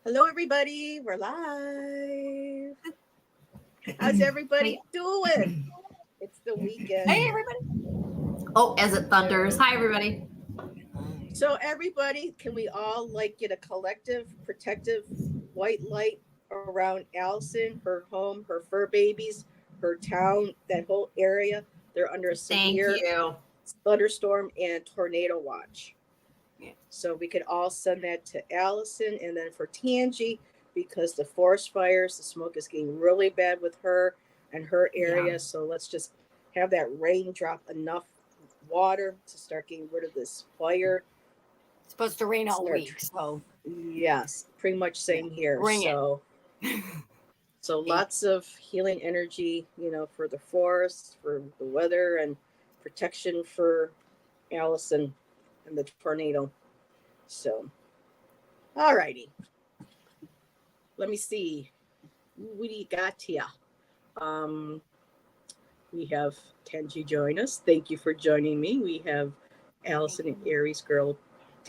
Hello, everybody. We're live. How's everybody doing? It's the weekend. Hey, everybody. Oh, as it thunders. Hi, everybody. So, everybody, can we all get a collective protective white light around Allyson, her home, her fur babies, her town, that whole area? They're under a severe thunderstorm and tornado watch. Yeah. So we could all send that to Allyson, and then for Tanji, because the forest fires, the smoke is getting really bad with her and her area. Yeah. So let's just have that rain drop enough water to start getting rid of this fire. It's supposed to rain all week, so yes, pretty much same here. Bring so so lots of healing energy, for the forest, for the weather, and protection for Allyson and the tornado. So, all righty. Let me see. What do you got here? We have Tanji join us. Thank you for joining me. We have Allyson and AriesGirl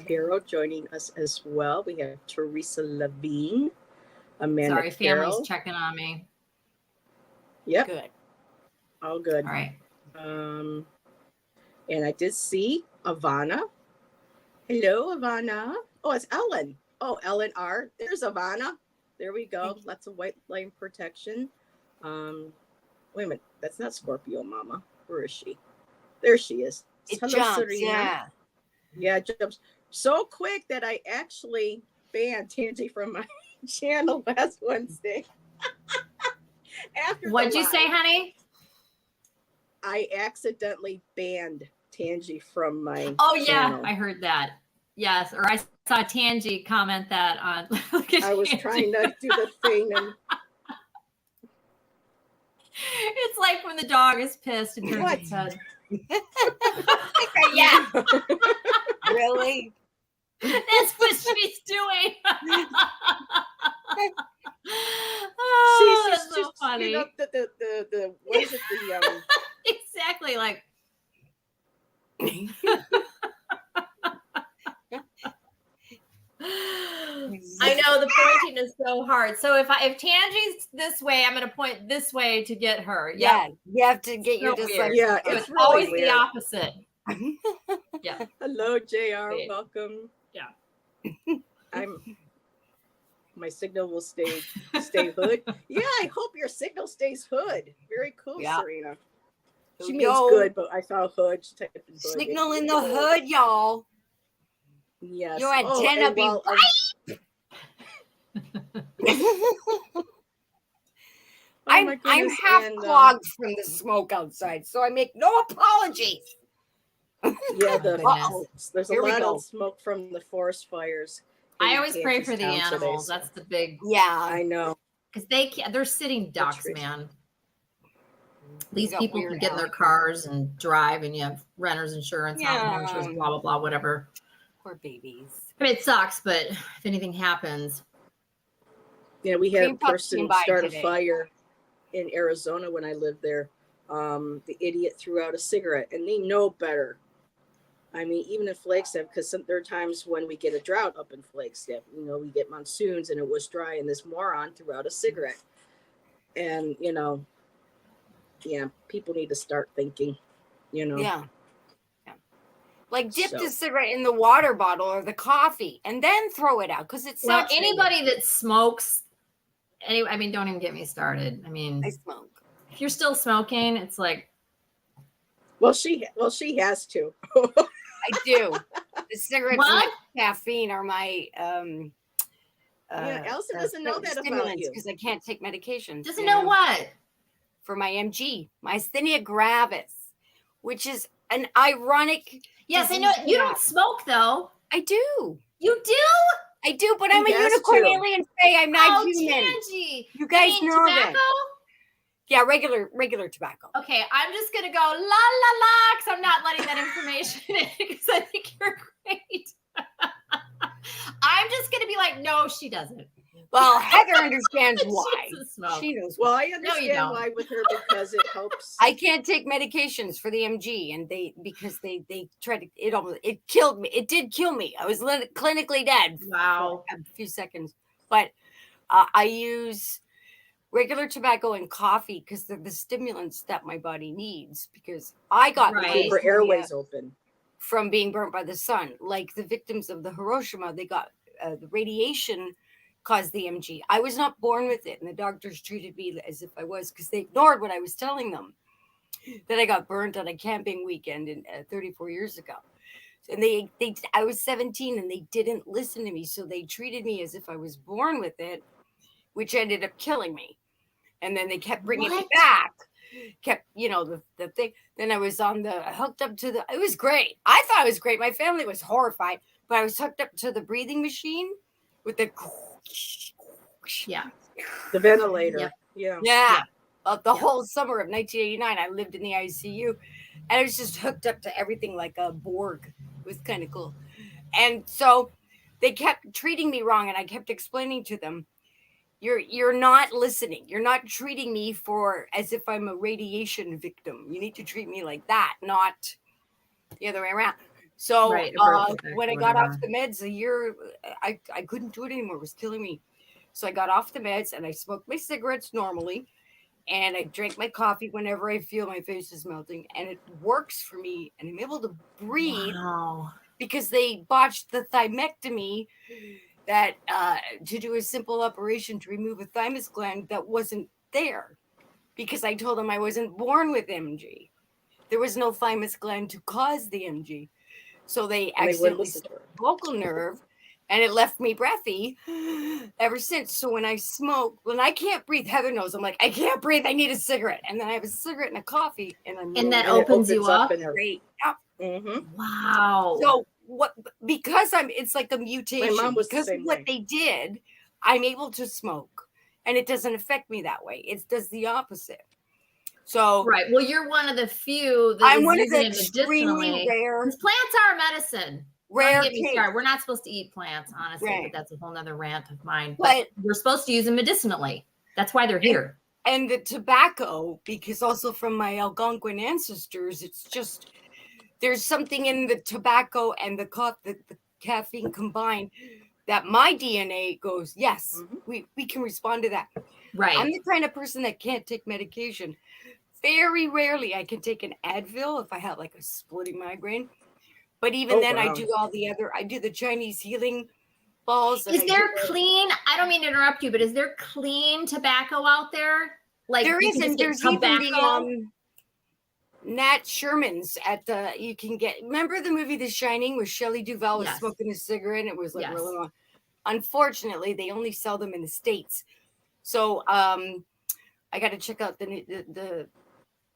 Tarot joining us as well. We have Teresa Levine, Amanda Sorry, Carroll. family's checking on me. Yep. good. All good. All right. And I did see Ivana. Hello, Ivana. Oh, it's Ellen. Oh, Ellen R. There's Ivana. There we go. Lots of white flame protection. Wait a minute. That's not Scorpio Mama. Where is she? There she is. It Hello, jumps, Serena. Yeah, it jumps so quick that I actually banned Tanji from my channel last Wednesday. What'd you say, honey? I accidentally banned Tanji from my channel. I heard that. Yes, or I saw Tanji comment that on. I was trying to do the thing, and it's like when the dog is pissed and turns its head. Yeah. Really? That's what she's doing. She's so just funny. The what is it? The exactly like. I know the pointing is so hard. So if Tanji's this way, I'm going to point this way to get her. Yeah, you have to get your dyslexia. Yeah, it's really always weird. the opposite. Yeah. Hello, JR. Welcome. Yeah. My signal will stay hood. Yeah, I hope your signal stays hood. Very cool, Serena. She means good, but I saw hood. She typed in hood. Signal in the hood, y'all. Yes. Your antenna be right. I'm half clogged from the smoke outside, so I make no apologies. Yeah, there's a lot of smoke from the forest fires. I always pray for the animals. That's the big. Yeah, I know. Because they're sitting ducks, man. These people can get in their cars and drive, and you have renter's insurance, house insurance, blah, blah, blah, whatever. Poor babies. I mean, it sucks, but if anything happens. Yeah, we had a person start a fire in Arizona when I lived there. The idiot threw out a cigarette, and they know better. I mean, even in Flagstaff, because there are times when we get a drought up in Flagstaff. We get monsoons, and it was dry, and this moron threw out a cigarette. And, people need to start thinking, Yeah. Like dip the cigarette in the water bottle or the coffee and then throw it out because it's anybody that smokes. I mean, don't even get me started. I mean, I smoke. If you're still smoking, it's like. Well, she has to. I do. The cigarettes and the caffeine are my. Allyson doesn't know that about you because I can't take medications. Doesn't know what? For my MG, myasthenia gravis, which is an ironic. Yes, I know. You don't smoke though. I do. You do? I do, but I'm a unicorn alien fae. I'm not human. Tanji. You guys know tobacco? that. Yeah, regular tobacco. Okay, I'm just gonna go la la la because I'm not letting that information in because I think you're great. I'm just gonna be like, no, she doesn't. Well, Heather understands why. She knows. Well, I understand why with her because it helps. I can't take medications for the MG, and they tried to. It killed me. It did kill me. I was clinically dead. Wow. For a few seconds. But I use regular tobacco and coffee because they're the stimulants that my body needs. Because I got Keep her airways open from being burnt by the sun. Like the victims of the Hiroshima, they got the radiation caused the MG. I was not born with it, and the doctors treated me as if I was because they ignored what I was telling them. That I got burnt on a camping weekend 34 years ago. And I was 17 and they didn't listen to me. So they treated me as if I was born with it, which ended up killing me. And then they kept bringing me back. Kept, the thing. Then I was hooked up to it was great. I thought it was great. My family was horrified, but I was hooked up to the breathing machine with the ventilator. Yeah. The whole summer of 1989, I lived in the ICU, and I was just hooked up to everything like a Borg. It was kind of cool. And so they kept treating me wrong, and I kept explaining to them, you're not listening. You're not treating me as if I'm a radiation victim. You need to treat me like that, not the other way around. So when I got off the meds a year, I couldn't do it anymore. It was killing me. So I got off the meds, and I smoked my cigarettes normally. And I drank my coffee whenever I feel my face is melting, and it works for me. And I'm able to breathe because they botched the thymectomy that to do a simple operation to remove a thymus gland that wasn't there because I told them I wasn't born with MG. There was no thymus gland to cause the MG. So they accidentally stopped the vocal nerve. And it left me breathy ever since. So when I smoke, when I can't breathe, Heather knows, I'm like, I can't breathe. I need a cigarette. And then I have a cigarette and a coffee. And that opens you up. Great. Wow. So because it's like a mutation. My mom was because of what they did, I'm able to smoke. And it doesn't affect me that way. It does the opposite. So well, you're one of the few that I'm is one of using the it medicinally. rare. Plants are medicine. Rare We're not supposed to eat plants, honestly, but that's a whole nother rant of mine. But we're supposed to use them medicinally. That's why they're here. And the tobacco, because also from my Algonquin ancestors, it's just there's something in the tobacco and the caffeine combined that my DNA goes, yes, we can respond to that. Right. I'm the kind of person that can't take medication. Very rarely I can take an Advil if I have like a splitting migraine. But even then, I do I do the Chinese healing balls. Is there clean? I don't mean to interrupt you, but is there clean tobacco out there? Like there isn't. There's even the Nat Sherman's you can get. Remember the movie The Shining where Shelley Duvall was smoking a cigarette? And it was like really long. Unfortunately, they only sell them in the States. So I got to check out the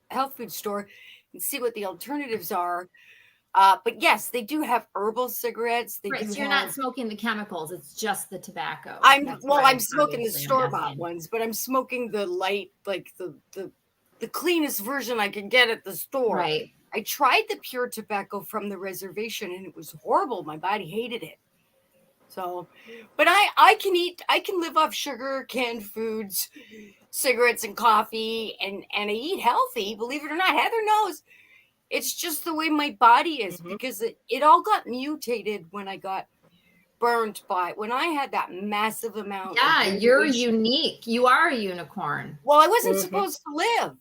health food store and see what the alternatives are. But yes, they do have herbal cigarettes. So you're not smoking the chemicals; it's just the tobacco. I'm smoking the store-bought ones, but I'm smoking the light, like the cleanest version I can get at the store. Right. I tried the pure tobacco from the reservation, and it was horrible. My body hated it. So, but I can live off sugar, canned foods, cigarettes, and coffee, and I eat healthy. Believe it or not, Heather knows. It's just the way my body is because it all got mutated when I got burnt when I had that massive amount. Yeah, you're unique. You are a unicorn. Well, I wasn't supposed to live.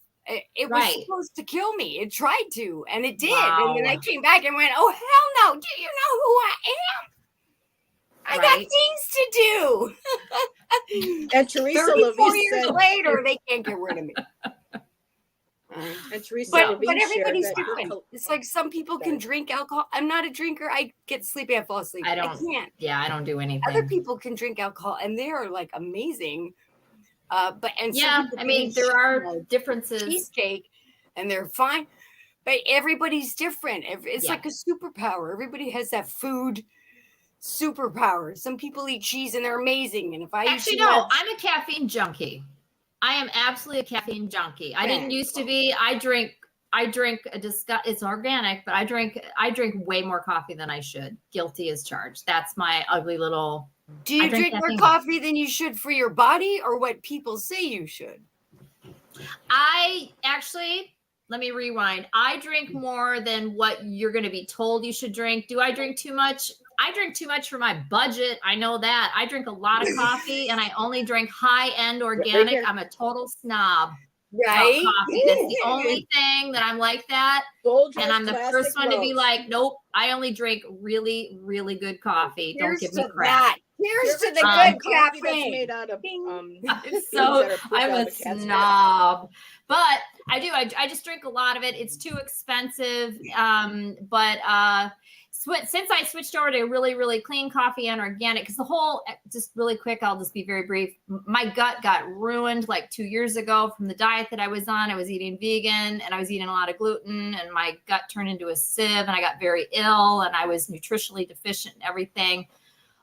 It was supposed to kill me. It tried to, and it did. Wow. And then I came back and went, oh, hell no. Do you know who I am? I got things to do. And Teresa 34 years later, they can't get rid of me. And Teresa, but everybody's different. It's like some people can drink alcohol. I'm not a drinker. I get sleepy. I fall asleep. I can't. Yeah, I don't do anything. Other people can drink alcohol, and they are like amazing. I mean, there are differences. Cheesecake, and they're fine. But everybody's different. It's like a superpower. Everybody has that food superpower. Some people eat cheese, and they're amazing. And if I I'm a caffeine junkie. I am absolutely a caffeine junkie. I didn't used to be. I drink it's organic, but I drink way more coffee than I should. Guilty as charged. That's my ugly little. Do you drink more coffee than you should for your body, or what people say you should? Let me rewind. I drink more than what you're going to be told you should drink. Do I drink too much? I drink too much for my budget. I know that. I drink a lot of coffee and I only drink high-end organic. I'm a total snob about Right? coffee. That's the only thing that I'm like that. And I'm the first one to be like, nope, I only drink really, really good coffee. Don't give me crap. Here's to the good coffee caffeine. That's made out of I'm a snob, but I do. I just drink a lot of it. It's too expensive. Since I switched over to really, really clean coffee and organic, because just really quick, I'll just be very brief. My gut got ruined like 2 years ago from the diet that I was on. I was eating vegan and I was eating a lot of gluten, and my gut turned into a sieve and I got very ill and I was nutritionally deficient and everything.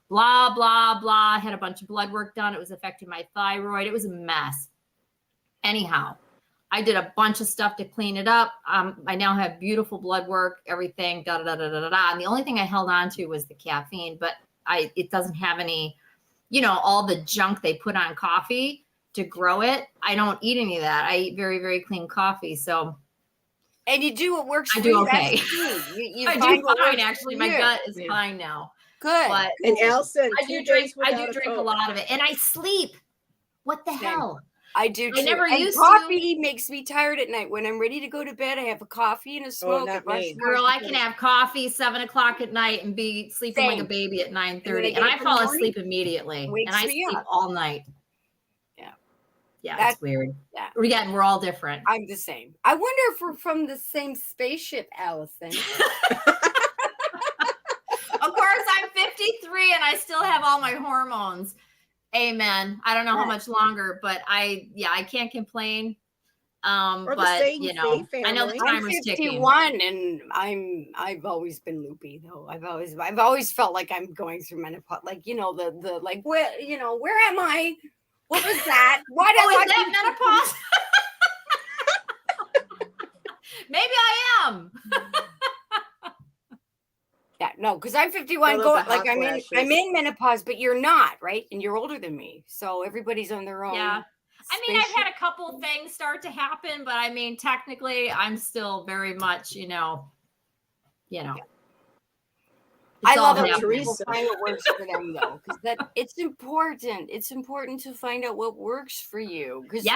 Blah, blah, blah. I had a bunch of blood work done. It was affecting my thyroid. It was a mess. Anyhow, I did a bunch of stuff to clean it up. I now have beautiful blood work, everything, da, da, da, da, da, da. And the only thing I held on to was the caffeine, but it doesn't have any, all the junk they put on coffee to grow it. I don't eat any of that. I eat very, very clean coffee. So. And you do what works for you. you. Okay. You I do fine, actually. My gut is fine now. Good. But and Allyson, I do drink a lot of it. And I sleep. What the hell? I do too. I never used coffee makes me tired at night. When I'm ready to go to bed, I have a coffee and a smoke. Girl, I can have coffee 7 o'clock at night and be sleeping like a baby at 9:30. And I fall asleep immediately. And I sleep all night. Yeah. Yeah, that's weird. Yeah. We're all different. I'm the same. I wonder if we're from the same spaceship, Allyson. Of course, I'm 53 and I still have all my hormones. Amen. I don't know how much longer, but I can't complain. But I know the timer's ticking. I'm 51 and I've always been loopy though. I've always felt like I'm going through menopause. Like, the like where am I? What was that? Why did is that menopause? Maybe I am. Yeah, no, because I'm 51. I'm in menopause, but you're not, right? And you're older than me, so everybody's on their own. Yeah, I've had a couple things start to happen, but technically, I'm still very much, I love it. People find what works for them, though, because it's important. It's important to find out what works for you, because we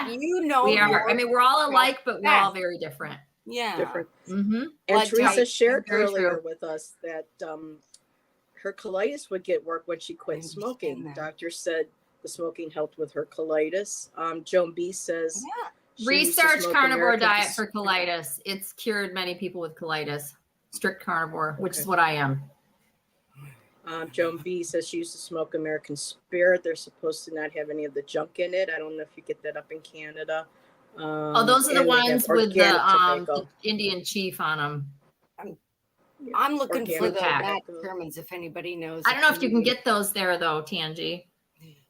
are. We're all alike, but we're all very different. Yeah, different. Mm-hmm. And Teresa shared earlier with us that her colitis would get work when she quit smoking. Doctor said the smoking helped with her colitis. Joan B says research carnivore diet for colitis. It's cured many people with colitis. Strict carnivore, which is what I am. Joan B says she used to smoke American Spirit. They're supposed to not have any of the junk in it. I don't know if you get that up in Canada. Those are the ones with the Indian chief on them. I'm looking for the Germans, if anybody knows. I don't know if you can get those there though, Tanji.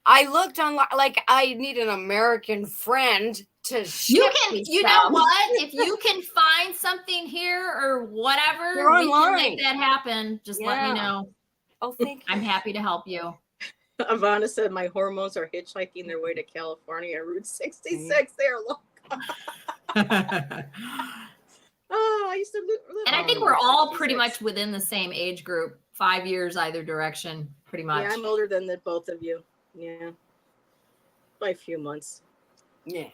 I looked online, I need an American friend to ship me you know what? If you can find something here or whatever, we can make that happen. Just let me know. Oh, thank you. I'm happy to help you. Ivana said my hormones are hitchhiking their way to California on Route 66. They are long. I used to live. And I think we're all pretty much within the same age group, 5 years either direction, pretty much. Yeah, I'm older than both of you. Yeah, by a few months. Yeah,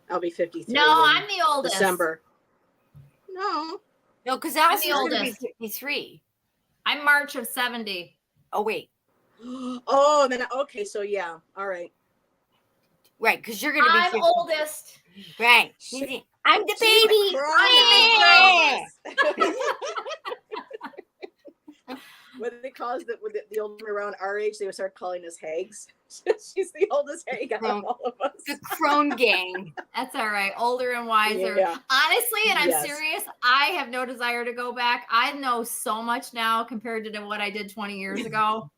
I'll be 53. No, I'm the oldest. December. No, because I was going to be 53. I'm March of 70. Oh wait. Oh, then okay. So yeah, all right. Right, because you're going to be. I'm oldest. Right. I'm the baby. What they call the old men around our age, they would start calling us hags. She's the oldest hag out of all of us. The crone gang. That's all right. Older and wiser. Yeah. Honestly, and I'm serious, I have no desire to go back. I know so much now compared to what I did 20 years ago.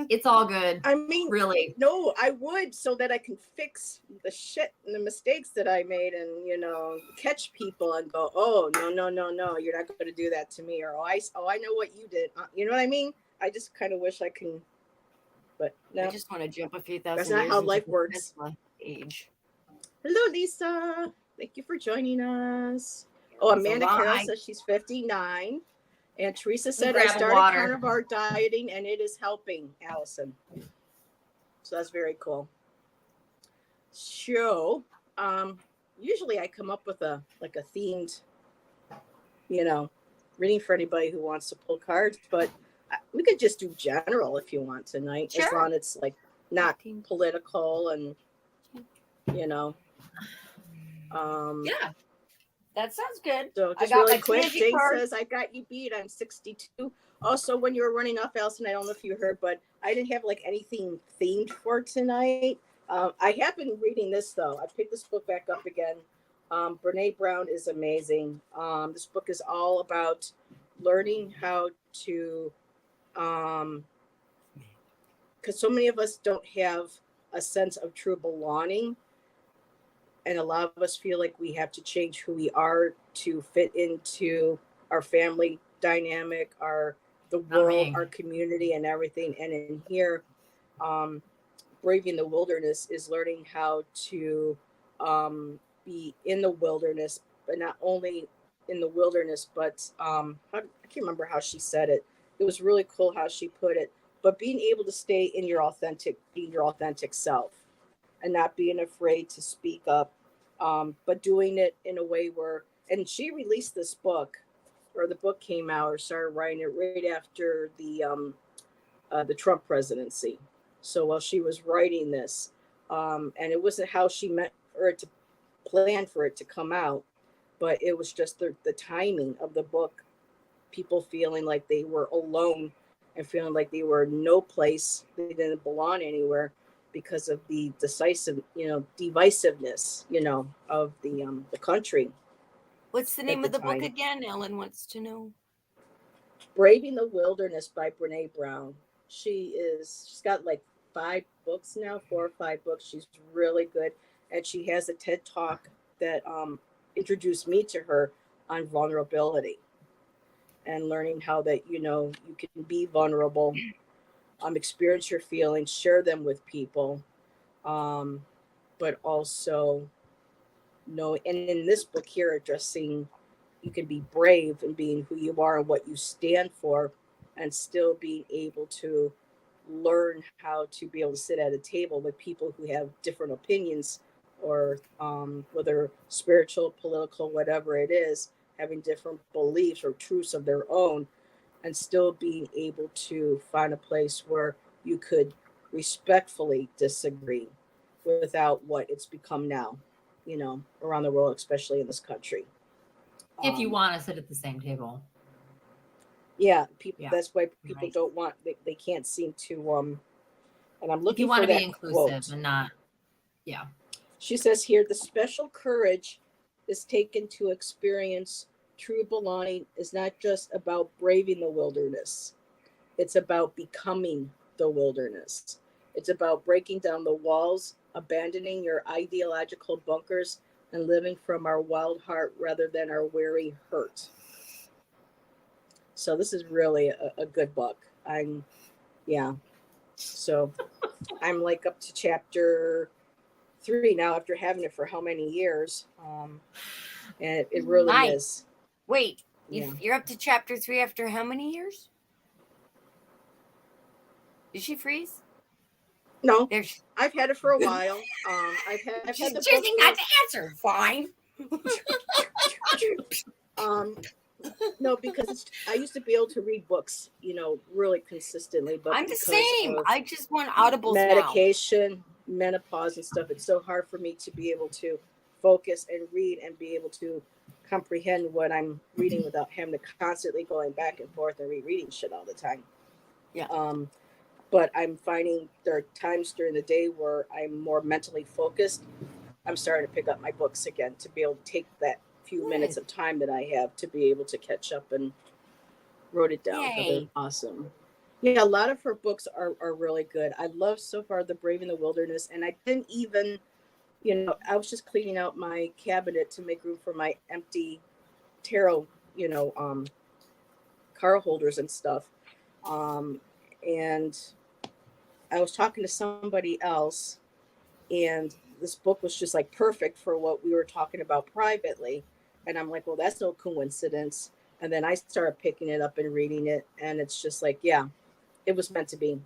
It's all good. I mean, really. No, I would, so that I can fix the shit and the mistakes that I made and, catch people and go, oh, no, you're not going to do that to me. Or, I know what you did. You know what I mean? I just kind of wish I can, but no. I just want to jump a few thousand years. That's not how life works. Age. Hello, Lisa. Thank you for joining us. Oh, Amanda Carroll says she's 59. And Teresa said, I Grab started water. carnivore dieting and it is helping, Allyson. So that's very cool. So, usually I come up with a themed, reading for anybody who wants to pull cards, but we could just do general if you want tonight, Sure. as long as it's like not political and, Yeah, that sounds good. So just really quick, Jane says, I got you beat. I'm 62. Also, when you were running off, Allyson, I don't know if you heard, but I didn't have like anything themed for tonight. I have been reading this, though. I picked this book back up again. Brene Brown is amazing. This book is all about learning how to, because so many of us don't have a sense of true belonging. And a lot of us feel like we have to change who we are to fit into our family dynamic, the world, our community, and everything. And in here, Braving the Wilderness is learning how to be in the wilderness, but not only in the wilderness, but I can't remember how she said it. It was really cool how she put it. But being able to stay in your authentic self, and not being afraid to speak up, but doing it in a way where, and she released this book, or the book came out, or started writing it right after the Trump presidency. So while she was writing this, and it wasn't how she meant for it to plan for it to come out, but it was just the timing of the book, people feeling like they were alone and feeling like they were no place, they didn't belong anywhere, because of the divisiveness, of the country. What's the name of the book again? Ellen wants to know. Braving the Wilderness by Brene Brown. She's got like 4 or 5 books. She's really good. And she has a TED Talk that introduced me to her on vulnerability and learning how that, you can be vulnerable, experience your feelings, share them with people, but also know. And in this book here, addressing, you can be brave and being who you are and what you stand for, and still being able to learn how to be able to sit at a table with people who have different opinions, or whether spiritual, political, whatever it is, having different beliefs or truths of their own, and still being able to find a place where you could respectfully disagree without what it's become now, around the world, especially in this country. If you want to sit at the same table. Yeah, people. Yeah. That's why people don't want. They can't seem to. And I'm looking for that. If you want to be inclusive quote. And not. Yeah. She says here, the special courage is taken to experience true belonging is not just about braving the wilderness. It's about becoming the wilderness. It's about breaking down the walls, abandoning your ideological bunkers, and living from our wild heart rather than our weary hurt. So this is really a good book. So I'm like up to chapter 3 now, after having it for how many years. And it really is. Wait, you're up to chapter 3 after how many years? Did she freeze? No, I've had it for a while. I've had choosing not to answer. Fine. No, because I used to be able to read books, really consistently. But I'm the same. I just want audibles medication, menopause, and stuff. It's so hard for me to be able to focus and read and be able to comprehend what I'm reading without having to constantly going back and forth and rereading shit all the time. Yeah. But I'm finding there are times during the day where I'm more mentally focused. I'm starting to pick up my books again to be able to take that few minutes of time that I have to be able to catch up, and wrote it down. They're awesome. Yeah, a lot of her books are really good. I love so far the Braving the Wilderness, and I didn't even, I was just cleaning out my cabinet to make room for my empty tarot, card holders and stuff. And I was talking to somebody else, and this book was just like perfect for what we were talking about privately. And I'm like, well, that's no coincidence. And then I started picking it up and reading it. And it's just like, yeah, it was meant to be.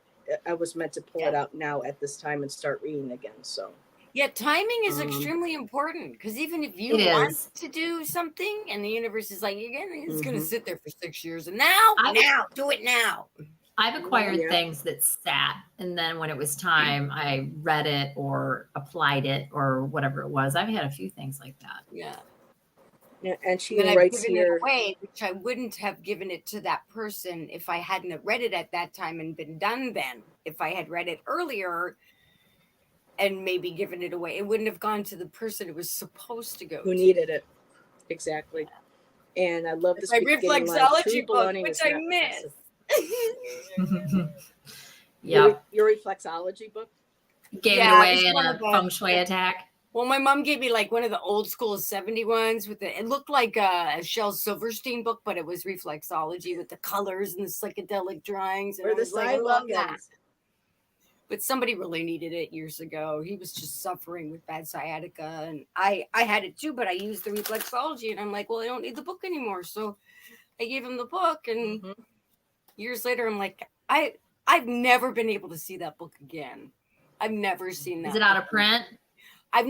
I was meant to pull it out now at this time and start reading again. So yeah, timing is extremely important, because even if you want to do something and the universe is like, it's going to sit there for 6 years, and now do it now. I've acquired things that sat, and then when it was time, I read it or applied it or whatever it was. I've had a few things like that. Yeah. Yeah, and she then writes I've given here, it away, which I wouldn't have given it to that person if I hadn't read it at that time and been done then. If I had read it earlier and maybe given it away, it wouldn't have gone to the person it was supposed to go who to. needed it. Exactly. And I love this my reflexology book, which I missed. Yeah. Your reflexology book? Gave it away in a feng shui attack. Well, my mom gave me like one of the old school 70 ones with it looked like a Shel Silverstein book, but it was reflexology with the colors and the psychedelic drawings. And I love that. But somebody really needed it years ago. He was just suffering with bad sciatica, and I had it too, but I used the reflexology, and I'm like, well, I don't need the book anymore. So I gave him the book, and years later, I'm like, I've never been able to see that book again. I've never seen that. Is it out of print? I've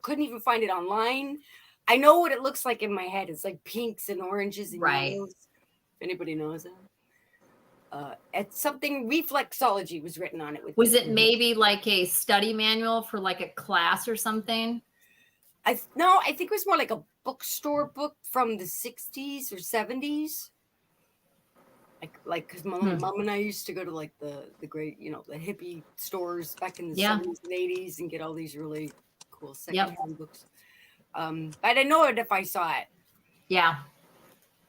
couldn't even find it online. I know what it looks like in my head. It's like pinks and oranges and yellows. If anybody knows that. It's something reflexology was written on it. Was it maybe like a study manual for like a class or something? I think it was more like a bookstore book from the 60s or 70s. Like, because mom and I used to go to like the great, the hippie stores back in the 70s and 80s and get all these really cool secondhand books. But I know it if I saw it. Yeah.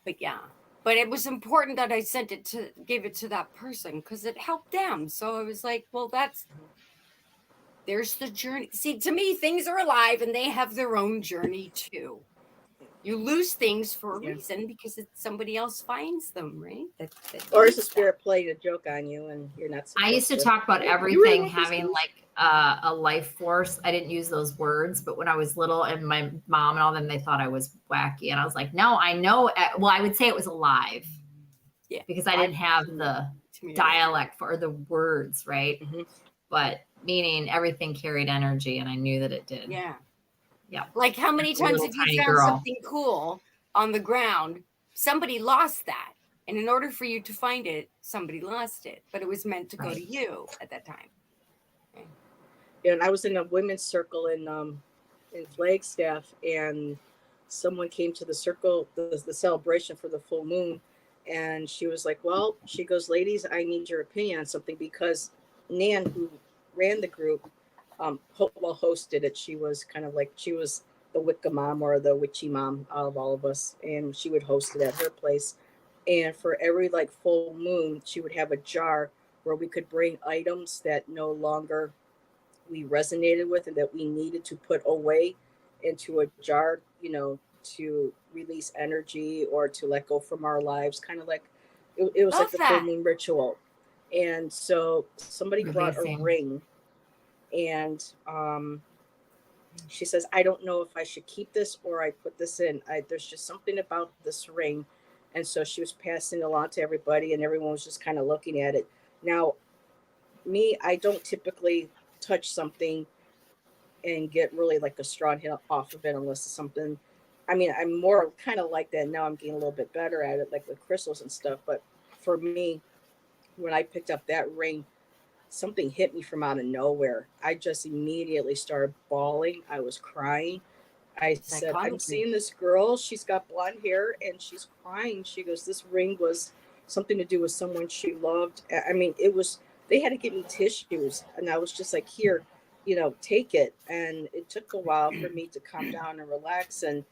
But it was important that I gave it to that person because it helped them. So I was like, well, there's the journey. See, to me, things are alive and they have their own journey too. You lose things for a reason because somebody else finds them, right? Or is the spirit playing a joke on you and you're not supposed I used to talk about everything having like a life force. I didn't use those words, but when I was little and my mom and all them, they thought I was wacky. And I was like, no, I know. Well, I would say it was alive. Yeah. Because I didn't have the dialect for the words, right? Mm-hmm. But meaning everything carried energy and I knew that it did. Yeah. Yeah. Like how many times have you found something cool on the ground? Somebody lost that. And in order for you to find it, somebody lost it. But it was meant to go to you at that time. Okay. Yeah, and I was in a women's circle in Flagstaff, and someone came to the circle, the celebration for the full moon. And she was like, well, she goes, ladies, I need your opinion on something, because Nan, who ran the group, hosted it. She was kind of like, she was the Wicca mom or the witchy mom of all of us. And she would host it at her place. And for every like full moon, she would have a jar where we could bring items that no longer we resonated with and that we needed to put away into a jar, to release energy or to let go from our lives. Kind of like, it was like the full moon ritual. And so somebody brought a ring. And she says, I don't know if I should keep this or I put this in. There's just something about this ring. And so she was passing it along to everybody, and everyone was just kind of looking at it. Now, me, I don't typically touch something and get really like a strong hit off of it unless it's something. I mean, I'm more kind of like that now. I'm getting a little bit better at it, like with crystals and stuff. But for me, when I picked up that ring, something hit me from out of nowhere. I just immediately started bawling. I was crying. I said, I'm seeing this girl. She's got blonde hair and she's crying. She goes, this ring was something to do with someone she loved. I mean, they had to give me tissues. And I was just like, here, take it. And it took a while for me to calm down and relax. And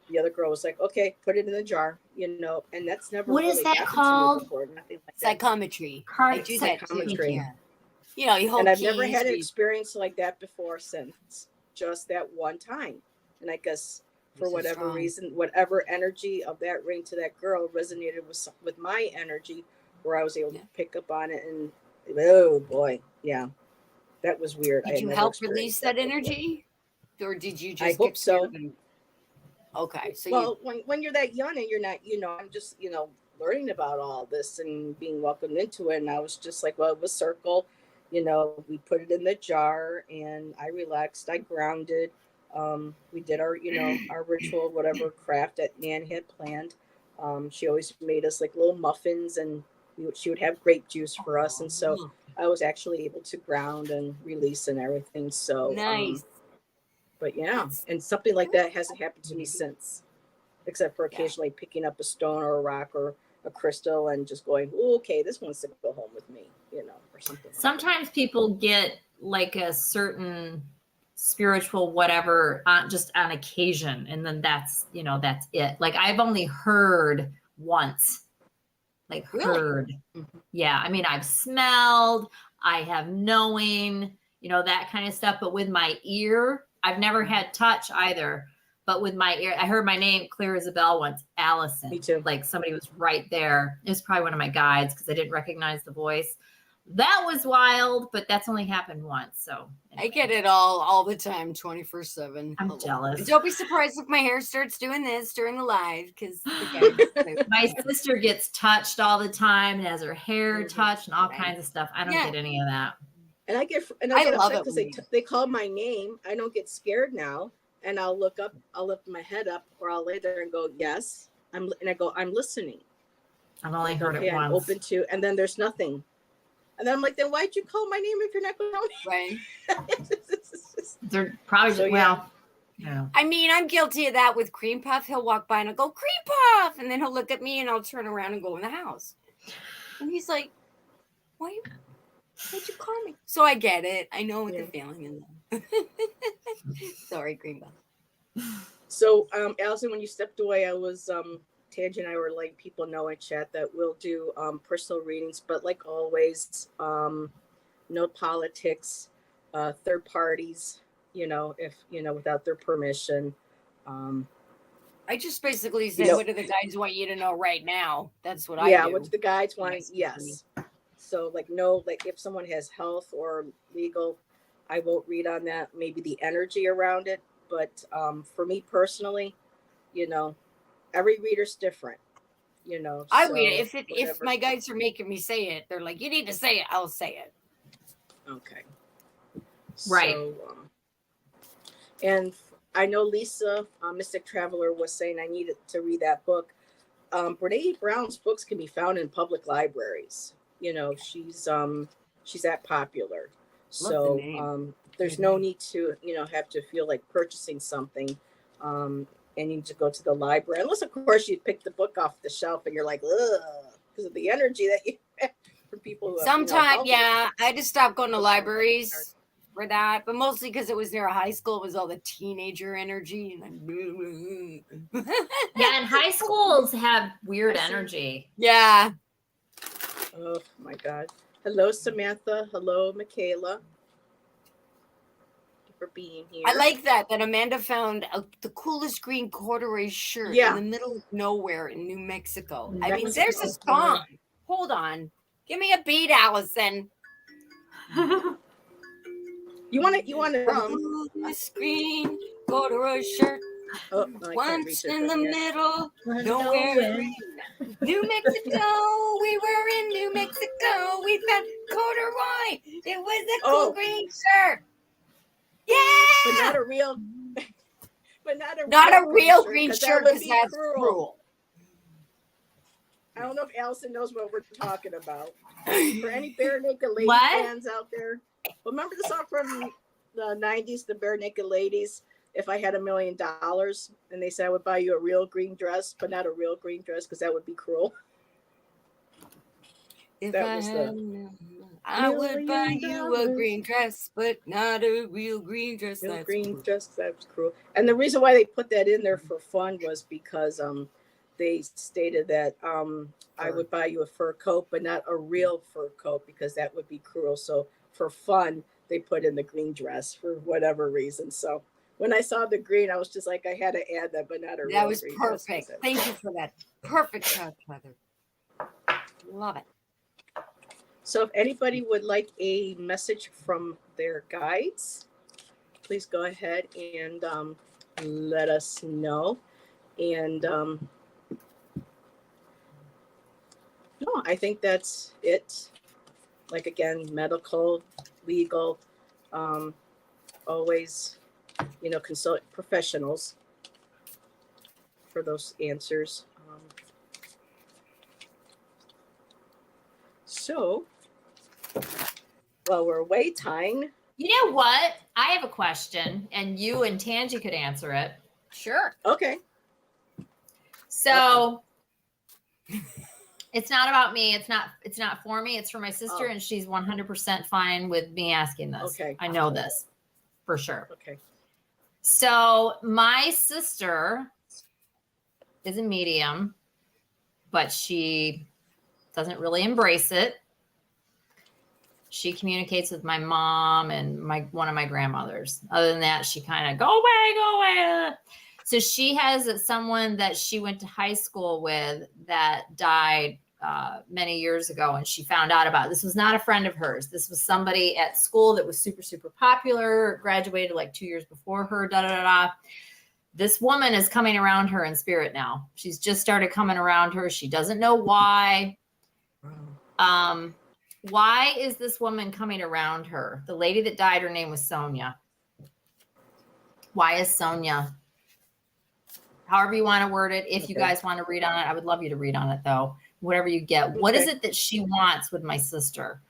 the other girl was like, okay, put it in the jar, and that's never what really is that called? Before, nothing like psychometry. I do psychometry. And I've never had an experience like that before since just that one time. And I guess for whatever reason, whatever energy of that ring to that girl resonated with my energy, where I was able to pick up on it. And oh boy, yeah, that was weird. Did you help release that energy, or did you just? I hope so. Okay. So well, when you're that young and you're not, I'm just, learning about all this and being welcomed into it. And I was just like, well, it was circle, we put it in the jar and I relaxed, I grounded. We did our, our ritual, whatever craft that Nan had planned. She always made us like little muffins and she would have grape juice for us. And so I was actually able to ground and release and everything. So, nice. But yeah, and something like that hasn't happened to me since, except for occasionally picking up a stone or a rock or a crystal and just going, "Ooh, okay, this wants to go home with me," or something. Sometimes people get like a certain spiritual whatever just on occasion, and then that's it. Like I've only heard once, like heard. Mm-hmm. Yeah, I mean I've smelled, I have knowing, that kind of stuff, but with my ear, I've never had touch either. But with my ear, I heard my name clear as a bell once, Allyson. Me too. Like somebody was right there. It was probably one of my guides because I didn't recognize the voice. That was wild, but that's only happened once. So anyway. I get it all the time, 24/7. I'm jealous. Don't be surprised if my hair starts doing this during the live because my sister gets touched all the time and has her hair touched and all kinds of stuff. I don't get any of that. And I get upset because they call my name. I don't get scared now. And I'll look up, I'll lift my head up, or I'll lay there and go, yes. I'm listening. I've only heard it once. I'm open to, and then there's nothing. And then I'm like, then why'd you call my name if you're not going to right? They're probably yeah. I mean, I'm guilty of that with Cream Puff. He'll walk by and I'll go, Cream Puff, and then he'll look at me and I'll turn around and go in the house. And he's like, why'd you call me? So I get it. I know what the feeling is. Sorry, Green Buff. So, Allyson, when you stepped away, I was Tanji and I were letting people know in chat that we'll do personal readings, but like always, no politics, third parties, if without their permission. I just basically said, what do the guides want you to know right now? That's what I do. Yeah, what do the guides want? Yes. So if someone has health or legal, I won't read on that, maybe the energy around it. But for me personally, every reader's different, I read it. If my guides are making me say it, they're like, you need to say it, I'll say it. Okay. Right. So, and I know Lisa, Mystic Traveler, was saying I needed to read that book. Brene Brown's books can be found in public libraries. She's that popular. So there's no need to, have to feel like purchasing something and you need to go to the library. Unless, of course, you pick the book off the shelf and you're like, ugh, because of the energy that you have for people who sometimes, I just stopped going to libraries for that, but mostly because it was near a high school. It was all the teenager energy. And yeah, and high schools have weird energy. Yeah. Oh, my God. Hello, Samantha. Hello, Michaela. For being here. I like that Amanda found the coolest green corduroy shirt in the middle of nowhere in New Mexico. I mean, there's a song. Hold on. Give me a beat, Allyson. You want to this green corduroy shirt. Oh, once in the middle, nowhere. New Mexico, we were in New Mexico. We found corduroy. It was a cool green shirt. Yeah, but not a real green shirt because that's cruel. I don't know if Allyson knows what we're talking about. For any Bare Naked Lady fans out there, remember the song from the 90s, the Bare Naked Ladies? If I had $1 million, and they said I would buy you a real green dress, but not a real green dress because that would be cruel. I would buy you a green dress, but not a real green dress. That's cruel. And the reason why they put that in there for fun was because they stated that I would buy you a fur coat, but not a real fur coat because that would be cruel. So for fun, they put in the green dress for whatever reason. So when I saw the green, I was just like, I had to add that, but not a real green dress. That was perfect. Thank you for that. Perfect weather. Love it. So if anybody would like a message from their guides, please go ahead and let us know. And no, I think that's it. Like, again, medical, legal, always, consult professionals for those answers. So, well, we're way tying. You know what? I have a question, and you and Tanji could answer it. Sure. Okay. So it's not about me. It's not for me. It's for my sister, and she's 100% fine with me asking this. Okay. I know this for sure. Okay. So my sister is a medium, but she doesn't really embrace it. She communicates with my mom and one of my grandmothers. Other than that, she kind of go away. So she has someone that she went to high school with that died many years ago, and she found out about it. This was not a friend of hers. This was somebody at school that was super, super popular, graduated like 2 years before her, This woman is coming around her in spirit now. She's just started coming around her. She doesn't know why. Why is this woman coming around her? The lady that died, her name was Sonia. Why is Sonia? However you want to word it. If you guys want to read on it, I would love you to read on it, though. Whatever you get. Okay. What is it that she wants with my sister?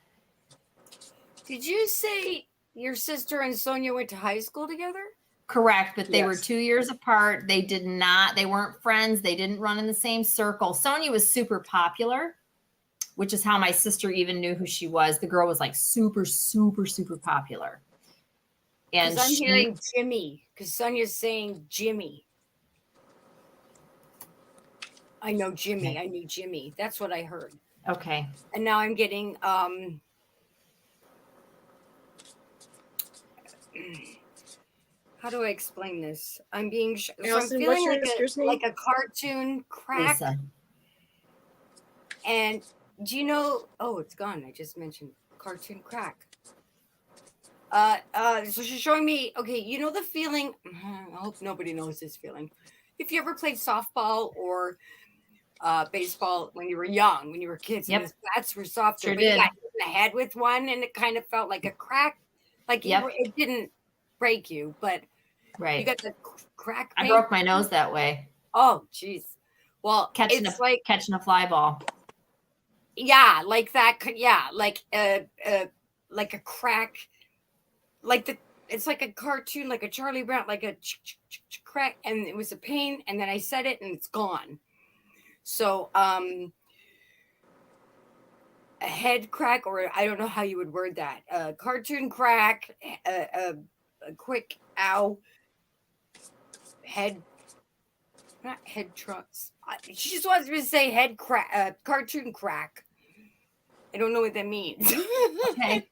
Did you say your sister and Sonia went to high school together? Correct, but they were 2 years apart. They weren't friends. They didn't run in the same circle. Sonia was super popular, which is how my sister even knew who she was. The girl was like super, super, super popular. And I'm hearing Jimmy, because Sonia's saying Jimmy. I know Jimmy. Okay. I knew Jimmy. That's what I heard. Okay. And now I'm getting how do I explain this? I'm being so I'm feeling like a cartoon crack. Lisa. And do you know? Oh, it's gone. I just mentioned cartoon crack. So she's showing me. Okay, you know the feeling. I hope nobody knows this feeling. If you ever played softball or baseball when you were young, when you were kids, and the bats were softer, sure but did. you got hit in the head with one, and it kind of felt like a crack. Like it didn't break you, but you got the crack. I broke my nose that way. Oh, jeez. Well, catching a fly ball. Yeah, like that. Yeah, like a crack. Like it's like a cartoon, like a Charlie Brown, like a crack, and it was a pain, and then I said it, and it's gone. So, a head crack, or I don't know how you would word that. Cartoon crack, a quick ow, head, not head trucks. She just wants me to say head crack, cartoon crack. I don't know what that means. Okay.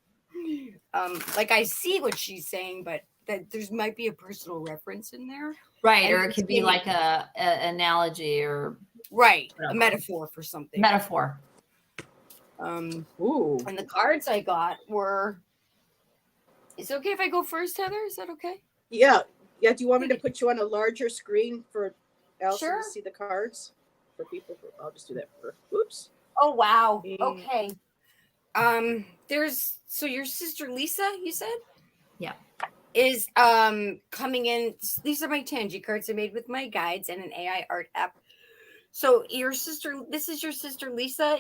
Like I see what she's saying, but that there's might be a personal reference in there. Right, or it could be like a analogy or a metaphor for something. Metaphor. Ooh. And the cards I got were. Is it okay if I go first, Heather? Is that okay? Yeah. Do you want me to put you on a larger screen for Allyson to see the cards? For people, I'll just do that for her. Oops. Oh wow. Okay. There's your sister Lisa, you said? Yeah. Is coming in. These are my Tanji cards I made with my guides and an AI art app. So this is your sister Lisa.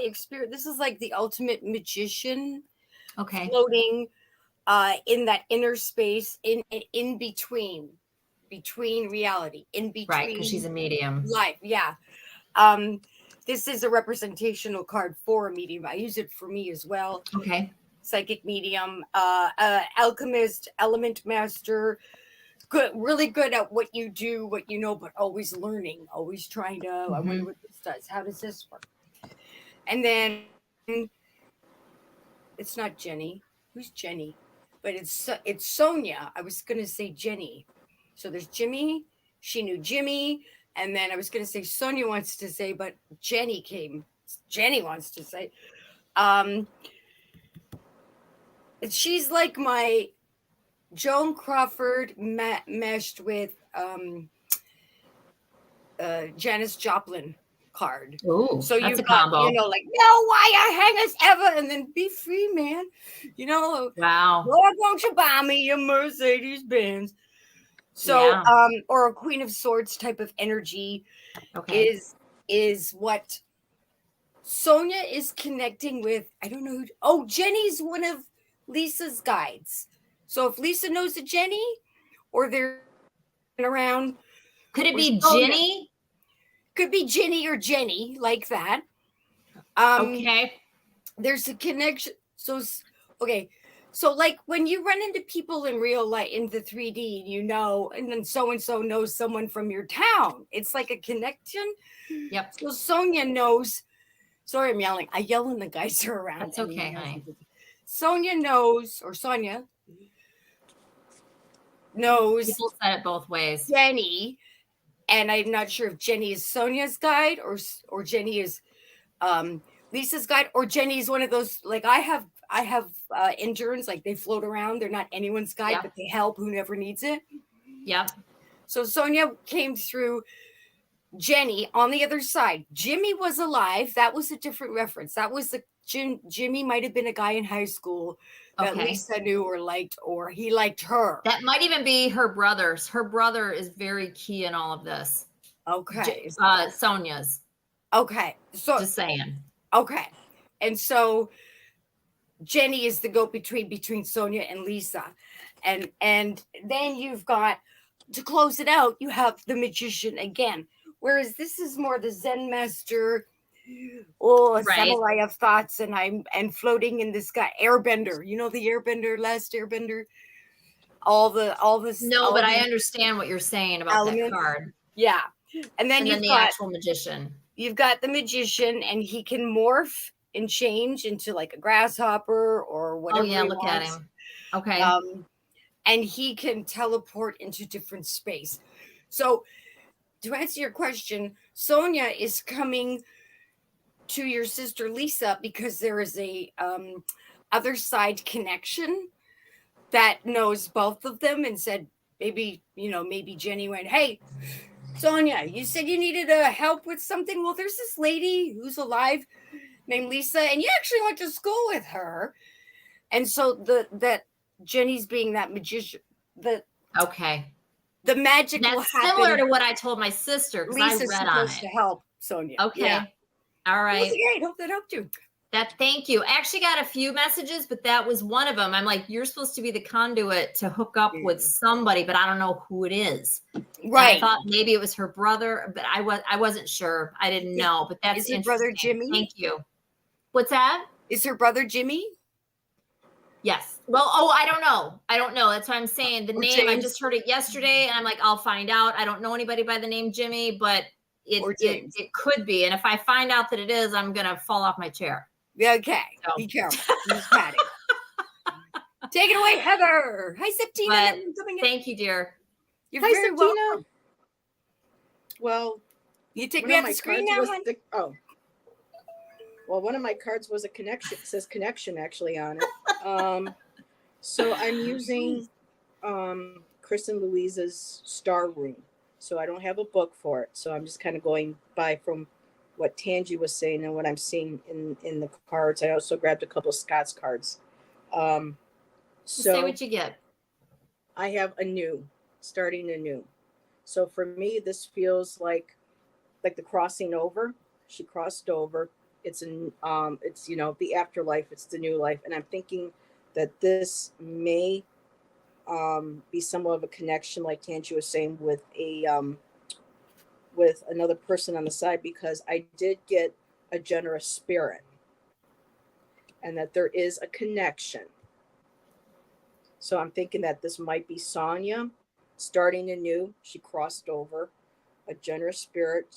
This is like the ultimate magician. Okay. Floating in that inner space, in between reality, in between. Right, because she's a medium. Life, yeah. This is a representational card for a medium. I use it for me as well. Okay. Psychic medium, alchemist, element master, good, really good at what you do, what you know, but always learning, always trying to, I wonder what this does. How does this work? And then it's not Jenny. Who's Jenny? But it's Sonia. I was going to say Jenny. So there's Jimmy. She knew Jimmy. And then I was going to say Sonia wants to say, but Jenny came. Jenny wants to say. She's like my Joan Crawford meshed with Janis Joplin card. Ooh, So that's you've a got, combo. like, no, why I hang us ever, and then be free, man. Wow. Lord, won't you buy me a Mercedes Benz? So, Yeah. or a Queen of Swords type of energy is what Sonia is connecting with. I don't know. Jenny's one of Lisa's guides. So if Lisa knows a Jenny, or they're around, Could it be Sonia. Ginny? Could be Ginny or Jenny, like that. Okay. There's a connection. So, okay. So, like when you run into people in real life, in the 3D, and then so-and-so knows someone from your town. It's like a connection. Yep. So Sonia knows. Sorry, I'm yelling. I yell when the guys are around. That's okay, honey. Sonia knows People said it both ways. Jenny, and I'm not sure if Jenny is Sonia's guide or Jenny is Lisa's guide, or Jenny is one of those, like I have interns, like they float around. They're not anyone's guide, but they help whoever needs it. Yep. So Sonia came through Jenny on the other side. Jimmy was alive. That was a different reference. That was Jimmy might have been a guy in high school that Lisa knew or liked, or he liked her. That might even be her brother's. Her brother is very key in all of this. Okay. Sonia's. Okay. So just saying. Okay. And so Jenny is the go-between between Sonia and Lisa. And then you've got, to close it out, you have the magician again. Whereas this is more the Zen master, samurai of thoughts, and I'm floating in the sky. Airbender. You know the Airbender, Last Airbender? But I understand what you're saying about that card. Yeah. And then you've got actual magician. You've got the magician, and he can morph and change into like a grasshopper or whatever. Oh yeah, look at him. Okay. And he can teleport into different space. So to answer your question, Sonia is coming to your sister Lisa because there is a other side connection that knows both of them, and said, maybe Jenny went, hey, Sonia, you said you needed help with something. Well, there's this lady who's alive named Lisa, and you actually went to school with her. And so that Jenny's being that magician. The magic will happen. Similar to what I told my sister, because I read on it. To help Sonia. Okay. Yeah. All right. Well, great. Hope that helped you. Thank you. I actually got a few messages, but that was one of them. I'm like, you're supposed to be the conduit to hook up with somebody, but I don't know who it is. Right. And I thought maybe it was her brother, but I wasn't sure. I didn't know, but that's interesting. Is her brother Jimmy? Thank you. What's that? Is her brother Jimmy? Yes. Well, I don't know. That's why I'm saying the name. James. I just heard it yesterday, and I'm like, I'll find out. I don't know anybody by the name Jimmy, but it could be. And if I find out that it is, I'm gonna fall off my chair. Okay. So. Be careful. He's patting. Take it away, Heather. Hi, Septina. Thank you, dear. You're very welcome. Well, you take me off the screen now, hon? Well, one of my cards was a connection. It says connection actually on it. So I'm using Kristen Louise's Star Room. So I don't have a book for it. So I'm just kind of going by from what Tanji was saying and what I'm seeing in the cards. I also grabbed a couple of Scott's cards. So say what you get. I have starting anew. So for me, this feels like the crossing over. She crossed over. It's the afterlife. It's the new life. And I'm thinking that this may be somewhat of a connection, like Tanji was saying, with another person on the side, because I did get a generous spirit and that there is a connection. So I'm thinking that this might be Sonia starting anew. She crossed over. A generous spirit.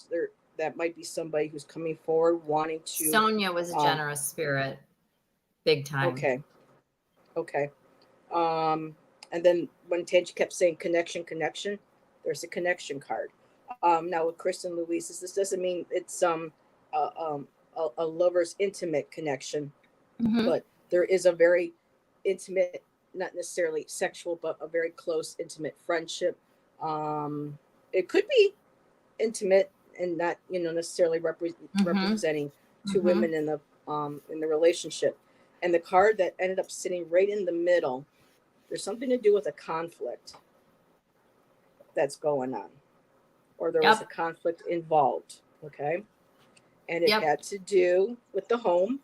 That might be somebody who's coming forward wanting to. Sonia was a generous spirit. Big time. Okay. And then when Tanji kept saying connection, there's a connection card. Now with Kristen Louise, this doesn't mean it's a lover's intimate connection, but there is a very intimate, not necessarily sexual, but a very close, intimate friendship. It could be intimate and not, necessarily representing two women in the relationship. And the card that ended up sitting right in the middle, there's something to do with a conflict that's going on, or there was a conflict involved. Okay. And it had to do with the home.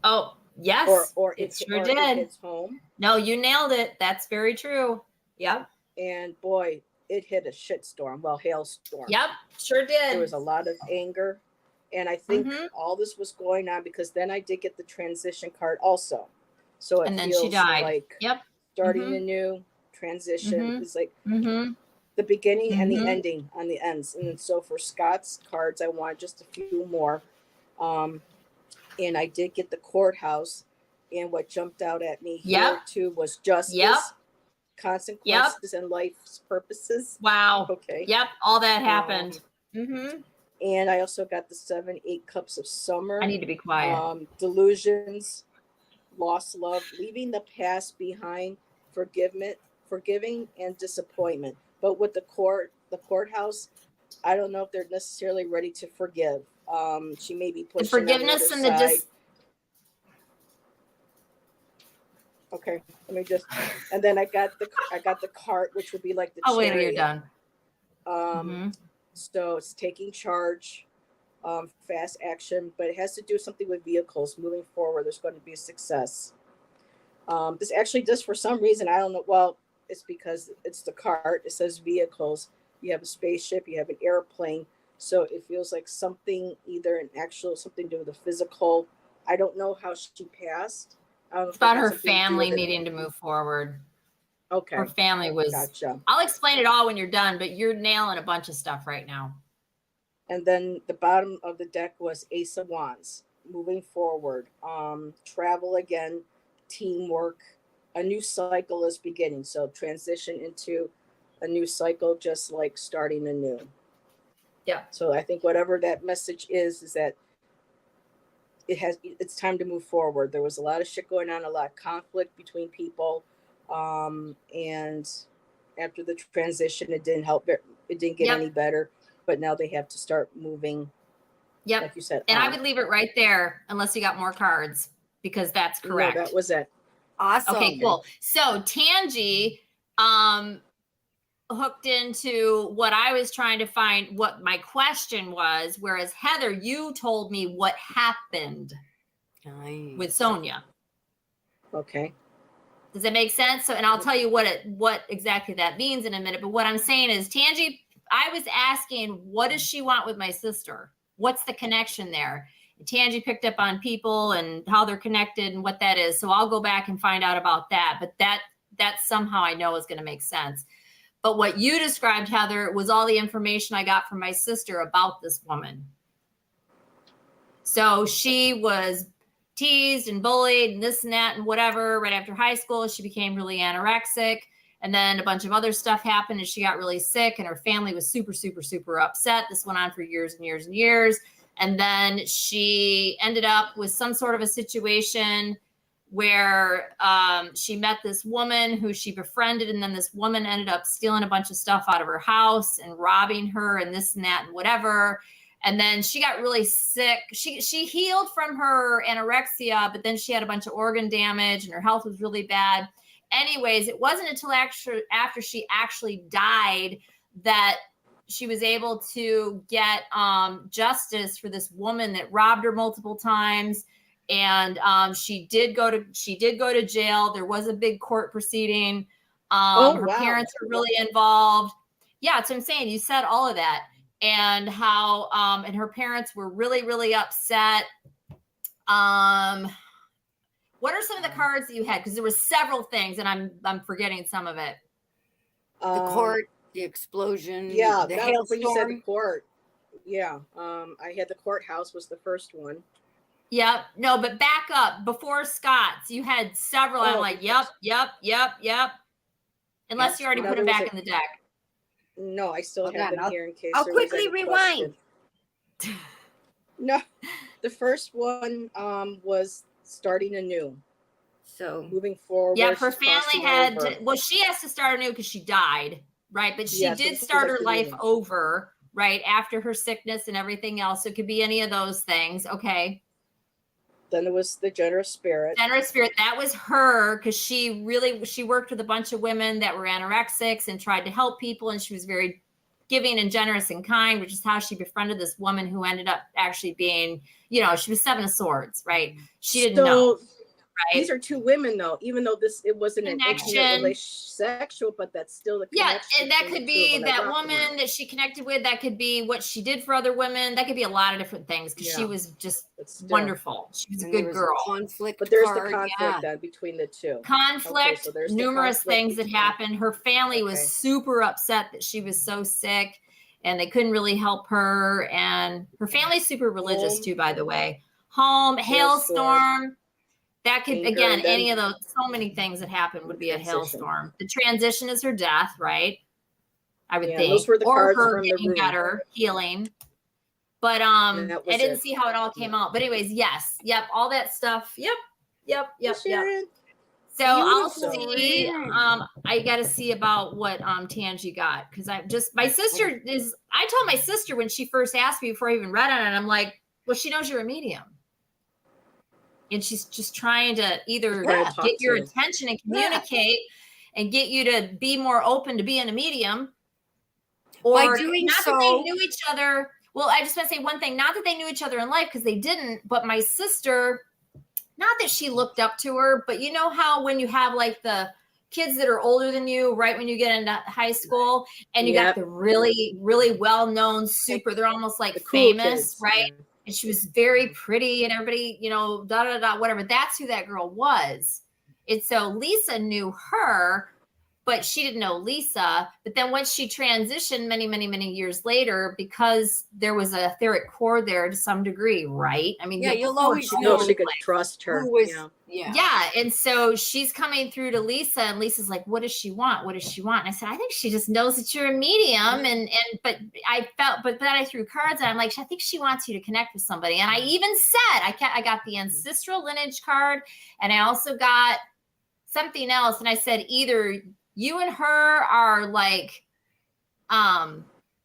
Oh, yes. Or it sure did. It's home. No, you nailed it. That's very true. Yep. And boy, it hit a shitstorm. Well, hailstorm. Yep, sure did. There was a lot of anger. And I think all this was going on because then I did get the transition card also. So it feels she died. Like starting anew, transition is like the beginning and the ending on the ends. And so for Scott's cards, I want just a few more. And I did get the courthouse. And what jumped out at me here too was justice, consequences, and life's purposes. Wow. Okay. Yep. All that happened. And I also got the 7-8 cups of summer. I need to be quiet. Delusions, lost love, leaving the past behind, forgiving and disappointment. But with the courthouse, I don't know if they're necessarily ready to forgive. She may be pushing the forgiveness and the Okay, let me just. And then I got the cart, which would be like the. Oh wait, you're done. So it's taking charge, fast action, but it has to do something with vehicles moving forward. There's going to be a success. This actually does, for some reason, I don't know. Well, it's because it's the cart. It says vehicles. You have a spaceship. You have an airplane. So it feels like something, either an actual something to do with the physical. I don't know how she passed. It's about her family needing to move forward. Okay. Her family was. Gotcha. I'll explain it all when you're done, but you're nailing a bunch of stuff right now. And then the bottom of the deck was Ace of Wands, moving forward, travel again, teamwork, a new cycle is beginning. So transition into a new cycle, just like starting anew. Yeah. So I think whatever that message is that it's time to move forward. There was a lot of shit going on, a lot of conflict between people. And after the transition, it didn't help. It didn't get any better, but now they have to start moving. Yep. Like you said. And I would leave it right there unless you got more cards, because that's correct. No, that was it. Awesome. Okay, cool. So Tanji, hooked into what I was trying to find, what my question was, whereas Heather, you told me what happened with Sonia. Okay. Does that make sense? So, and I'll tell you what exactly that means in a minute. But what I'm saying is, Tanji, I was asking, what does she want with my sister? What's the connection there? And Tanji picked up on people and how they're connected and what that is. So I'll go back and find out about that. But that somehow I know is going to make sense. But what you described, Heather, was all the information I got from my sister about this woman. So she was teased and bullied and this and that and whatever. Right after high school, she became really anorexic. And then a bunch of other stuff happened and she got really sick and her family was super, super, super upset. This went on for years and years and years. And then she ended up with some sort of a situation where she met this woman who she befriended, and then this woman ended up stealing a bunch of stuff out of her house and robbing her and this and that and whatever. And then she got really sick. She healed from her anorexia, but then she had a bunch of organ damage and her health was really bad. Anyways, it wasn't until after she actually died that she was able to get justice for this woman that robbed her multiple times. And she did go to jail. There was a big court proceeding. Her parents were really involved. Yeah, that's what I'm saying. You said all of that. And how and her parents were really, really upset. What are some of the cards that you had? Because there were several things, and I'm forgetting some of it. The court, the explosion, yeah, the that's when you said the hailstorm. court. Yeah, I had the courthouse was the first one. Yep. No, but back up before Scott's, you had several. I'm like, yep. Unless you already put them back in the deck. No, I still have them here in case. I'll quickly rewind. No, the first one was starting anew. So moving forward. Yeah, her family had. Well, she has to start anew because she died. right? But she Yes, did it seems start like her the life rumors. over, right? After her sickness and everything else. So it could be any of those things. Okay. Then there was the generous spirit. Generous spirit, that was her, because she worked with a bunch of women that were anorexics and tried to help people, and she was very giving and generous and kind, which is how she befriended this woman who ended up actually being, she was 7 of Swords, right? She didn't know. Right? These are 2 women, though, even though it wasn't Connection. an intimate relationship, sexual, but that's still the connection. Yeah, and that could be that woman that she connected with. That could be what she did for other women. That could be a lot of different things, because she was just wonderful. She was a good girl. Conflict, but there's the conflict then between the 2. Conflict, so there's numerous things that happened. Her family was super upset that she was so sick, and they couldn't really help her. And her family's super religious too, by the way. Hailstorm. That could, again, any of those, so many things that happened would be a hailstorm. The transition is her death, right? I would think. Those were the or cards her from getting the room. better, healing. But I didn't see how it all came out. But anyways, yes. Yep. All that stuff. Yep. So I'll see. I got to see about what Tanji got, because my sister I told my sister when she first asked me before I even read on it, I'm like, well, she knows you're a medium. And she's just trying to either get your attention and communicate and get you to be more open to being a medium. Or by doing not so, that they knew each other. Well, I just want to say one thing, not that they knew each other in life, because they didn't, but my sister, not that she looked up to her, but you know how when you have like the kids that are older than you, right when you get into high school, and you got the really, really well-known they're almost like famous, cool, right? Yeah. And she was very pretty, and everybody, whatever. That's who that girl was. And so Lisa knew her, but she didn't know Lisa. But then once she transitioned many, many, many years later, because there was a etheric core there to some degree, right? I mean, you'll always know she could trust her. Yeah. And so she's coming through to Lisa, and Lisa's like, what does she want? What does she want? And I said, I think she just knows that you're a medium. But then I threw cards, and I'm like, I think she wants you to connect with somebody. And I even said, I got the ancestral lineage card, and I also got something else. And I said, either you and her are like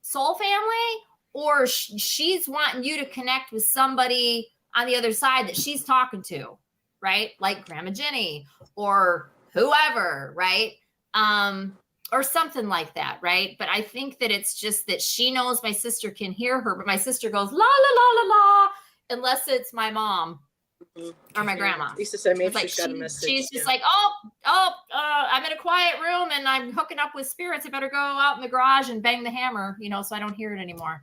soul family, or she's wanting you to connect with somebody on the other side that she's talking to, right? Like Grandma Jenny or whoever, right? Or something like that, right? But I think that it's just that she knows my sister can hear her, but my sister goes, la, la, la, la, la, unless it's my mom. Or my grandma. Lisa said maybe she's got a message. She's just like, I'm in a quiet room and I'm hooking up with spirits. I better go out in the garage and bang the hammer, so I don't hear it anymore.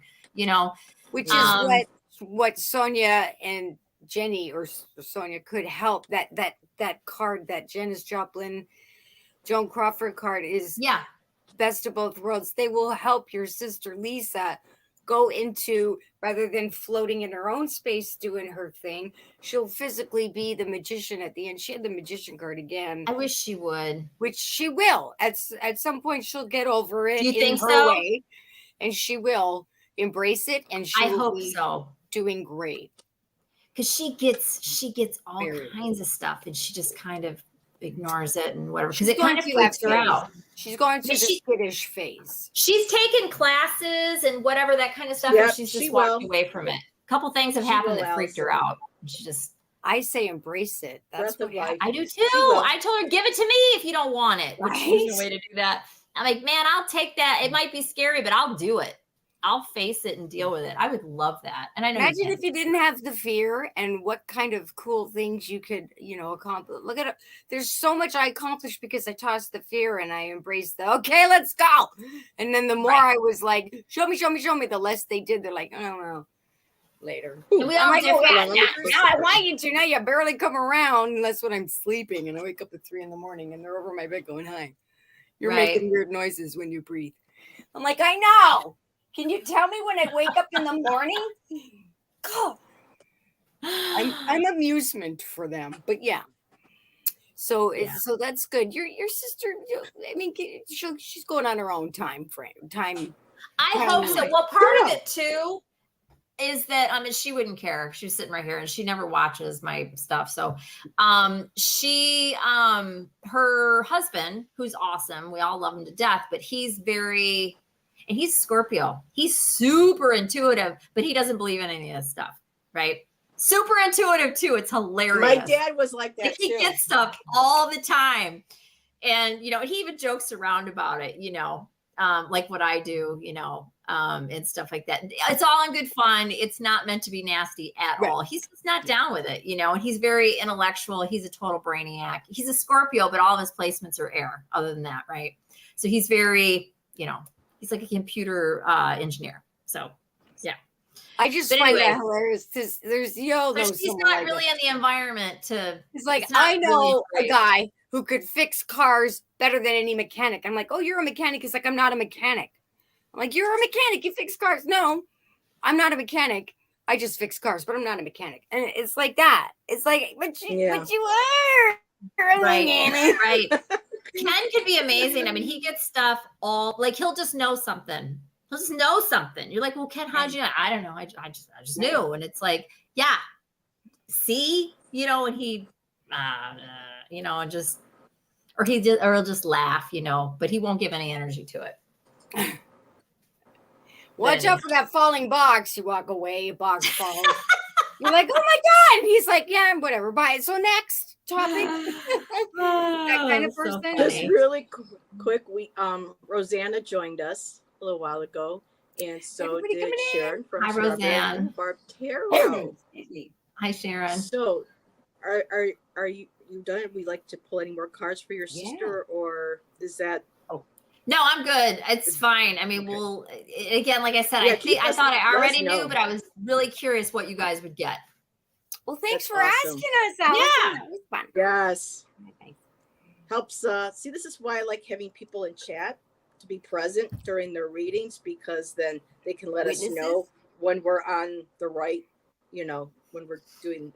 Which is what Sonia and Jenny or Sonia could help. That card, that Janis Joplin, Joan Crawford card is best of both worlds. They will help your sister Lisa go into, rather than floating in her own space doing her thing, she'll physically be the magician at the end. She had the magician card again. I wish she would. Which she will. At some point she'll get over it. Do you think her so? way, and she will embrace it, and I hope so. Doing great. Because she gets all kinds of stuff, and she just kind of ignores it and whatever, because it kind of freaks her out. She's going through the skittish phase. She's taken classes and whatever, that kind of stuff, and she's just walked away from it. A couple things have happened that freaked her out. She just, I say embrace it. That's what I do too. I told her, give it to me if you don't want it. Which is no way to do that. I'm like, man, I'll take that. It might be scary, but I'll do it. I'll face it and deal with it. I would love that. And I know. Imagine if you didn't have the fear, and what kind of cool things you could, accomplish. Look at it. There's so much I accomplished because I tossed the fear and I embraced okay, let's go. And then the more I was like, show me, the less they did. They're like, I don't know. Later. And we all like, now I want you to. Now you barely come around unless when I'm sleeping, and I wake up at 3 a.m. and they're over my bed going, hi. You're making weird noises when you breathe. I'm like, I know. Can you tell me when I wake up in the morning? God. I'm amusement for them, but yeah. So so that's good. Your sister, I mean, she's going on her own time frame. I hope so. Well, part of it too is that she wouldn't care. She's sitting right here and she never watches my stuff. So she her husband, who's awesome, we all love him to death, but he's Scorpio. He's super intuitive, but he doesn't believe in any of this stuff, right? Super intuitive too. It's hilarious. My dad was like that he too. gets stuff all the time. And he even jokes around about it, like what I do, and stuff like that. It's all in good fun. It's not meant to be nasty at all. He's just not down with it, and he's very intellectual. He's a total brainiac. He's a Scorpio, but all of his placements are air other than that. Right. So he's very, he's like a computer engineer. So, yeah. I just find that hilarious because there's, she's not really in the environment to. It's like, I know a guy who could fix cars better than any mechanic. I'm like, oh, you're a mechanic. He's like, I'm not a mechanic. I'm like, you're a mechanic. You fix cars. No, I'm not a mechanic. I just fix cars, but I'm not a mechanic. And it's like that. It's like, but you are. Right. Ken can be amazing. I mean, he gets stuff all, like, he'll just know something. He'll just know something. You're like, well, Ken, how'd you know? I don't know. I just knew. And it's like, yeah, see, and he, and just, or he'll just laugh, but he won't give any energy to it. Watch out for that falling box. You walk away, box falls. You're like, oh my God. And he's like, yeah, whatever. Bye. So next topic. That kind of person. So just really quick, we Rosanna joined us a little while ago. And so did Sharon from Roseanne. Bartero. Hi, Sharon. So are you done? Would we like to pull any more cards for your sister, or is that? Oh, no, I'm good. It's fine. I mean, we'll again, like I said, I thought I already knew, but I was really curious what you guys would get. Well, thanks for asking us, Allyson. Yeah, that was fun. Yes, helps. See, this is why I like having people in chat to be present during their readings, because then they can let us know when we're on the right, when we're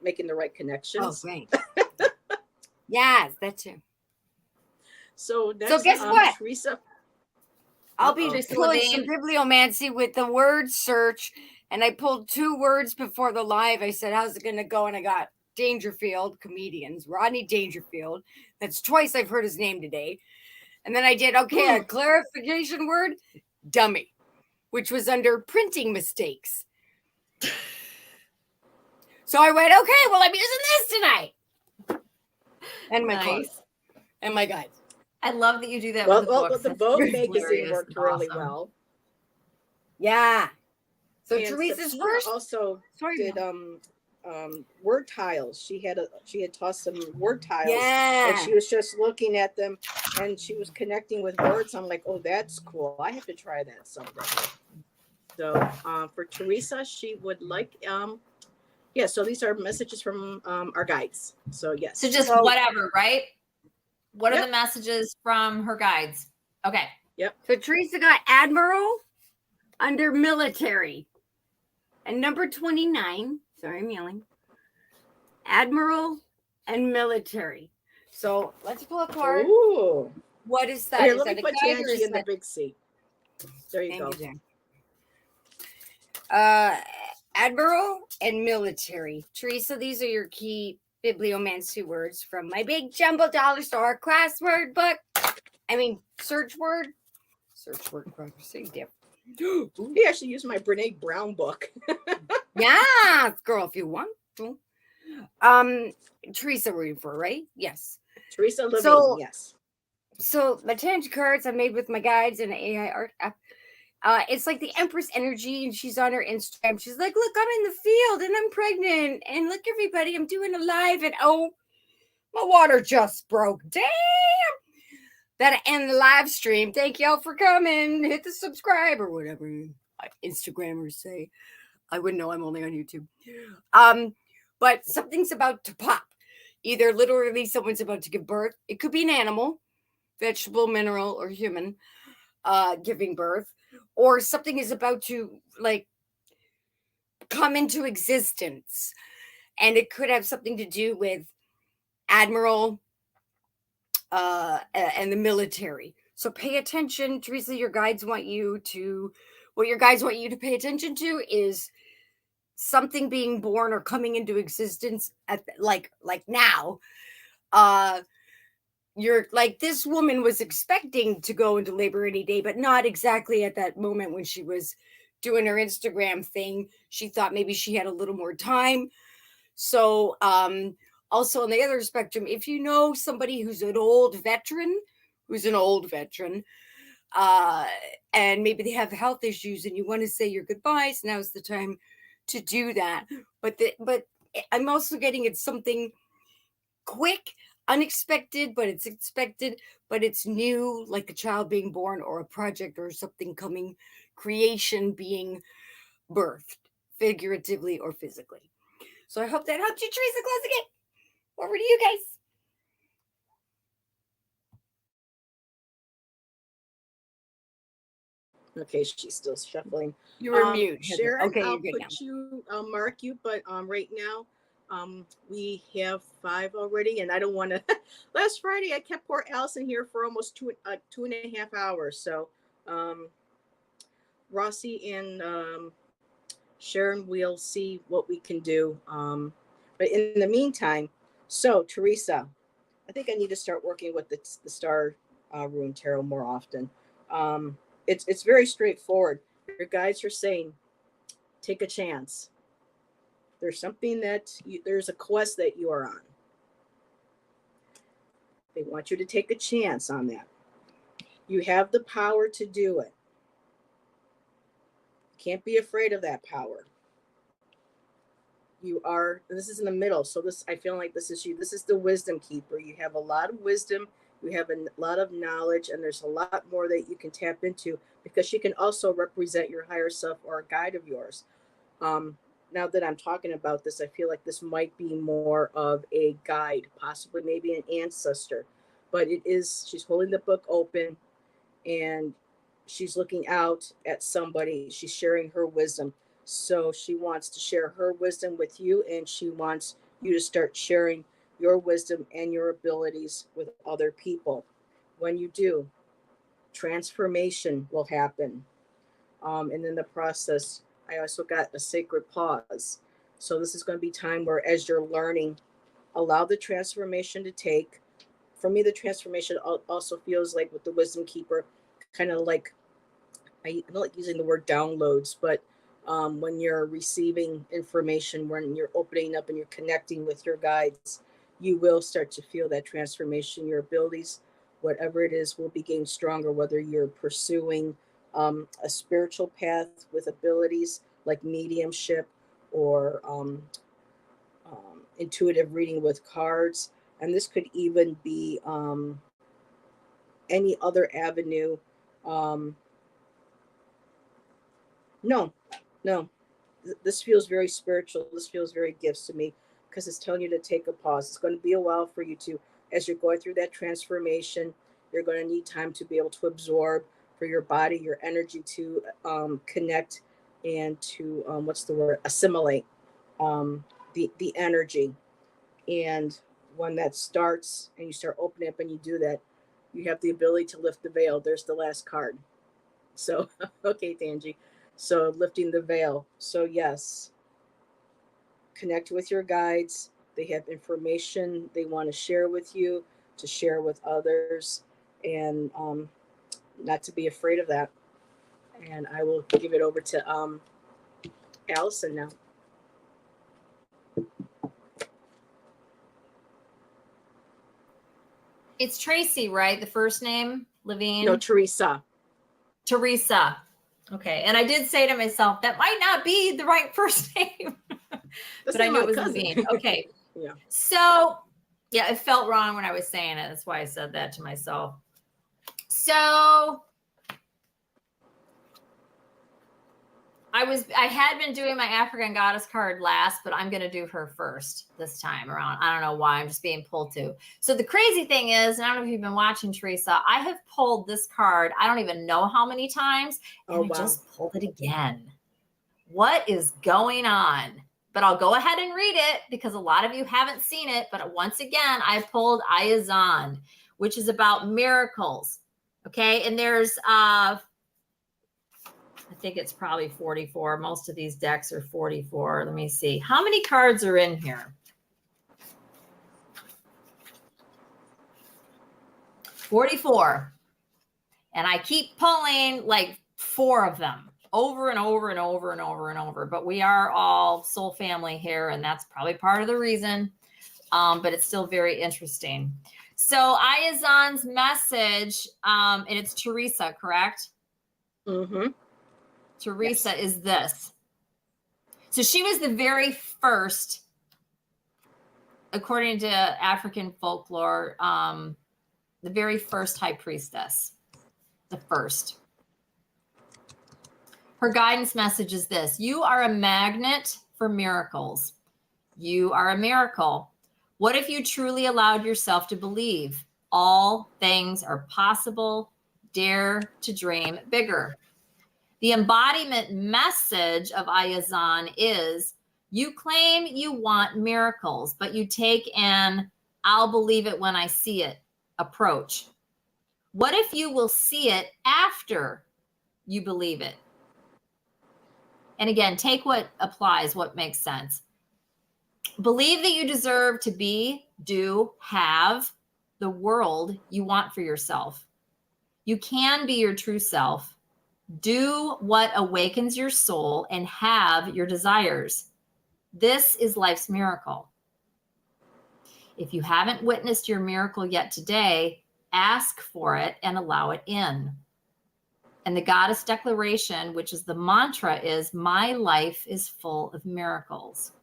making the right connections. Oh, great. Yes, that's true. So next, guess what? Teresa. I'll be pulling some bibliomancy with the word search, and I pulled 2 words before the live. I said, how's it going to go? And I got Dangerfield, comedians, Rodney Dangerfield. That's twice I've heard his name today. And then I did, a clarification word, dummy, which was under printing mistakes. So I went, okay, well, I'm using this tonight. And my clothes. And my guides. I love that you do that. Well, with the Vogue magazine worked really well. Yeah. So and Teresa's Sabina first also did word tiles. She had tossed some word tiles, and she was just looking at them, and she was connecting with words. I'm like, oh, that's cool. I have to try that someday. So for Teresa, she would like so these are messages from our guides. So yes. So just whatever, right? What are the messages from her guides? Okay. Yep. So Teresa got Admiral under military. And number 29. Sorry, I'm yelling. Admiral and military. So let's pull a card. Ooh. What is that? Here, is let me put Tanji in the big seat. There you go. Admiral and military. Teresa, these are your key bibliomancy words from my big jumbo dollar store crossword book. Search word. Search word crossword. We actually use my Brene Brown book. Yeah, girl, if you want to. Teresa reading for, right? Yes. Teresa Levine, yes. So my Tanji cards I made with my guides and AI art app. It's like the Empress energy, and she's on her Instagram. She's like, look, I'm in the field and I'm pregnant. And look, everybody, I'm doing a live. And oh, my water just broke. Damn. That end the live stream. Thank y'all for coming. Hit the subscribe or whatever Instagrammers say. I wouldn't know. I'm only on YouTube. But something's about to pop. Either literally someone's about to give birth. It could be an animal, vegetable, mineral, or human giving birth. Or something is about to come into existence. And it could have something to do with Admiral and the military. So pay attention. Teresa, your guides want you to, what your guides want you to pay attention to is something being born or coming into existence at like now, you're like, this woman was expecting to go into labor any day, but not exactly at that moment when she was doing her Instagram thing. She thought maybe she had a little more time. So also on the other spectrum, if you know somebody who's an old veteran, and maybe they have health issues and you want to say your goodbyes, now's the time to do that. But I'm also getting it's something quick, unexpected, but it's expected, but it's new, like a child being born or a project or something coming, creation being birthed, figuratively or physically. So I hope that helped you, Teresa. Close again. Over to you guys. Okay, she's still shuffling. You were mute. Sharon, Okay, I'll you're good I'll mark you, but right now, we have 5 already, and I don't want to. Last Friday, I kept poor Allyson here for almost 2.5 hours. So, Rossi and Sharon, we'll see what we can do. But in the meantime, so Teresa, I think I need to start working with the star rune tarot more often. It's very straightforward. Your guides are saying, take a chance. There's something there's a quest that you are on. They want you to take a chance on that. You have the power to do it. Can't be afraid of that power. This is in the middle. So I feel like this is you. This is the wisdom keeper. You have a lot of wisdom. You have a lot of knowledge, and there's a lot more that you can tap into, because she can also represent your higher self or a guide of yours. Now that I'm talking about this, I feel like this might be more of a guide, possibly maybe an ancestor, but she's holding the book open and she's looking out at somebody. She's sharing her wisdom. So she wants to share her wisdom with you, and she wants you to start sharing your wisdom and your abilities with other people. When you do, transformation will happen. And in the process, I also got a sacred pause. So this is going to be time where, as you're learning, allow the transformation to take. For me, the transformation also feels like, with the wisdom keeper, kind of like, I don't like using the word downloads, but when you're receiving information, when you're opening up and you're connecting with your guides, you will start to feel that transformation. Your abilities, whatever it is, will be getting stronger, whether you're pursuing a spiritual path with abilities like mediumship or intuitive reading with cards. And this could even be any other avenue. No, this feels very spiritual. This feels very gifts to me, because it's telling you to take a pause. It's going to be a while for you to, as you're going through that transformation, you're going to need time to be able to absorb, for your body, your energy to connect and to, assimilate the energy. And when that starts and you start opening up and you do that, you have the ability to lift the veil. There's the last card. So, okay, Tanji. So lifting the veil. So yes, connect with your guides. They have information they want to share with you, to share with others, and not to be afraid of that. And I will give it over to Allyson now. It's Tracy, right? The first name, Levine? No, Teresa. Teresa. Okay. And I did say to myself, that might not be the right first name. But I knew it was Levine. Okay. Yeah. So, yeah, it felt wrong when I was saying it. That's why I said that to myself. So I had been doing my African goddess card last, but I'm going to do her first this time around. I don't know why. I'm just being pulled to. So the crazy thing is, and I don't know if you've been watching, Teresa, I have pulled this card, I don't even know how many times, and I just pulled it again. What is going on? But I'll go ahead and read it, because a lot of you haven't seen it. But once again, I pulled AriesGirl, which is about miracles. Okay. And there's I think it's probably 44. Most of these decks are 44. Let me see. How many cards are in here? 44. And I keep pulling like 4 of them over and over and over and over and over. But we are all soul family here, and that's probably part of the reason. But it's still very interesting. So Ayazan's message, and it's Teresa, correct? Mm-hmm. Teresa is this. So she was the very first, according to African folklore, the very first high priestess. The first. Her guidance message is this: you are a magnet for miracles. You are a miracle. What if you truly allowed yourself to believe all things are possible? Dare to dream bigger. The embodiment message of Ayazan is: you claim you want miracles, but you take an "I'll believe it when I see it" approach. What if you will see it after you believe it? And again, take what applies, what makes sense. Believe that you deserve to be, do, have the world you want for yourself. You can be your true self. Do what awakens your soul and have your desires. This is life's miracle. If you haven't witnessed your miracle yet today, ask for it and allow it in. And the goddess declaration, which is the mantra, is: my life is full of miracles.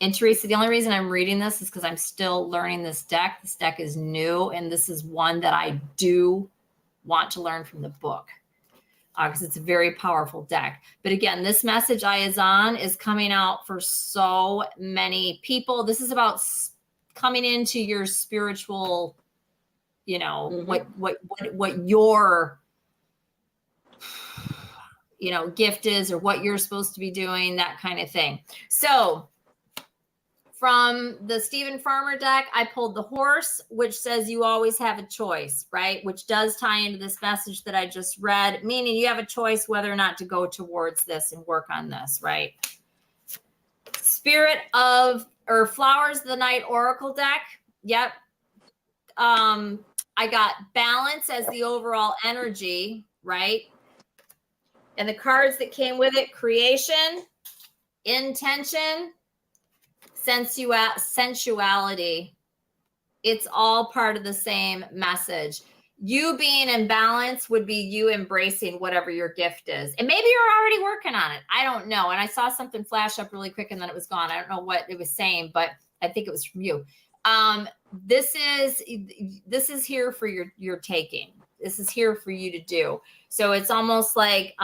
And Teresa, the only reason I'm reading this is because I'm still learning this deck. This deck is new, and this is one that I do want to learn from the book because it's a very powerful deck. But again, this message, Ayazan, is coming out for so many people. This is about coming into your spiritual, you know, what your, you know, gift is, or what you're supposed to be doing, that kind of thing. So from the Stephen Farmer deck, I pulled the horse, which says you always have a choice, right? Which does tie into this message that I just read, meaning you have a choice whether or not to go towards this and work on this, right? Spirit of, or Flowers of the Night Oracle deck. Yep. I got balance as the overall energy, right? And the cards that came with it: creation, intention, sensuality. It's all part of the same message. You being in balance would be you embracing whatever your gift is. And maybe you're already working on it. I don't know. And I saw something flash up really quick and then it was gone. I don't know what it was saying, but I think it was from you. This is here for your taking. This is here for you to do. So it's almost like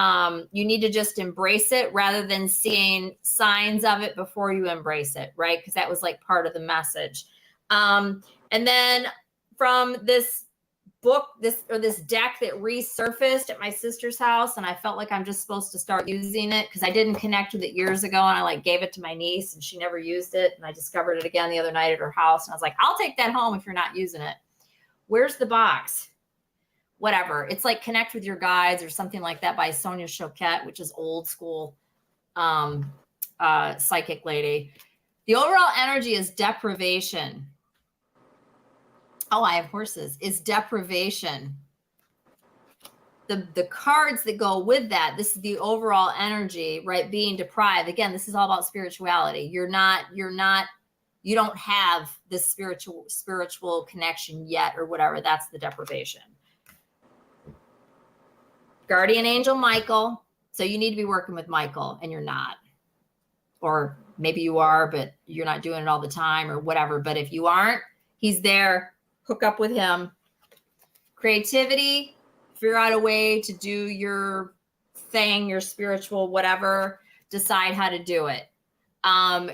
you need to just embrace it rather than seeing signs of it before you embrace it, right? Because that was like part of the message. And then from this book, this deck that resurfaced at my sister's house, and I felt like I'm just supposed to start using it because I didn't connect with it years ago, and I like gave it to my niece and she never used it, and I discovered it again the other night at her house, and I was like, I'll take that home if you're not using it. Where's the box? Whatever. It's like Connect with Your Guides or something like that by Sonia Choquette, which is old school psychic lady. The overall energy is deprivation. Oh, I have horses. Is deprivation. The cards that go with that, this is the overall energy, right? Being deprived. Again, this is all about spirituality. You don't have this spiritual connection yet or whatever. That's the deprivation. Guardian angel Michael. So you need to be working with Michael and you're not. Or maybe you are, but you're not doing it all the time or whatever. But if you aren't, he's there. Hook up with him. Creativity. Figure out a way to do your thing, your spiritual whatever. Decide how to do it.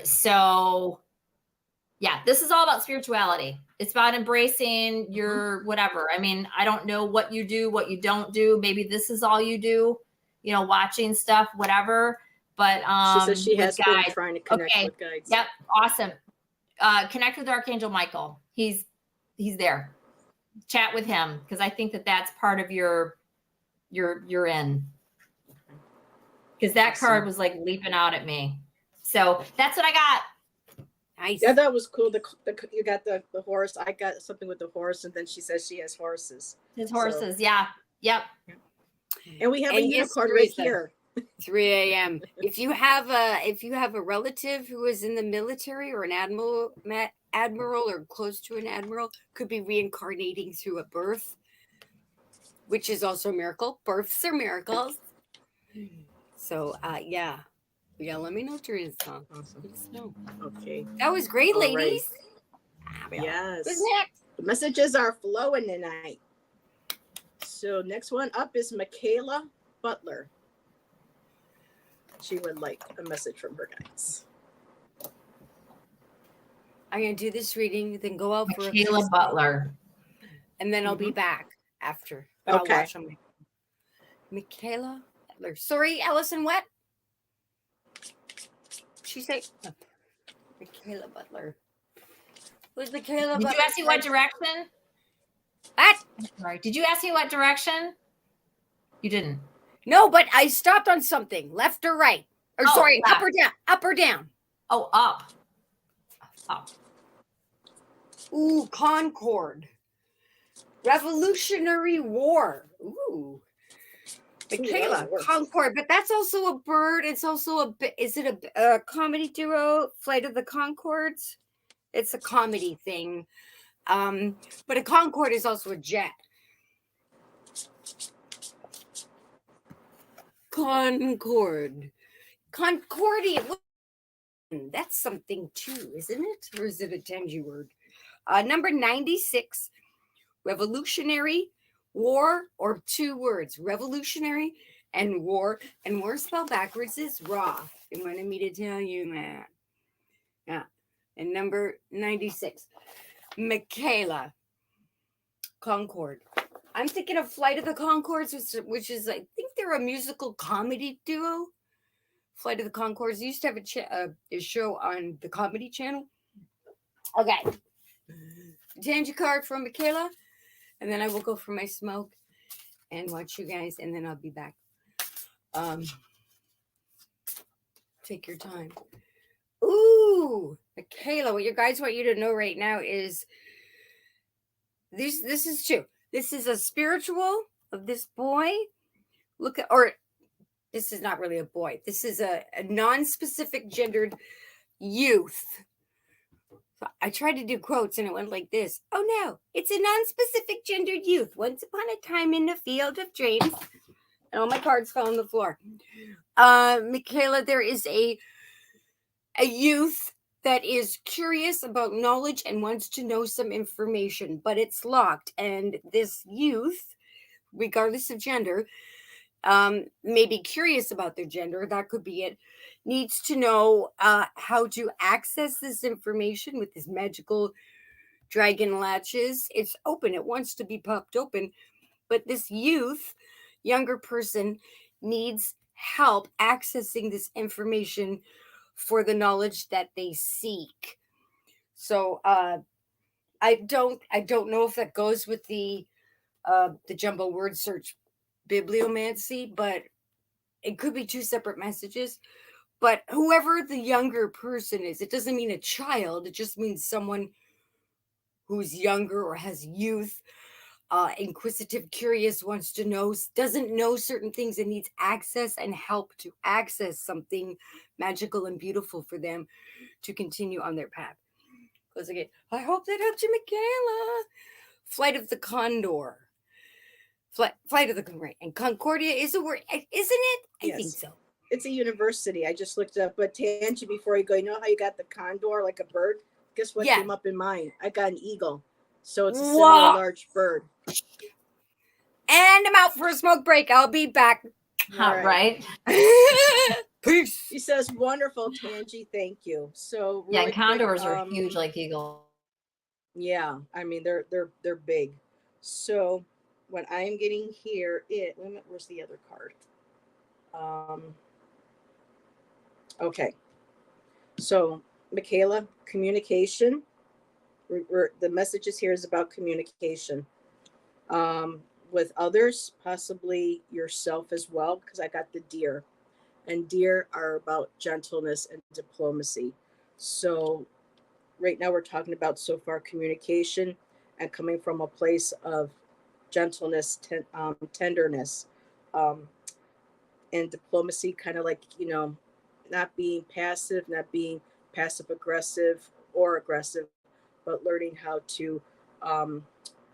So yeah, this is all about spirituality. It's about embracing your whatever. I mean, I don't know what you do, what you don't do. Maybe this is all you do, you know, watching stuff, whatever. But she says she has been guides. trying to connect with guides. Yep, awesome. Connect with Archangel Michael. He's there. Chat with him because I think that that's part of your in. because that Awesome. card was like leaping out at me. So that's what I got. Nice. Yeah, that was cool. You got the horse. I got something with the horse, and then she says she has horses. His horses, yeah. Yep. And we have a And yes, unicorn right Teresa. here. 3 a.m. If you have a relative who is in the military or an admiral or close to an admiral, could be reincarnating through a birth, which is also a miracle. Births are miracles. So yeah, let me know, Teresa. Awesome. Let us know. Okay. That was great, All right. ladies. Yes. Who's next? The messages are flowing tonight. So next one up is Michaela Butler. She would like a message from her guides. I'm gonna do this reading, then go out for Michaela Butler. and then I'll be back after. But Okay. I'll watch them. Michaela Butler. Sorry, Allyson, what? She said Michaela Butler. Who's Michaela Did Butler? you ask me what direction? What? Sorry. Did you ask me what direction? You didn't. No, but I stopped on something. Left or right? Or Oh, sorry, left. up or down? Up or down? Oh, up. Up. Ooh, Concord. Revolutionary War. Ooh. Michaela, Concord, but that's also a bird. It's also is it a comedy duo? Flight of the Conchords? It's a comedy thing. But a Concorde is also a jet. Concord. Concordia. That's something too, isn't it? Or is it a Tanji word? Number 96. Revolutionary War, or 2 words. Revolutionary and war. And war spelled backwards is raw. They wanted me to tell you that. Yeah. And number 96. Michaela Concord. I'm thinking of Flight of the Conchords, which is, I think they're a musical comedy duo. Flight of the Conchords used to have a show on the Comedy Channel. Okay. Tanji card from Michaela. And then I will go for my smoke and watch you guys. And then I'll be back. Take your time. Ooh, Michaela, what you guys want you to know right now is this is 2. This is a spiritual of this boy. This is not really a boy. This is a non-specific gendered youth. So I tried to do quotes and it went like this. Oh no, it's a non-specific gendered youth. Once upon a time in the field of dreams. And all my cards fell on the floor. Michaela, there is a youth that is curious about knowledge and wants to know some information, but it's locked. And this youth, regardless of gender, may be curious about their gender, that could be it, needs to know how to access this information with this magical dragon latches. It's open, it wants to be popped open, but this younger person needs help accessing this information for the knowledge that they seek. So I don't know if that goes with the jumbo word search bibliomancy, but it could be 2 separate messages. But whoever the younger person is, it doesn't mean a child, it just means someone who's younger or has youth, inquisitive, curious, wants to know, doesn't know certain things and needs access and help to access something magical and beautiful for them to continue on their path. Close again. I hope that helped you, Michaela. Flight of the Condor. Flight of the Condor. And Concordia is a word, isn't it? I think so. It's a university. I just looked it up. But Tanji, before you go, you know how you got the condor like a bird? Guess what came up in mine? I got an eagle. So it's a similar large bird. And I'm out for a smoke break. I'll be back. All right. Peace. She says, wonderful, Tanji. Thank you. So yeah, condors are huge like eagles. Yeah, I mean they're big. So what I am getting here, where's the other card? Okay. So Michaela, communication. The messages here is about communication with others, possibly yourself as well, because I got the deer. and deer are about gentleness and diplomacy. So right now we're talking about so far communication and coming from a place of gentleness, tenderness, um, and diplomacy, kind of like, not being passive, not being passive aggressive or aggressive, but learning how to um,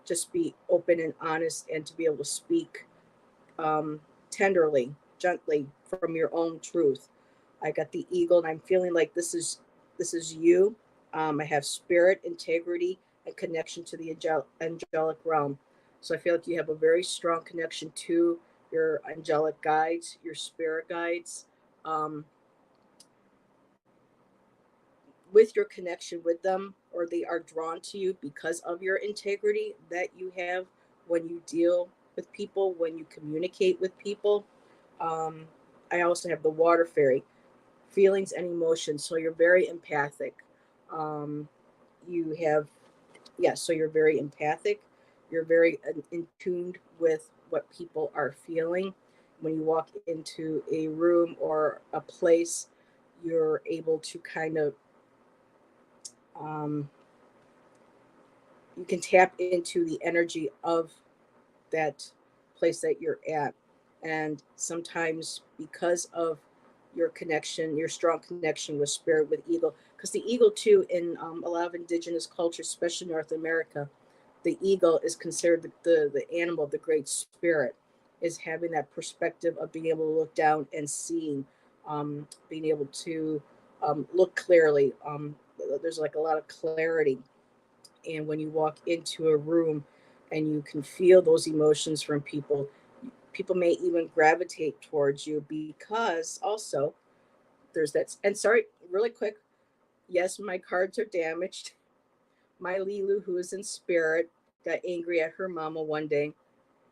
just be open and honest and to be able to speak tenderly, gently from your own truth. I got the eagle, and I'm feeling like this is you. I have spirit, integrity, and connection to the angelic realm. So I feel like you have a very strong connection to your angelic guides, your spirit guides. Um, with your connection with them, or they are drawn to you because of your integrity that you have when you deal with people, when you communicate with people. Um, I also have the water fairy, feelings and emotions. So you're very empathic. You have, yes, so you're very empathic. You're very in tuned with what people are feeling. When you walk into a room or a place, you're able to kind of um, you can tap into the energy of that place that you're at. And sometimes because of your connection, your strong connection with spirit, with eagle, because the eagle too, in a lot of indigenous cultures, especially North America, the eagle is considered the animal, the great spirit, is having that perspective of being able to look down and seeing, being able to look clearly. There's like a lot of clarity, and when you walk into a room and you can feel those emotions from people, people may even gravitate towards you because also there's that. And sorry, really quick, yes, my cards are damaged. My Lilu, who is in spirit, got angry at her mama one day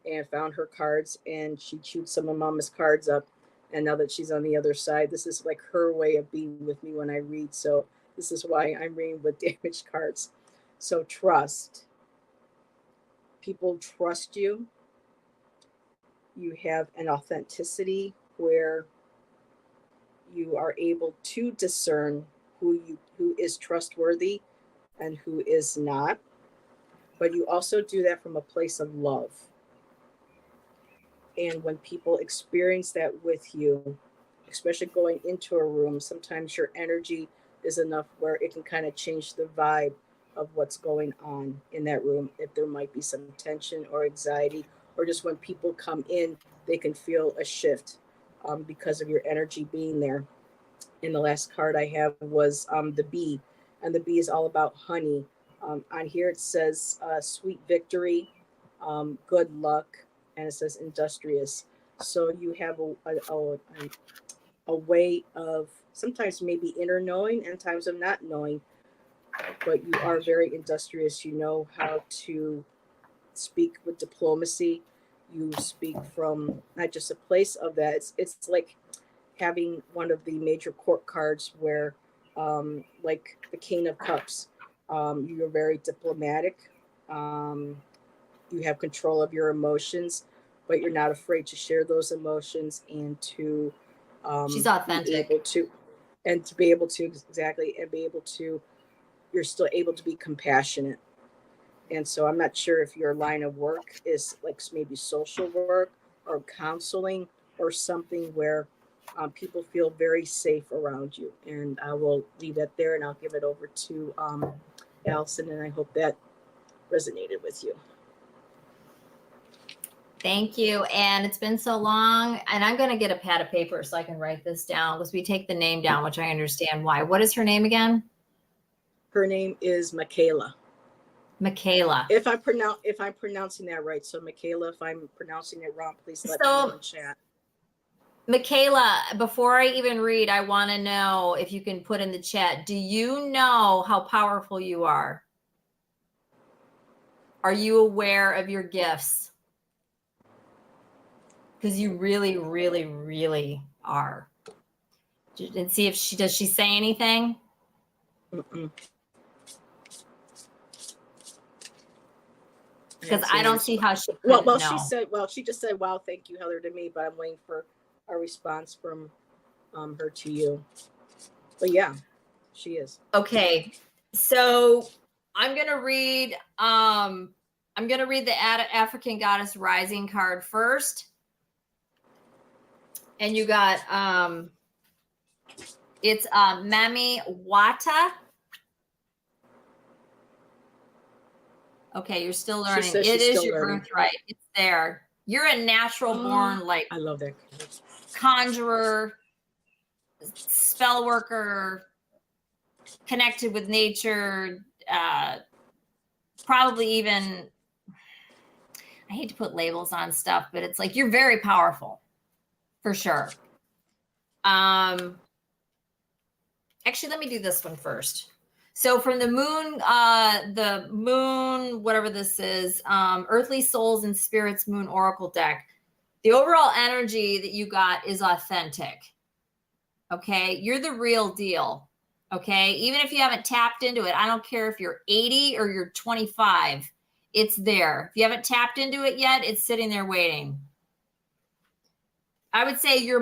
and found her cards, and she chewed some of mama's cards up. And now that she's on the other side, this is like her way of being with me when I read. So this is why I'm reading with damaged cards. So trust. People trust you. You have an authenticity where you are able to discern who is trustworthy and who is not. But you also do that from a place of love. And when people experience that with you, especially going into a room, sometimes your energy is enough where it can kind of change the vibe of what's going on in that room. If there might be some tension or anxiety, or just when people come in, they can feel a shift because of your energy being there. And the last card I have was the bee, and the bee is all about honey. On here it says sweet victory, good luck, and it says industrious. So you have a way of sometimes maybe inner knowing and times of not knowing, but you are very industrious. You know how to speak with diplomacy. You speak from not just a place of that. It's like having one of the major court cards where, like the King of Cups, you're very diplomatic. Um, you have control of your emotions, but you're not afraid to share those emotions and to She's be able authentic. to, and to be able to exactly, and be able to, you're still able to be compassionate. And so I'm not sure if your line of work is like maybe social work or counseling or something where people feel very safe around you. And I will leave that there, and I'll give it over to Allyson. And I hope that resonated with you. Thank you. And it's been so long. And I'm going to get a pad of paper so I can write this down, because we take the name down, which I understand why. What is her name again? Her name is Michaela. Michaela. If I'm pronouncing that right. So Michaela, if I'm pronouncing it wrong, please let me know in chat. Michaela, before I even read, I want to know if you can put in the chat, do you know how powerful you are? Are you aware of your gifts? Because you really, really, really are. And see if does she say anything? Because I don't see how she well know. she just said, wow, thank you, Heather, to me, but I'm waiting for a response from her to you. But yeah, she is. Okay. So I'm going to read the African Goddess Rising card first. And you got, it's Mami Wata. Okay, you're still learning. It is your birthright. It's there. You're a natural born, like, I love that. Conjurer, spell worker, connected with nature, probably even, I hate to put labels on stuff, but it's like you're very powerful for sure. Actually, let me do this one first. So from the moon, whatever this is, Earthly Souls and Spirits Moon Oracle deck, the overall energy that you got is authentic. Okay. You're the real deal. Okay. Even if you haven't tapped into it, I don't care if you're 80 or you're 25, it's there. If you haven't tapped into it yet, it's sitting there waiting. I would say I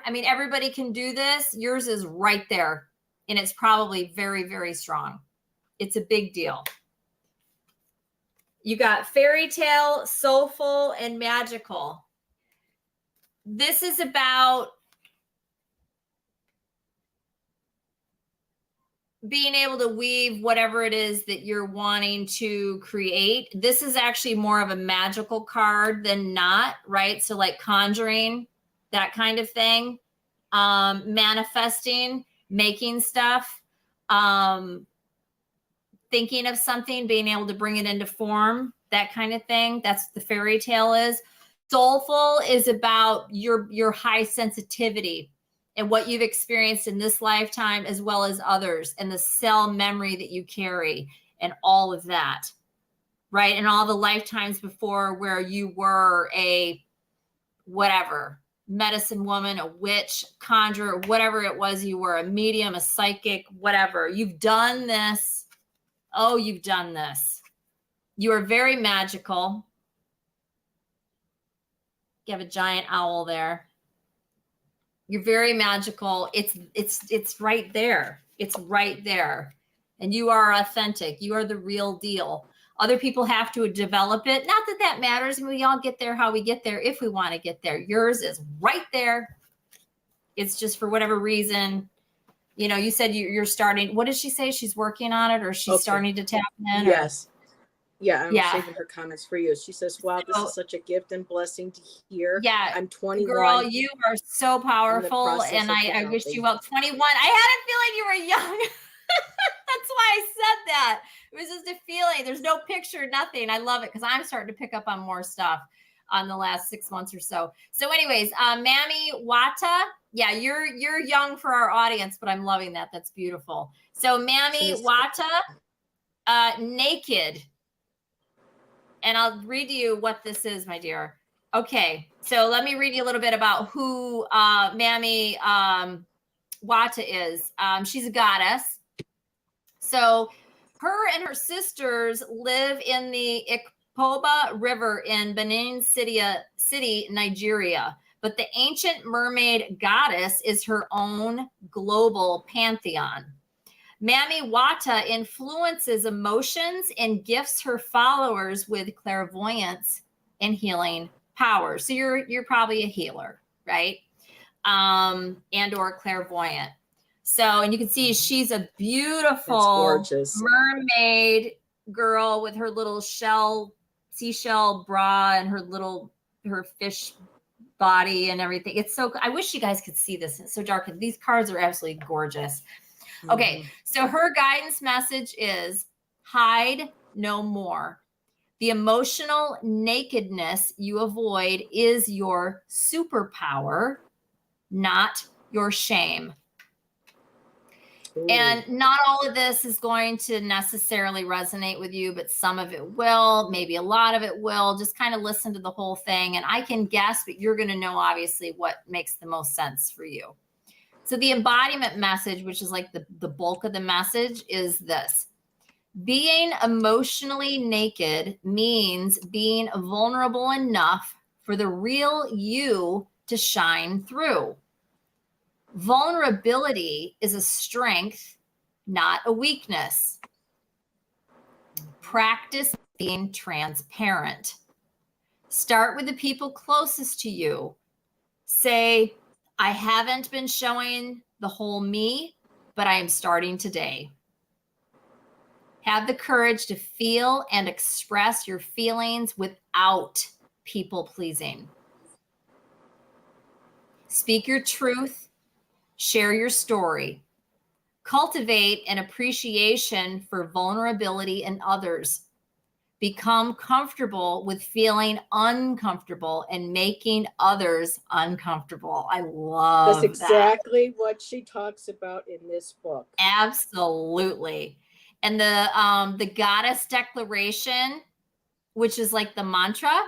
mean, everybody can do this. Yours is right there. And it's probably very, very strong. It's a big deal. You got fairy tale, soulful, and magical. This is about being able to weave whatever it is that you're wanting to create. This is actually more of a magical card than not, right? So like conjuring, that kind of thing, manifesting, making stuff, thinking of something, being able to bring it into form, that kind of thing. That's what the fairy tale is. Soulful is about your high sensitivity and what you've experienced in this lifetime as well as others, and the cell memory that you carry and all of that, right? And all the lifetimes before where you were a whatever, medicine woman, a witch, conjurer, whatever it was you were, a medium, a psychic, whatever. You've done this. Oh, you've done this. You are very magical. You have a giant owl there. You're very magical. It's right there. It's right there. And you are authentic. You are the real deal. Other people have to develop it. Not that that matters. We all get there how we get there if we want to get there. Yours is right there. It's just for whatever reason. You know, you said you're starting. What did she say? She's working on it, or she's starting to tap in? Yes. Yeah, I'm saving her comments for you. She says, wow, this is such a gift and blessing to hear. Yeah. I'm 21. Girl, you are so powerful. And I wish you well. 21. I had a feeling you were young. That's why I said that. It was just a feeling. There's no picture, nothing. I love it because I'm starting to pick up on more stuff on the last 6 months or so. So anyways, Mami Wata. Yeah, you're young for our audience, but I'm loving that. That's beautiful. So Mami Wata, naked. And I'll read you what this is, my dear. Okay, so let me read you a little bit about who Mami Wata is. She's a goddess. So her and her sisters live in the Ikpoba River in Benin City, Nigeria. But the ancient mermaid goddess is her own global pantheon. Mami Wata influences emotions and gifts her followers with clairvoyance and healing power. So you're probably a healer, right? And or clairvoyant. So, and you can see she's a beautiful mermaid girl with her little seashell bra and her fish body and everything. It's so, I wish you guys could see this. It's so dark. These cards are absolutely gorgeous. Okay, so her guidance message is hide no more. The emotional nakedness you avoid is your superpower, not your shame. Ooh. And not all of this is going to necessarily resonate with you, but some of it will, maybe a lot of it will. Just kind of listen to the whole thing. And I can guess, but you're going to know obviously what makes the most sense for you. So the embodiment message, which is like the bulk of the message, is this. Being emotionally naked means being vulnerable enough for the real you to shine through. Vulnerability is a strength, not a weakness. Practice being transparent. Start with the people closest to you. Say, I haven't been showing the whole me, but I am starting today. Have the courage to feel and express your feelings without people pleasing. Speak your truth. Share your story. Cultivate an appreciation for vulnerability in others. Become comfortable with feeling uncomfortable and making others uncomfortable. I love That's exactly what she talks about in this book. Absolutely. And the goddess declaration, which is like the mantra,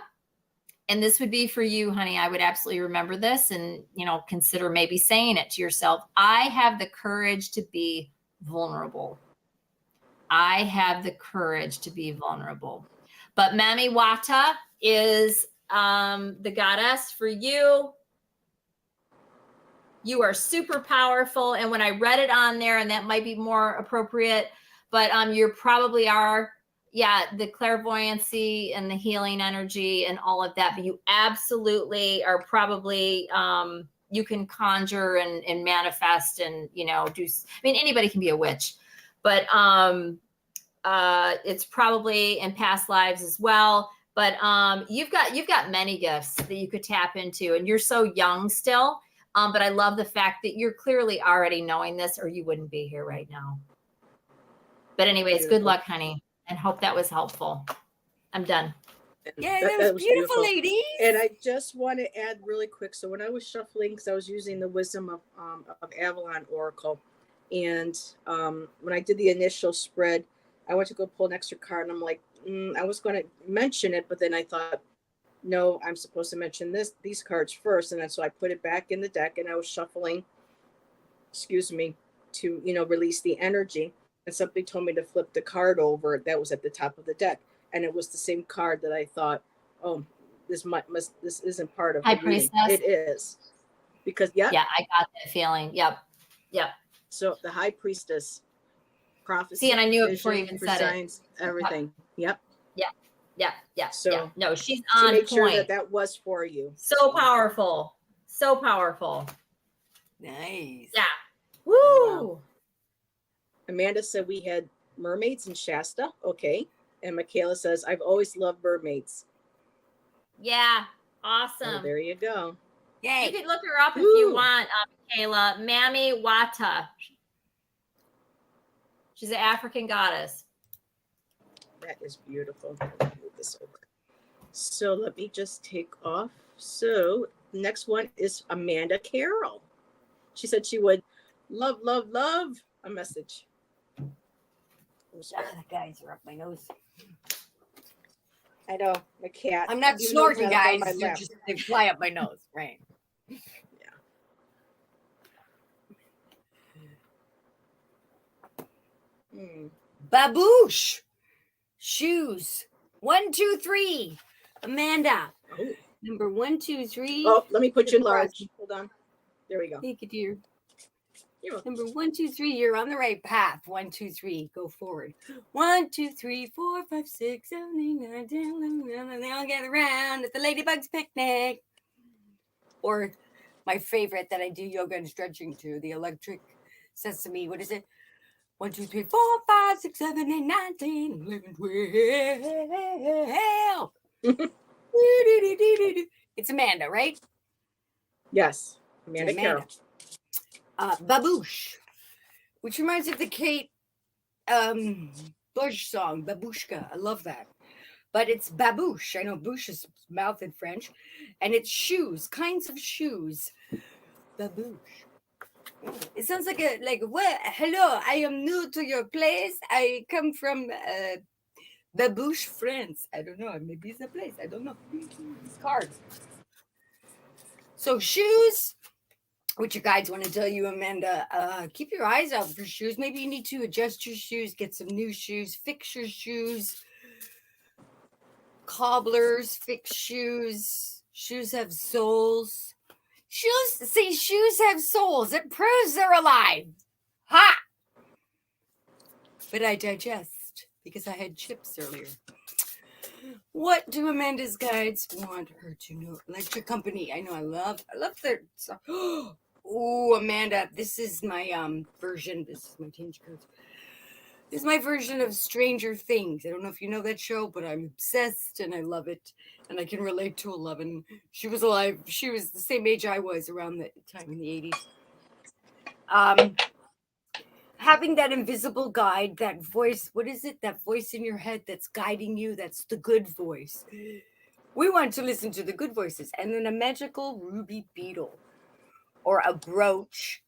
and this would be for you, honey. I would absolutely remember this and, consider maybe saying it to yourself. I have the courage to be vulnerable. I have the courage to be vulnerable. But Mami Wata is the goddess for you. You are super powerful. And when I read it on there, and that might be more appropriate, but you probably are, the clairvoyancy and the healing energy and all of that. But you absolutely are probably, you can conjure and manifest and, anybody can be a witch, but it's probably in past lives as well. But you've got many gifts that you could tap into, and you're so young still. But I love the fact that you're clearly already knowing this, or you wouldn't be here right now. But anyways, good luck, honey, and hope that was helpful. I'm done. Yeah, that was beautiful, ladies. And I just want to add really quick. So when I was shuffling, because I was using the Wisdom of Avalon Oracle, and when I did the initial spread, I went to go pull an extra card, and I'm like, I was going to mention it, but then I thought, no, I'm supposed to mention these cards first. And then so I put it back in the deck, and I was shuffling, to, release the energy. And somebody told me to flip the card over that was at the top of the deck. And it was the same card that I thought, oh, this isn't part of High the reading. Priestess. It is. Because, Yeah, I got that feeling. Yep. So the High Priestess, prophecy. See, and I knew it before you even said science, it. Everything. Yep. Yeah. So no, she's she on made point. sure that was for you. So powerful. So powerful. Nice. Yeah. Woo. Wow. Amanda said we had mermaids in Shasta. Okay. And Michaela says, I've always loved mermaids. Yeah. Awesome. Oh, there you go. Yay. You could look her up if you want, Michaela. Mami Wata. She's an African goddess. That is beautiful. Move this over. So let me just take off. So the next one is Amanda Carroll. She said she would love a message. The guys are up my nose. I know, my cat. I'm not snorting, guys. They fly up my nose, right? Yeah. Baboosh. Shoes. 1, 2, 3. Amanda. Oh. Number 1, 2, 3. Oh, let me put you in large. Hold on. There we go. Thank you, dear. You're Number 1, 2, 3. You're on the right path. 1, 2, 3. Go forward. 1, 2, 3, 4, 5, 6, 7, 8, 9, 10, 11, and they all gather around at the Ladybugs picnic. Or my favorite that I do yoga and stretching to, the electric sesame. What is it? 1, 2, 3, 4, 5, 6, 7, 8, 9, 10, 11, 12. It's Amanda, right? Yes. Amanda Carroll. Baboosh, which reminds me of the Kate Bush song, Babushka. I love that. But it's babouche. I know bouche is mouth in French. And it's shoes, kinds of shoes. Babouche. It sounds like what? Hello, I am new to your place. I come from Babouche, France. I don't know. Maybe it's a place. I don't know. It's cards. So shoes, which your guides want to tell you, Amanda, keep your eyes out for shoes. Maybe you need to adjust your shoes, get some new shoes, fix your shoes. Cobblers fix shoes. Shoes have soles. Shoes have souls. It proves they're alive. Ha! But I digest because I had chips earlier. What do Amanda's guides want her to know? Electric Company. I know I love their stuff. Oh, Amanda, this is my version. This is my Tanji cards. This is my version of Stranger Things. I don't know if you know that show, but I'm obsessed and I love it. And I can relate to 11. She was alive. She was the same age I was around the time in the 80s. Having that invisible guide, that voice, what is it? That voice in your head that's guiding you. That's the good voice. We want to listen to the good voices. And then a magical ruby beetle or a brooch.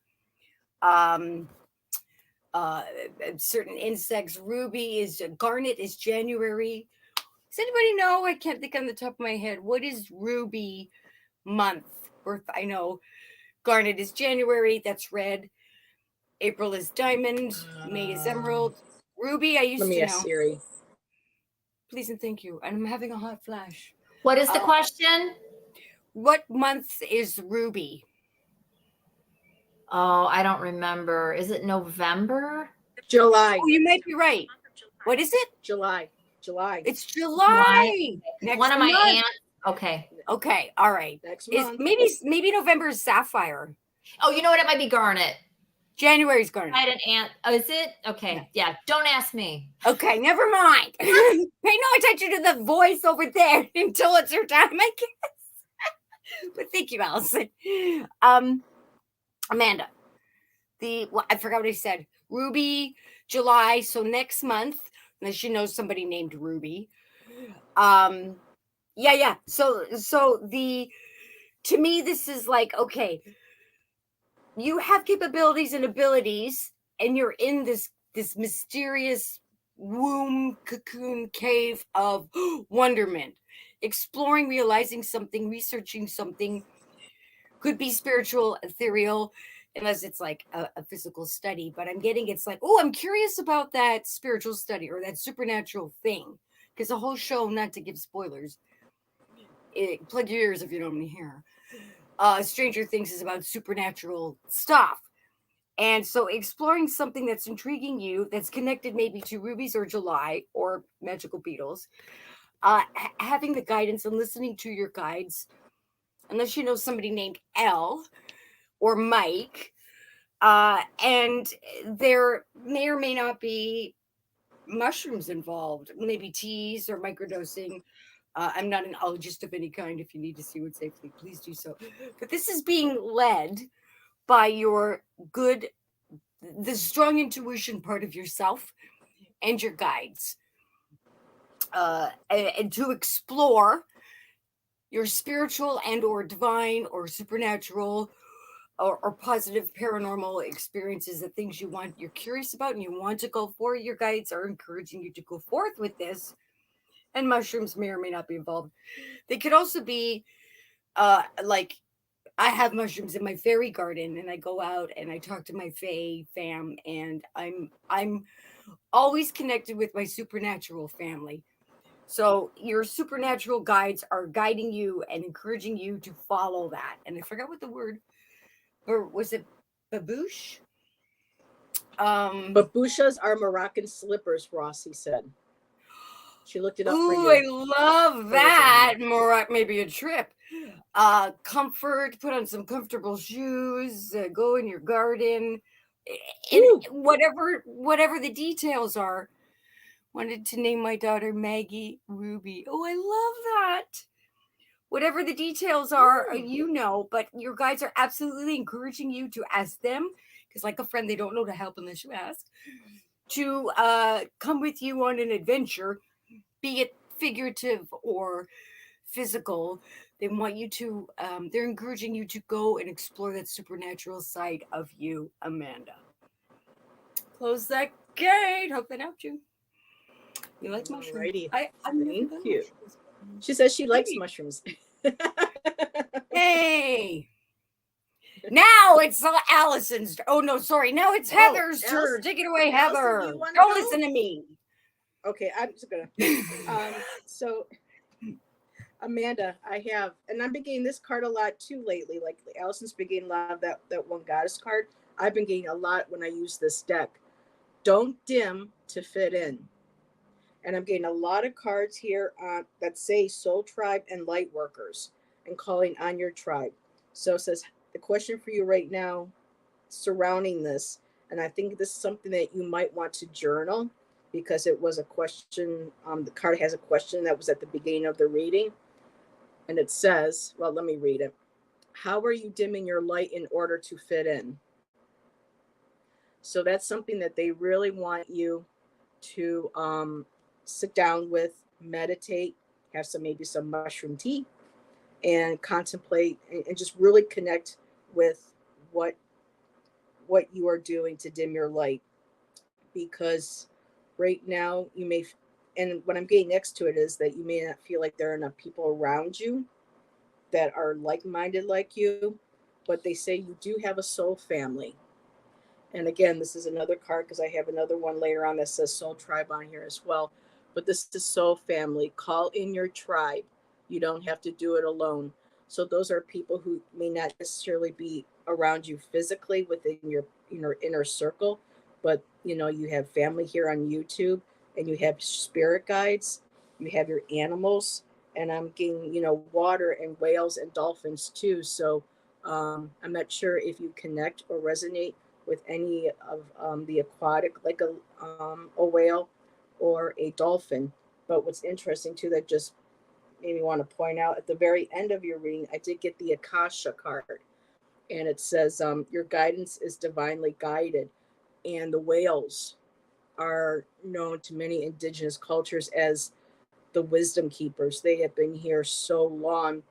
Certain insects. Ruby is garnet is January. Does anybody know? I can't think on the top of my head. What is ruby month? Or I know garnet is January. That's red. April is diamond. May is emerald. Ruby, I used to know. Siri. Please and thank you. And I'm having a hot flash. What is the question? What month is ruby? Oh, I don't remember. Is it November? July. Oh, you might be right. What is it? July. It's July. Next One of my month. aunts. Okay. Okay. All right. Next month. Maybe November is sapphire. Oh, you know what? It might be garnet. January's garnet. I had an aunt. Oh, is it? Okay. Yeah. Don't ask me. Okay, never mind. Pay no attention to the voice over there until it's your time, I guess. But thank you, Allison. Amanda, I forgot what I said. Ruby, July. So next month, unless you know somebody named Ruby. Yeah. So to me, this is like, okay, you have capabilities and abilities, and you're in this mysterious womb, cocoon, cave of wonderment, exploring, realizing something, researching something. Could be spiritual, ethereal, unless it's like a physical study. But I'm getting it's like, oh, I'm curious about that spiritual study or that supernatural thing. Because the whole show, not to give spoilers, plug your ears if you don't want to hear. Stranger Things is about supernatural stuff. And so exploring something that's intriguing you, that's connected maybe to rubies or July or magical beetles, having the guidance and listening to your guides, unless you know somebody named L or Mike, and there may or may not be mushrooms involved, maybe teas or microdosing. I'm not an ologist of any kind. If you need to see one safely, please do so. But this is being led by your the strong intuition part of yourself and your guides, and to explore your spiritual and or divine or supernatural or positive paranormal experiences, the things you're curious about and you want to go for. Your guides are encouraging you to go forth with this. And mushrooms may or may not be involved. They could also be like, I have mushrooms in my fairy garden, and I go out and I talk to my fae fam, and I'm always connected with my supernatural family. So your supernatural guides are guiding you and encouraging you to follow that. And I forgot what the word, or was it babouche? Babushas are Moroccan slippers, Rossi said. She looked it up for you. I love that. More maybe a trip. Comfort, put on some comfortable shoes, go in your garden. And whatever the details are. Wanted to name my daughter Maggie Ruby. Oh, I love that. Whatever the details are, but your guides are absolutely encouraging you to ask them, because like a friend, they don't know to help unless you ask, to come with you on an adventure, be it figurative or physical. They want you to, they're encouraging you to go and explore that supernatural side of you, Amanda. Close that gate. Hope that helped you. You like mushrooms? Thank you. She says she likes mushrooms. Hey. Now it's Allison's. Oh, no, sorry. Now it's Heather's turn. Take it away, Heather. Don't listen to me. Okay, I'm just going to. So Amanda, I have, and I've been getting this card a lot too lately. Like Allison's been getting a lot of that one goddess card. I've been getting a lot when I use this deck. Don't dim to fit in. And I'm getting a lot of cards here that say soul tribe and light workers and calling on your tribe. So it says the question for you right now surrounding this, and I think this is something that you might want to journal because it was a question. The card has a question that was at the beginning of the reading. And it says, well, let me read it. How are you dimming your light in order to fit in? So that's something that they really want you to sit down with, meditate, have maybe some mushroom tea, and contemplate and just really connect with what you are doing to dim your light. Because right now you may, and what I'm getting next to it is that you may not feel like there are enough people around you that are like-minded like you, but they say you do have a soul family. And again, this is another card because I have another one later on that says soul tribe on here as well. But this is soul family. Call in your tribe. You don't have to do it alone. So those are people who may not necessarily be around you physically within your inner circle, but you have family here on YouTube, and you have spirit guides, you have your animals, and I'm getting water and whales and dolphins too. So I'm not sure if you connect or resonate with any of the aquatic, like a whale or a dolphin. But what's interesting too, that just made me want to point out, at the very end of your reading, I did get the Akasha card, and it says your guidance is divinely guided. And the whales are known to many indigenous cultures as the wisdom keepers. They have been here so long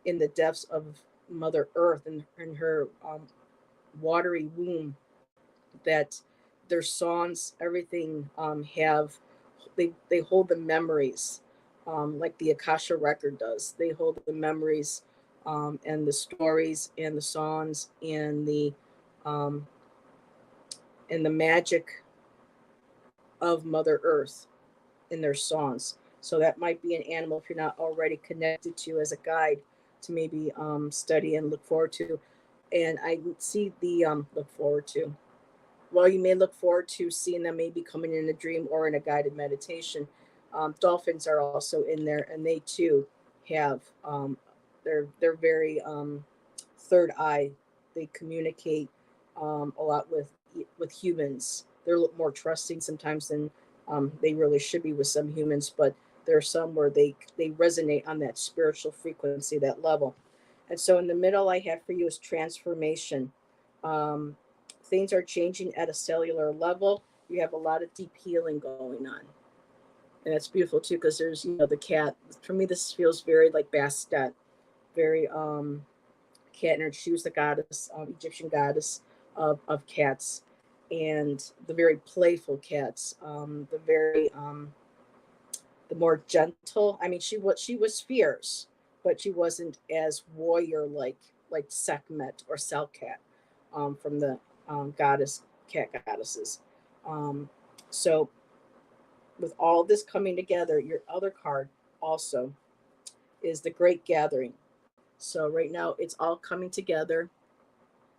in the depths of Mother Earth and in her watery womb, that their songs, everything have, they hold the memories, like the Akasha record does. They hold the memories, and the stories and the songs um, and the magic of Mother Earth in their songs. So that might be an animal, if you're not already connected to, as a guide to maybe study and look forward to. And I see the look forward to. Well, you may look forward to seeing them maybe coming in a dream or in a guided meditation. Dolphins are also in there, and they too have they're very third eye. They communicate a lot with humans. They're a little more trusting sometimes than they really should be with some humans, but there are some where they resonate on that spiritual frequency, that level. And so in the middle, I have for you is transformation. Um, Things are changing at a cellular level. You have a lot of deep healing going on. And that's beautiful too, because there's, the cat. For me, this feels very like Bastet, very cat energy. She was the goddess, Egyptian goddess of cats, and the very playful cats, the more gentle. I mean, she was fierce, but she wasn't as warrior like Sekhmet or Selkat, from the goddess cat goddesses. Um, so with all this coming together, your other card also is the Great Gathering. So right now it's all coming together.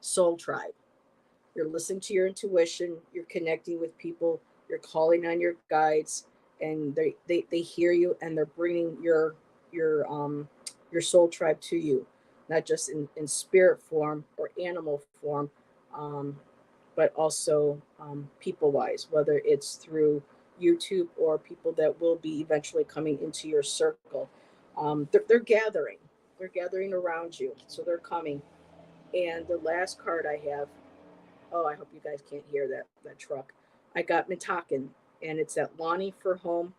Soul Tribe. You're listening to your intuition. You're connecting with people. You're calling on your guides, and they hear you, and they're bringing your soul tribe to you, not just in spirit form or animal form, um, but also people wise, whether it's through YouTube or people that will be eventually coming into your circle. They're gathering. They're gathering around you, so they're coming. And the last card I have, oh, I hope you guys can't hear that truck. I got Mitaken, and it's that longing for home,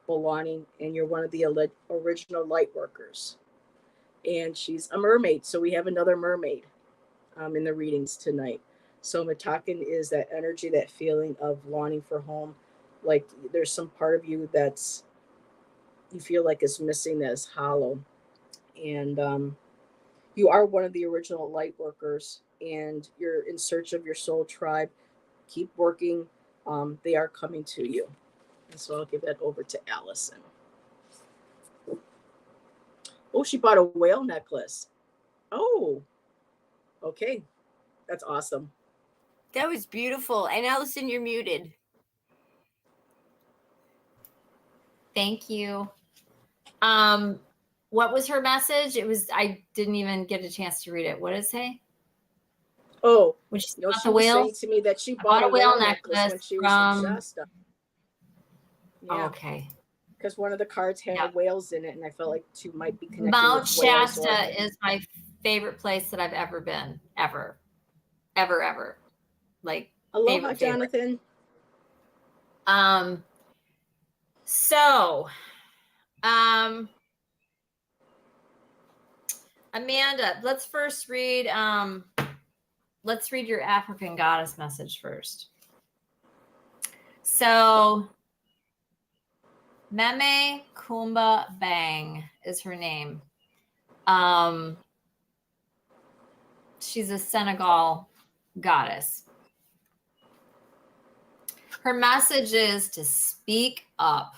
belonging, and you're one of the original light workers. And she's a mermaid, so we have another mermaid in the readings tonight. So Mitaken is that energy, that feeling of longing for home. Like there's some part of you that's, you feel like is missing, that is hollow. And you are one of the original light workers, and you're in search of your soul tribe. Keep working. They are coming to you. And so I'll give that over to Allyson. Oh, she bought a whale necklace. Oh, okay. That's awesome. That was beautiful. And Allyson, you're muted. Thank you. What was her message? I didn't even get a chance to read it. What did it say? Oh, When she no, bought she the was whale? saying to me that she I bought a whale necklace when she was in Shasta. Yeah. Okay. Because one of the cards had whales in it, and I felt like she might be connected Mount with whales. Shasta is my favorite place that I've ever been, ever. Like, aloha, Jonathan. So, Amanda, let's first read. Let's read your African goddess message first. So, Meme Kumba Bang is her name. She's a Senegal goddess. Her message is to speak up.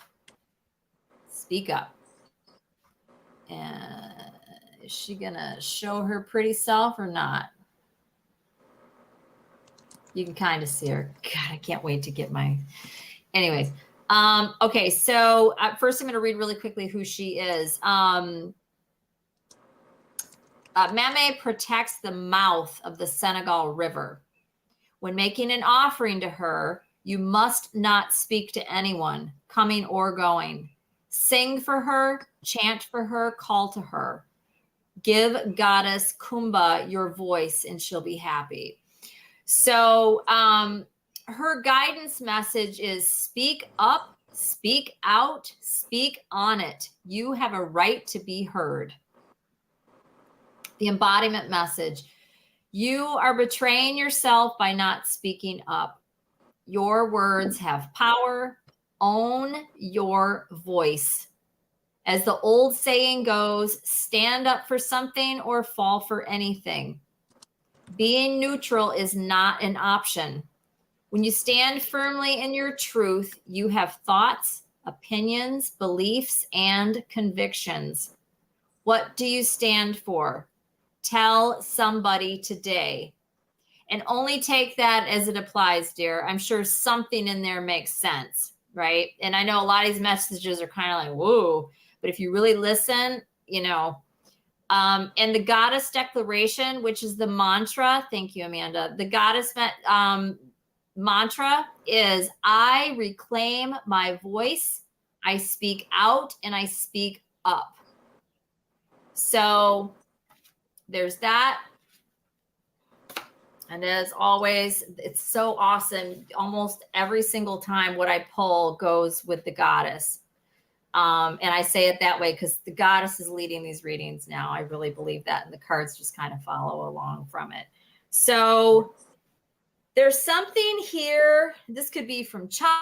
Speak up. And is she gonna show her pretty self or not? You can kind of see her. God, I can't wait to get my. Anyways, okay. So first, I'm going to read really quickly who she is. Mame protects the mouth of the Senegal River. When making an offering to her, you must not speak to anyone, coming or going. Sing for her, chant for her, call to her. Give goddess Kumba your voice and she'll be happy. So her guidance message is speak up, speak out, speak on it. You have a right to be heard. The embodiment message. You are betraying yourself by not speaking up. Your words have power. Own your voice. As the old saying goes, stand up for something or fall for anything. Being neutral is not an option. When you stand firmly in your truth, you have thoughts, opinions, beliefs, and convictions. What do you stand for? Tell somebody today. And only take that as it applies, dear. I'm sure something in there makes sense, right? And I know a lot of these messages are kind of like, whoa, but if you really listen, you know. And the goddess declaration, which is the mantra, thank you, Amanda. The goddess mantra is, I reclaim my voice, I speak out, and I speak up. So there's that. And as always, it's so awesome. Almost every single time what I pull goes with the goddess. And I say it that way because the goddess is leading these readings now. I really believe that. And the cards just kind of follow along from it. So there's something here. This could be from childhood,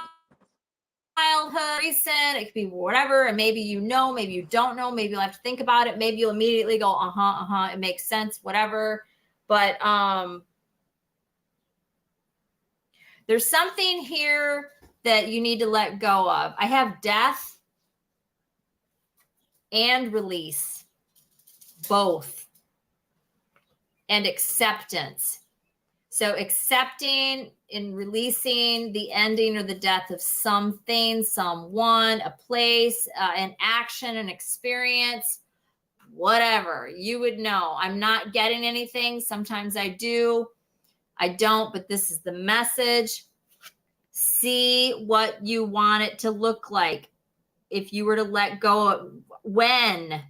recent. It could be whatever. And maybe you know, maybe you don't know. Maybe you'll have to think about it. Maybe you'll immediately go, it makes sense, whatever. But there's something here that you need to let go of. I have death and release, both, and acceptance. So accepting and releasing the ending or the death of something, someone, a place, an action, an experience, whatever. You would know. I'm not getting anything. Sometimes I do. I don't, but this is the message. See what you want it to look like. If you were to let go of, when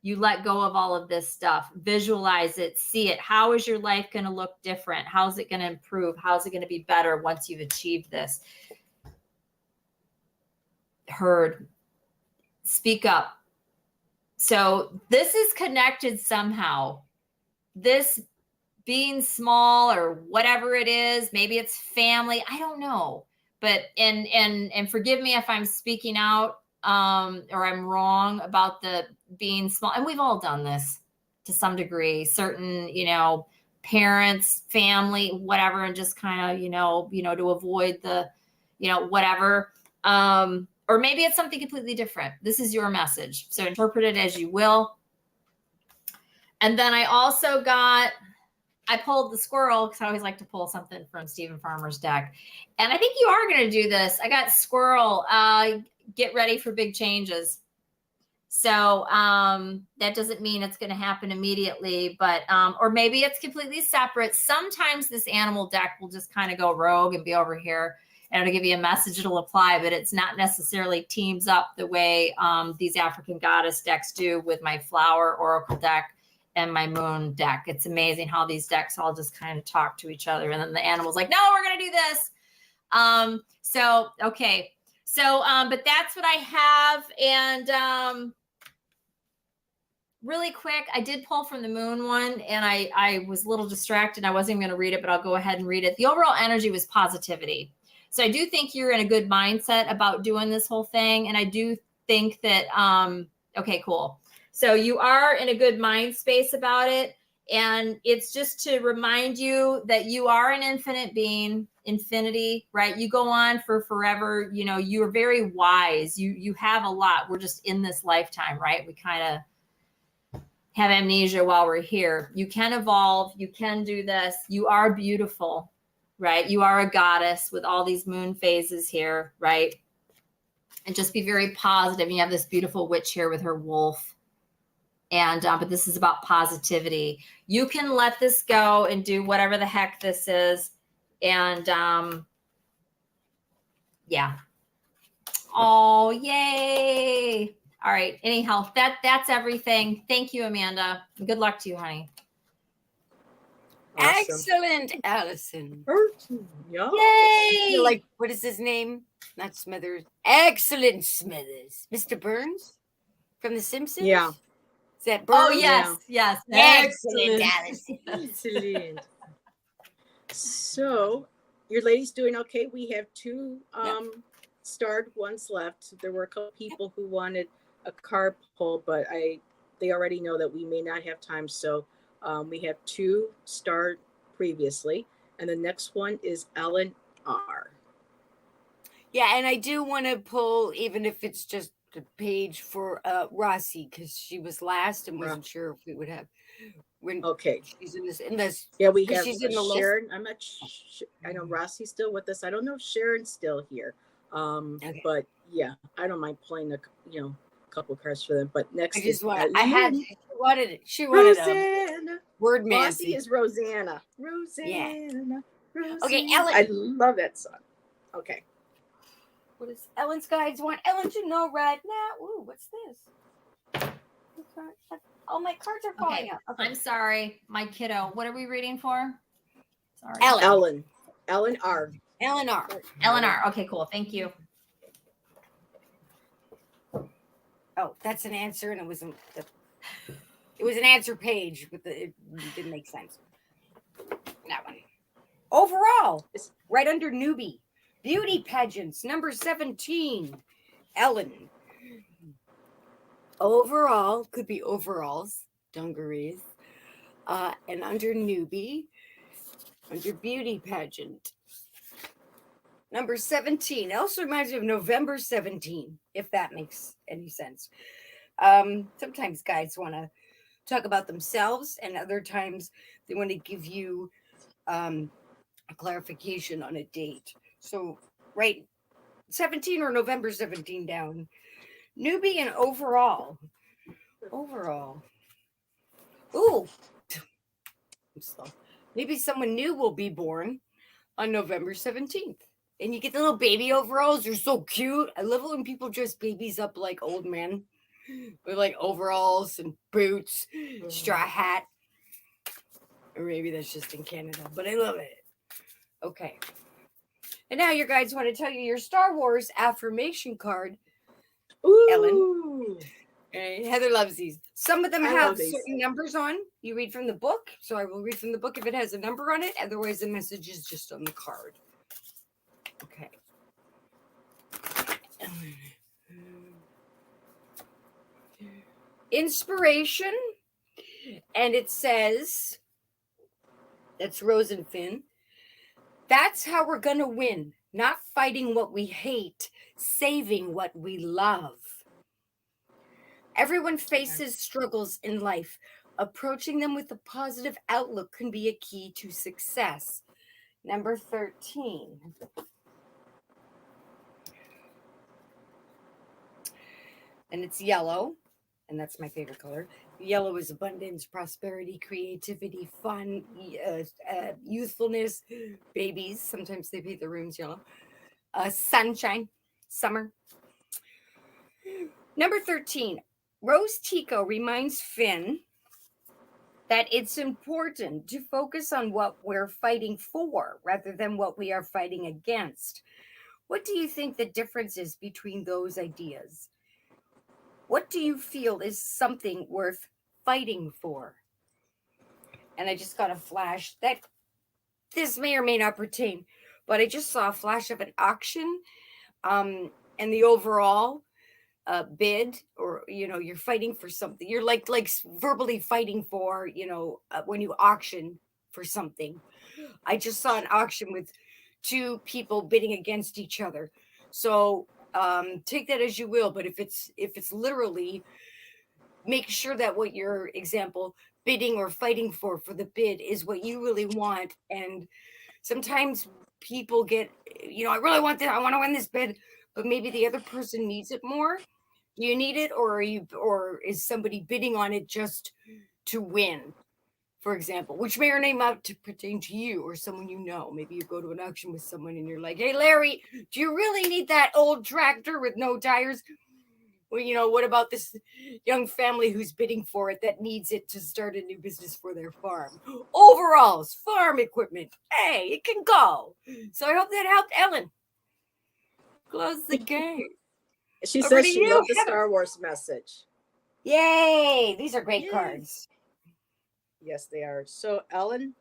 you let go of all of this stuff, visualize it, see it. How is your life going to look different? How's it going to improve? How's it going to be better once you've achieved this? Heard. Speak up. So this is connected somehow. This being small or whatever it is, maybe it's family, I don't know. But and forgive me if I'm speaking out or I'm wrong about the being small. And we've all done this to some degree, certain, parents, family, whatever, and just kind of, to avoid the, whatever. Or maybe it's something completely different. This is your message. So interpret it as you will. And then I also got, I pulled the squirrel because I always like to pull something from Stephen Farmer's deck. And I think you are going to do this. I got squirrel. Get ready for big changes. So that doesn't mean it's going to happen immediately, but or maybe it's completely separate. Sometimes this animal deck will just kind of go rogue and be over here, and it'll give you a message, it'll apply, but it's not necessarily teams up the way these African goddess decks do with my flower oracle deck and my moon deck. It's amazing how these decks all just kind of talk to each other, and then the animal's like, no, we're going to do this. Okay. So, but that's what I have. And really quick, I did pull from the moon one, and I was a little distracted. I wasn't even going to read it, but I'll go ahead and read it. The overall energy was positivity. So I do think you're in a good mindset about doing this whole thing. And I do think that, okay, cool. So you are in a good mind space about it. And it's just to remind you that you are an infinite being, infinity, right? You go on for forever. You know, you are very wise. You have a lot. We're just in this lifetime, right? We kind of have amnesia while we're here. You can evolve. You can do this. You are beautiful, right? You are a goddess with all these moon phases here, right? And just be very positive. You have this beautiful witch here with her wolf. And, but this is about positivity. You can let this go and do whatever the heck this is. And, yeah. Oh, yay. All right. Anyhow, that's everything. Thank you, Amanda. Good luck to you, honey. Awesome. Excellent, Allyson. Yeah. Yay. Like, what is his name? Not Smithers. Excellent Smithers. Mr. Burns from The Simpsons? Yeah. Is that Burns? Oh, yes. Yeah. Yes. Excellent, Allyson. Excellent. So, your ladies doing okay? We have two starred ones left. There were a couple people who wanted a card pull, but they already know that we may not have time. So we have two starred previously, and the next one is Ellen R. Yeah, and I do want to pull, even if it's just a page for Rossi, because she was last and wasn't sure if we would have. When Okay. She's in this. Yeah, we have she's in the Sharon. list. I'm not. I know Rossi's still with us. I don't know if Sharon's still here. Okay. But yeah, I don't mind playing a couple cards for them. But next, I just is want. She wanted Rosanna. Word man. Rossi is Rosanna. Rosanna. Yeah. Rosanna. Okay, Ellen. I love that song. Okay. What does Ellen's guides want Ellen to know right now? Ooh, what's this? Oh, my cards are falling out. Okay. I'm sorry, my kiddo. What are we reading for? Sorry. Ellen R. Ellen R. Ellen R. Okay, cool. Thank you. Oh, that's an answer, and it was an answer page, but it didn't make sense. That one. Overall, right under newbie, beauty pageants, number 17, Ellen. Overall, could be overalls, dungarees, and under newbie, under beauty pageant, number 17. It also reminds me of November 17, if that makes any sense. Sometimes guys want to talk about themselves, and other times they want to give you a clarification on a date. So write 17 or November 17 down. Newbie and overall. Ooh. Maybe someone new will be born on November 17th. And you get the little baby overalls. They're so cute. I love it when people dress babies up like old men with like overalls and boots, straw hat. Or maybe that's just in Canada, but I love it. Okay. And now your guides want to tell you your Star Wars affirmation card. Ooh. Ellen. And Heather loves these. Some of them have certain numbers on. You read from the book. So I will read from the book if it has a number on it. Otherwise, the message is just on the card. Okay. Inspiration. And it says, that's Rose and Finn. That's how we're going to win. Not fighting what we hate, saving what we love. Everyone faces struggles in life. Approaching them with a positive outlook can be a key to success. Number 13. And it's yellow, and that's my favorite color. Yellow is abundance, prosperity, creativity, fun, youthfulness, babies. Sometimes they paint their rooms yellow. Sunshine, summer. Number 13. Rose Tico reminds Finn that it's important to focus on what we're fighting for rather than what we are fighting against. What do you think the difference is between those ideas? What do you feel is something worth fighting for? And I just got a flash that this may or may not pertain, but I just saw a flash of an auction, and the overall bid, or you're fighting for something. You're like verbally fighting for, when you auction for something. I just saw an auction with two people bidding against each other. So take that as you will, but if it's literally, make sure that what your example bidding or fighting for the bid is what you really want. And sometimes people get, I really want this, I want to win this bid, but maybe the other person needs it more. Do you need it, or is somebody bidding on it just to win, for example, which may or may not to pertain to you or someone you know? Maybe you go to an auction with someone and you're like, hey, Larry, do you really need that old tractor with no tires? Well, what about this young family who's bidding for it that needs it to start a new business for their farm? Overalls, farm equipment. Hey, it can go. So I hope that helped Ellen close the game. She says she loved the Star Wars message. Yay! These are great cards. Yes, they are. So, Ellen,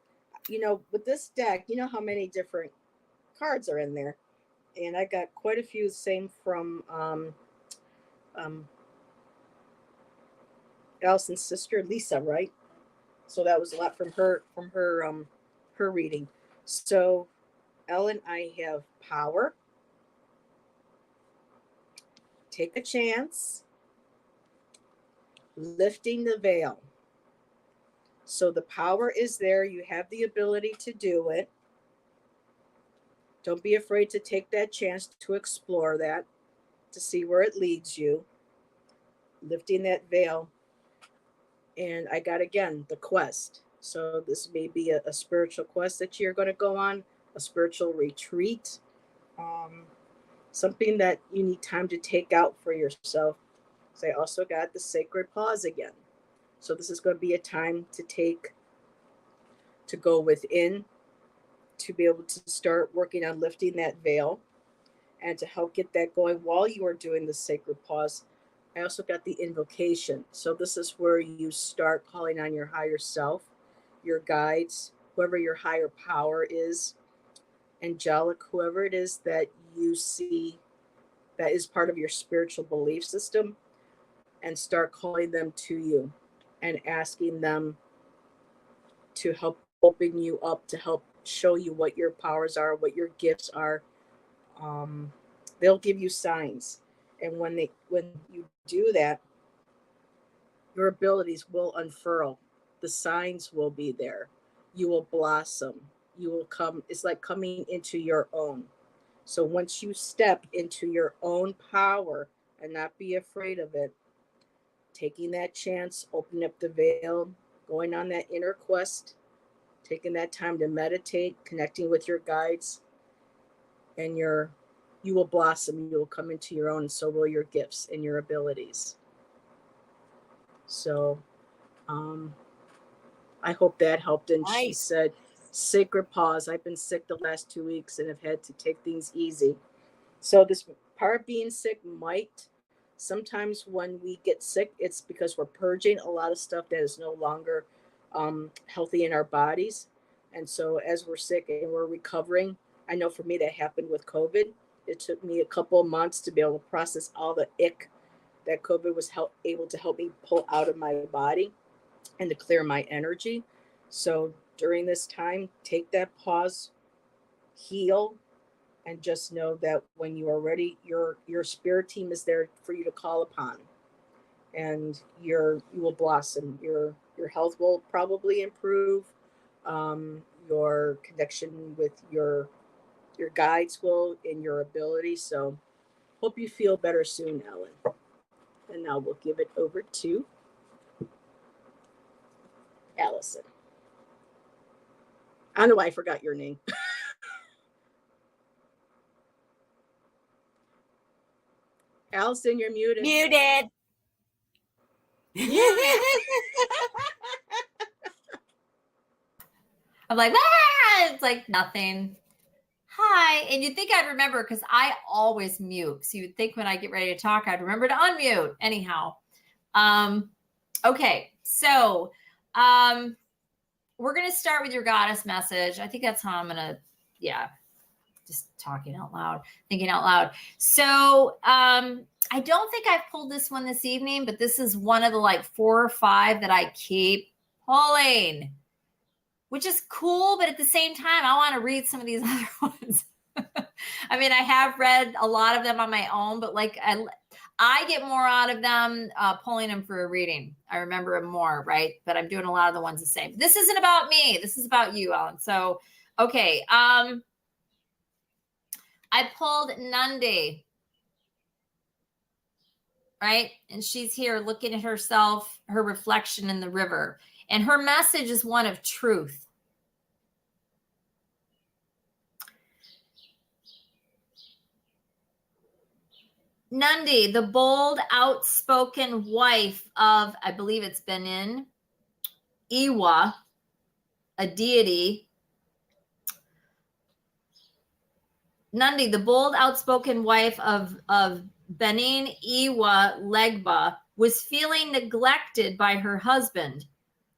with this deck, you know how many different cards are in there. And I got quite a few, same from Allison's sister, Lisa, right? So that was a lot from her reading. So, Ellen, I have power. Take a chance. Lifting the veil. So the power is there. You have the ability to do it. Don't be afraid to take that chance to explore that, to see where it leads you. Lifting that veil. And I got, again, the quest. So this may be a spiritual quest that you're going to go on, a spiritual retreat, something that you need time to take out for yourself. So I also got the sacred pause again. So this is going to be a time to go within, to be able to start working on lifting that veil, and to help get that going while you are doing the sacred pause. I also got the invocation. So this is where you start calling on your higher self, your guides, whoever your higher power is, angelic, whoever it is that you see that is part of your spiritual belief system, and start calling them to you and asking them to help open you up, to help show you what your powers are, what your gifts are. They'll give you signs. And when you do that, your abilities will unfurl. The signs will be there. You will blossom. You will come. It's like coming into your own. So once you step into your own power and not be afraid of it, taking that chance, opening up the veil, going on that inner quest, taking that time to meditate, connecting with your guides, and you will blossom. You will come into your own, and so will your gifts and your abilities. So I hope that helped. And nice. She said, sacred pause. I've been sick the last 2 weeks and have had to take things easy. So this part of being sick might, sometimes when we get sick, it's because we're purging a lot of stuff that is no longer healthy in our bodies. And so as we're sick and we're recovering, I know for me that happened with COVID. It took me a couple of months to be able to process all the ick that COVID was able to help me pull out of my body and to clear my energy. So during this time, take that pause, heal, and just know that when you are ready, your spirit team is there for you to call upon, and you will blossom. Your your health will probably improve. Your connection with your guides will, and your ability. So hope you feel better soon, Ellen. And now we'll give it over to Allyson. I don't know why I forgot your name. Allyson, you're muted. Muted. I'm like, ah! It's like nothing. Hi. And you'd think I'd remember because I always mute. So you'd think when I get ready to talk, I'd remember to unmute. Anyhow. Okay. So we're going to start with your goddess message. I think that's how I'm going to, just talking out loud, thinking out loud. So I don't think I've pulled this one this evening, but this is one of the like 4 or 5 that I keep pulling, which is cool. But at the same time, I want to read some of these other ones. I mean, I have read a lot of them on my own, but like I get more out of them pulling them for a reading. I remember them more, right? But I'm doing a lot of the ones the same. This isn't about me. This is about you, Ellen. So, okay. I pulled Nandi, right? And she's here looking at herself, her reflection in the river. And her message is one of truth. Nandi, the bold, outspoken wife of, I believe it's Benin, Iwa, a deity. Nandi, the bold, outspoken wife of Benin Iwa Legba, was feeling neglected by her husband.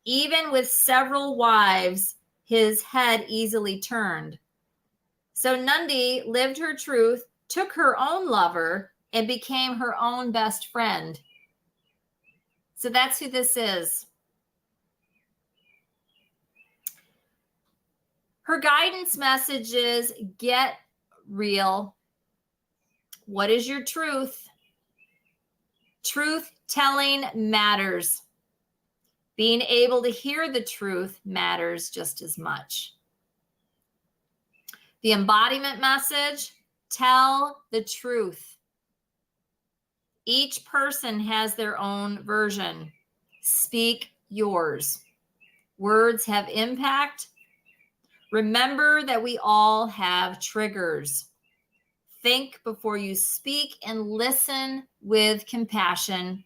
Even with several wives, his head easily turned. So Nandi lived her truth, took her own lover, and became her own best friend. So that's who this is. Her guidance message is get real. What is your truth? Truth telling matters. Being able to hear the truth matters just as much. The embodiment message, tell the truth. Each person has their own version. Speak yours. Words have impact. Remember that we all have triggers. Think before you speak and listen with compassion.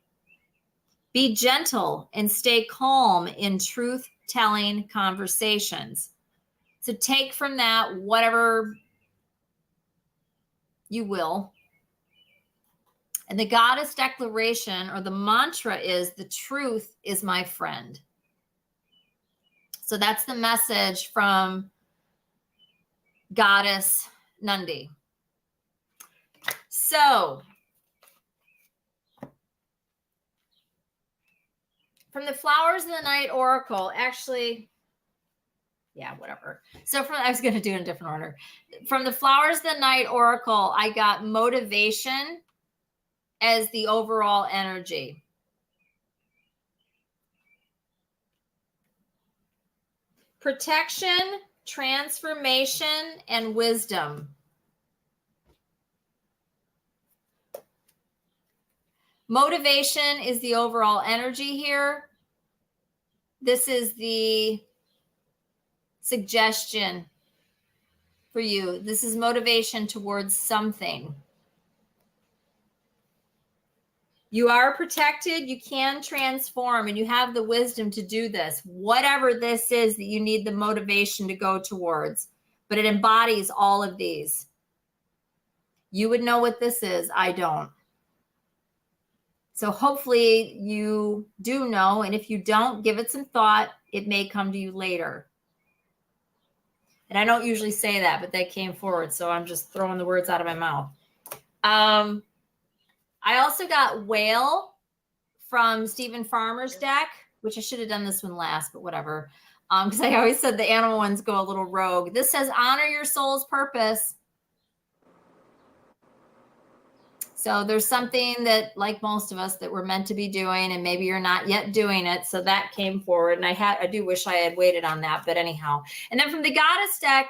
Be gentle and stay calm in truth-telling conversations. So take from that whatever you will. And the goddess declaration or the mantra is, the truth is my friend. So that's the message from Goddess Nandi. So from the Flowers of the Night Oracle, actually, whatever. So I was going to do it in a different order. From the Flowers of the Night Oracle, I got motivation as the overall energy. Protection, transformation, and wisdom. Motivation is the overall energy here. This is the suggestion for you. This is motivation towards something. You are protected. You can transform, and you have the wisdom to do this. Whatever this is that you need the motivation to go towards, but it embodies all of these. You would know what this is. I don't. So hopefully you do know. And if you don't, give it some thought. It may come to you later. And I don't usually say that, but they came forward. So I'm just throwing the words out of my mouth. I also got Whale from Stephen Farmer's deck, which I should have done this one last, but whatever. Because I always said the animal ones go a little rogue. This says, honor your soul's purpose. So there's something that, like most of us, that we're meant to be doing, and maybe you're not yet doing it. So that came forward, and I do wish I had waited on that, but anyhow. And then from the Goddess deck,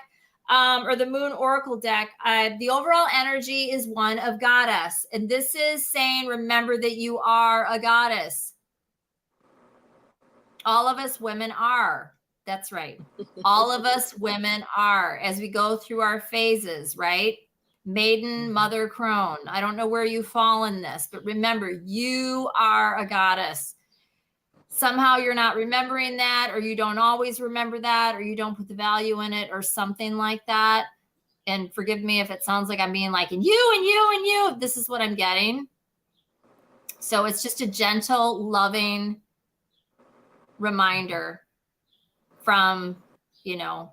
or the Moon Oracle deck, the overall energy is one of Goddess, and this is saying, remember that you are a goddess. All of us women are. That's right. All of us women are, as we go through our phases, right? Maiden, mother, crone. I don't know where you fall in this, but remember, you are a goddess. Somehow you're not remembering that, or you don't always remember that, or you don't put the value in it, or something like that. And forgive me if it sounds like I'm being like, and you, and you, and you. This is what I'm getting. So it's just a gentle, loving reminder from, the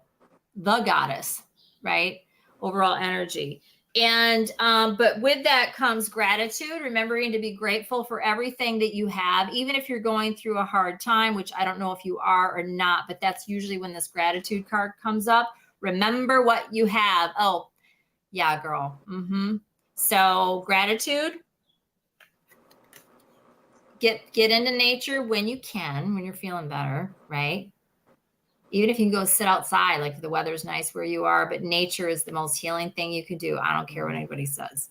goddess, right? Overall energy. And, but with that comes gratitude, remembering to be grateful for everything that you have, even if you're going through a hard time, which I don't know if you are or not, but that's usually when this gratitude card comes up. Remember what you have. Oh, yeah, girl. So gratitude. Get into nature when you can, when you're feeling better, right? Even if you can go sit outside, like the weather's nice where you are, but nature is the most healing thing you can do. I don't care what anybody says.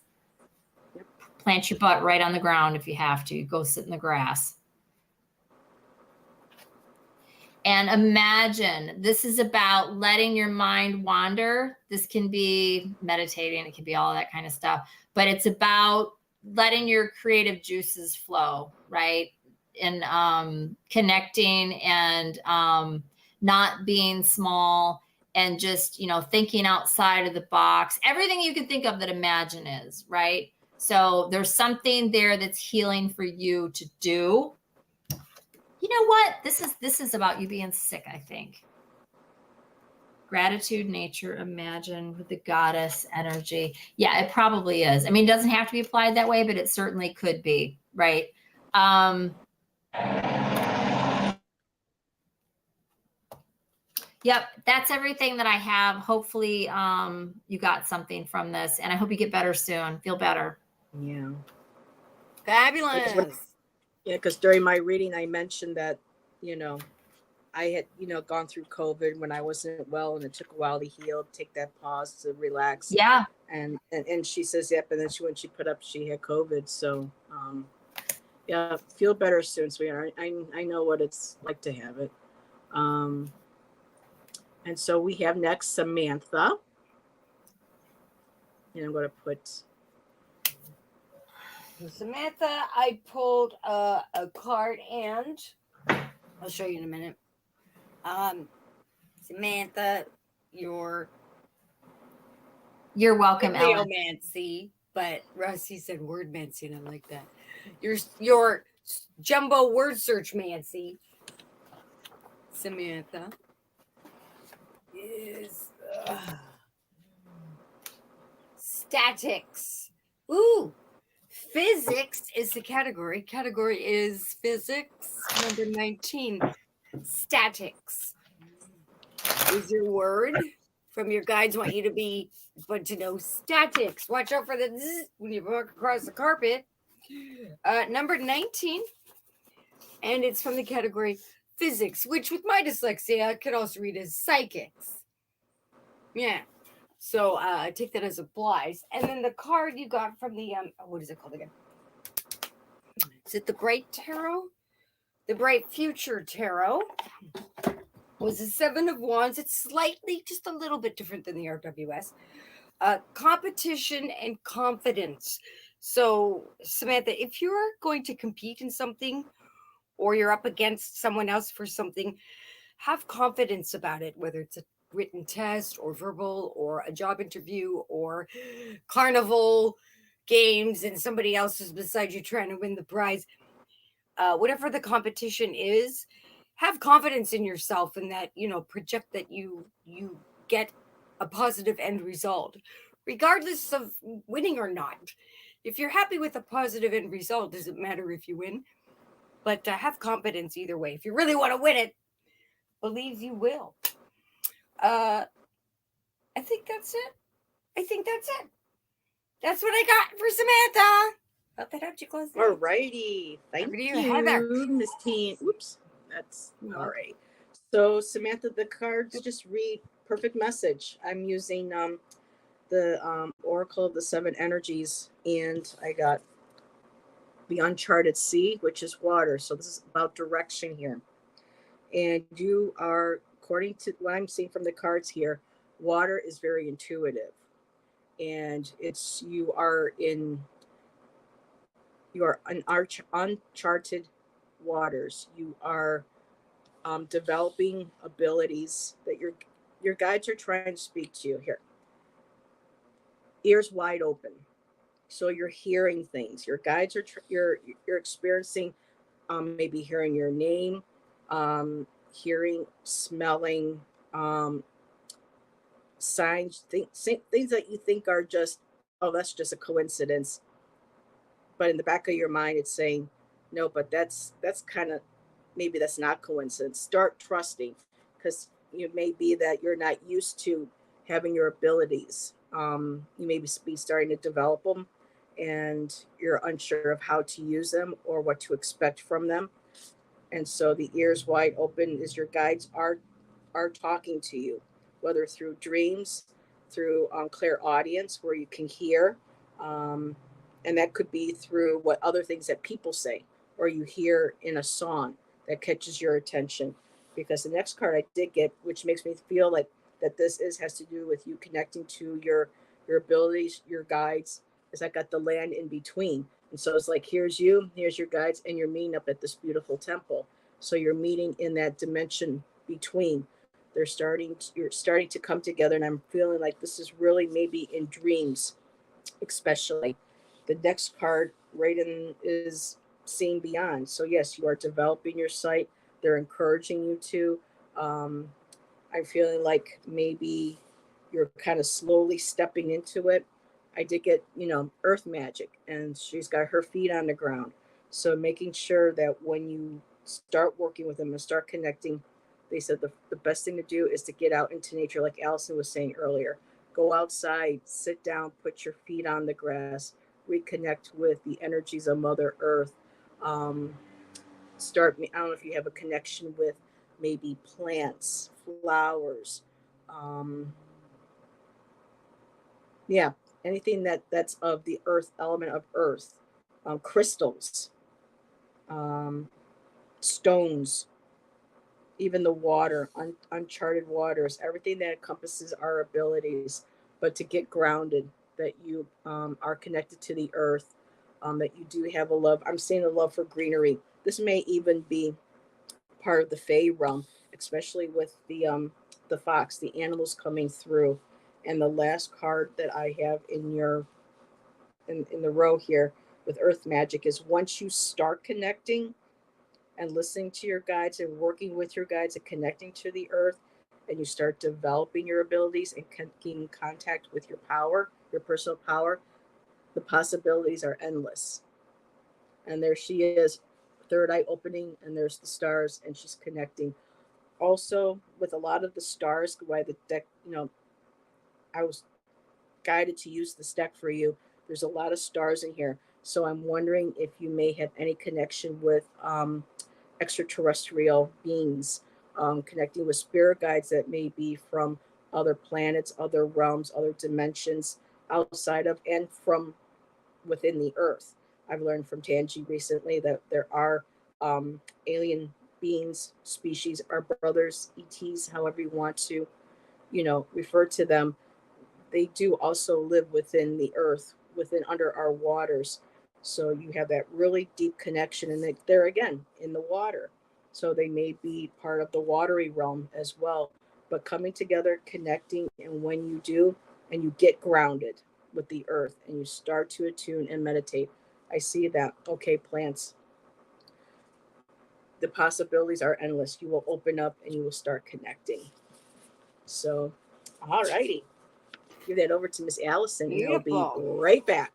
Yep. Plant your butt right on the ground if you have to. Go sit in the grass. And imagine, this is about letting your mind wander. This can be meditating. It can be all that kind of stuff. But it's about letting your creative juices flow, right? And connecting and not being small, and just, thinking outside of the box. Everything you can think of that imagine is, right? So there's something there that's healing for you to do. You know what? This is about you being sick, I think. Gratitude, nature, imagine with the goddess energy. Yeah, it probably is. I mean, it doesn't have to be applied that way, but it certainly could be, right? Yep, that's everything that I have. Hopefully, you got something from this, and I hope you get better soon. Feel better. Yeah. Fabulous. Yeah, because during my reading, I mentioned that, I had, gone through COVID when I wasn't well, and it took a while to heal, take that pause to relax. Yeah. And she says, yep. And then when she put up, she had COVID. So, yeah, feel better soon, sweetheart. I know what it's like to have it. And so we have next Samantha. And I'm going to put Samantha. I pulled a card, and I'll show you in a minute. Samantha, you're welcome, Ellen. Leomancy, but Rusty said wordmancy, and I like that. Your jumbo word search mancy. Samantha is statics. Ooh, physics is the category. Category is physics. Number 19. Statics is your word. From your guides, want you to know statics. Watch out for the zzz when you walk across the carpet. Number 19, and it's from the category physics, which with my dyslexia I could also read as psychics. Yeah, so take that as applies. And then the card you got from the what is it called again? Is it the Bright Tarot? The Bright Future Tarot was the 7 of Wands. It's slightly, just a little bit different than the RWS. Competition and confidence. So, Samantha, if you're going to compete in something, or you're up against someone else for something, have confidence about it, whether it's a written test or verbal or a job interview or carnival games and somebody else is beside you trying to win the prize. Whatever the competition is, have confidence in yourself, and that, project that you get a positive end result, regardless of winning or not. If you're happy with a positive end result, doesn't matter if you win, but have confidence either way. If you really want to win it, believe you will. I think that's it. That's what I got for Samantha. About that up, you close. All righty. Thank you, Miss Teen. Oops. That's all right. So Samantha, the cards just read perfect message. I'm using the Oracle of the Seven Energies, and I got the Uncharted Sea, which is water. So this is about direction here. And you are, according to what I'm seeing from the cards here, water is very intuitive. And you are in uncharted waters. You are developing abilities that your guides are trying to speak to you here. Ears wide open, so you're hearing things. Your guides are you're experiencing, maybe hearing your name, hearing, smelling, signs, things that you think are just, oh, that's just a coincidence. But in the back of your mind, it's saying, no, but that's kind of, maybe that's not coincidence. Start trusting, because it may be that you're not used to having your abilities. You may be starting to develop them, and you're unsure of how to use them or what to expect from them. And so the ears wide open is your guides are talking to you, whether through dreams, through clairaudience, where you can hear, and that could be through what other things that people say, or you hear in a song that catches your attention. Because the next card I did get, which makes me feel like that has to do with you connecting to your abilities, your guides, is I got the land in between. And so it's like, here's you, here's your guides, and you're meeting up at this beautiful temple. So you're meeting in that dimension between. You're starting to come together, and I'm feeling like this is really maybe in dreams, especially. The next card right in is seeing beyond. So yes, you are developing your sight. They're encouraging you to. I'm feeling like maybe you're kind of slowly stepping into it. I did get, earth magic, and she's got her feet on the ground. So making sure that when you start working with them and start connecting, they said the best thing to do is to get out into nature, like Allyson was saying earlier. Go outside, sit down, put your feet on the grass, reconnect with the energies of Mother Earth. I don't know if you have a connection with maybe plants, flowers, anything that's of the earth, element of earth, crystals, stones, even the water, uncharted waters, everything that encompasses our abilities, but to get grounded, that you are connected to the earth, that you do have a love. I'm seeing a love for greenery. This may even be part of the Fae realm, especially with the fox, the animals coming through. And the last card that I have in the row here with Earth Magic is, once you start connecting and listening to your guides and working with your guides and connecting to the earth, and you start developing your abilities and getting contact with your power, your personal power, the possibilities are endless. And there she is, third eye opening, and there's the stars, and she's connecting. Also, with a lot of the stars, why the deck, I was guided to use this deck for you. There's a lot of stars in here. So I'm wondering if you may have any connection with extraterrestrial beings, connecting with spirit guides that may be from other planets, other realms, other dimensions outside of and from within the earth. I've learned from Tanji recently that there are alien beings, species, our brothers, ETs, however you want to, refer to them. They do also live within the earth, within under our waters. So you have that really deep connection, and they're again in the water. So they may be part of the watery realm as well. But coming together, connecting, and when you do, and you get grounded with the earth and you start to attune and meditate, I see that, okay, plants, the possibilities are endless. You will open up and you will start connecting. So, all righty. Give that over to Miss Allyson, and I'll be right back.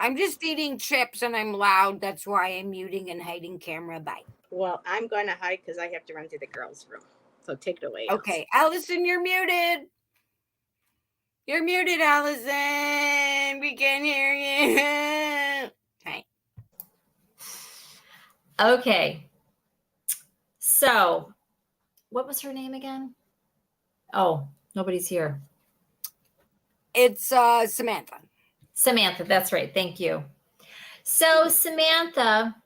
I'm just eating chips and I'm loud. That's why I'm muting and hiding camera. Bye. Well, I'm going to hide because I have to run to the girls' room. So take it away. Okay, Allyson, you're muted. You're muted, Allyson. We can hear you. Okay. Okay. So what was her name again? Oh, nobody's here. It's Samantha. Samantha, that's right. Thank you. So Samantha,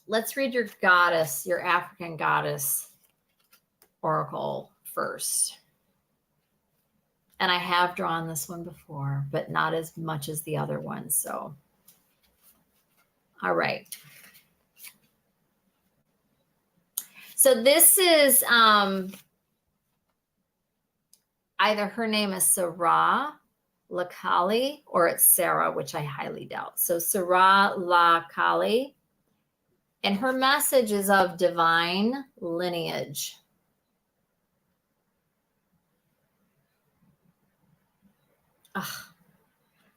let's read your goddess, your African goddess oracle first. And I have drawn this one before, but not as much as the other one. So, all right. So this is either her name is Sarah Lakali or it's Sarah, which I highly doubt. So Sarah Lakali, and her message is of divine lineage. Ugh.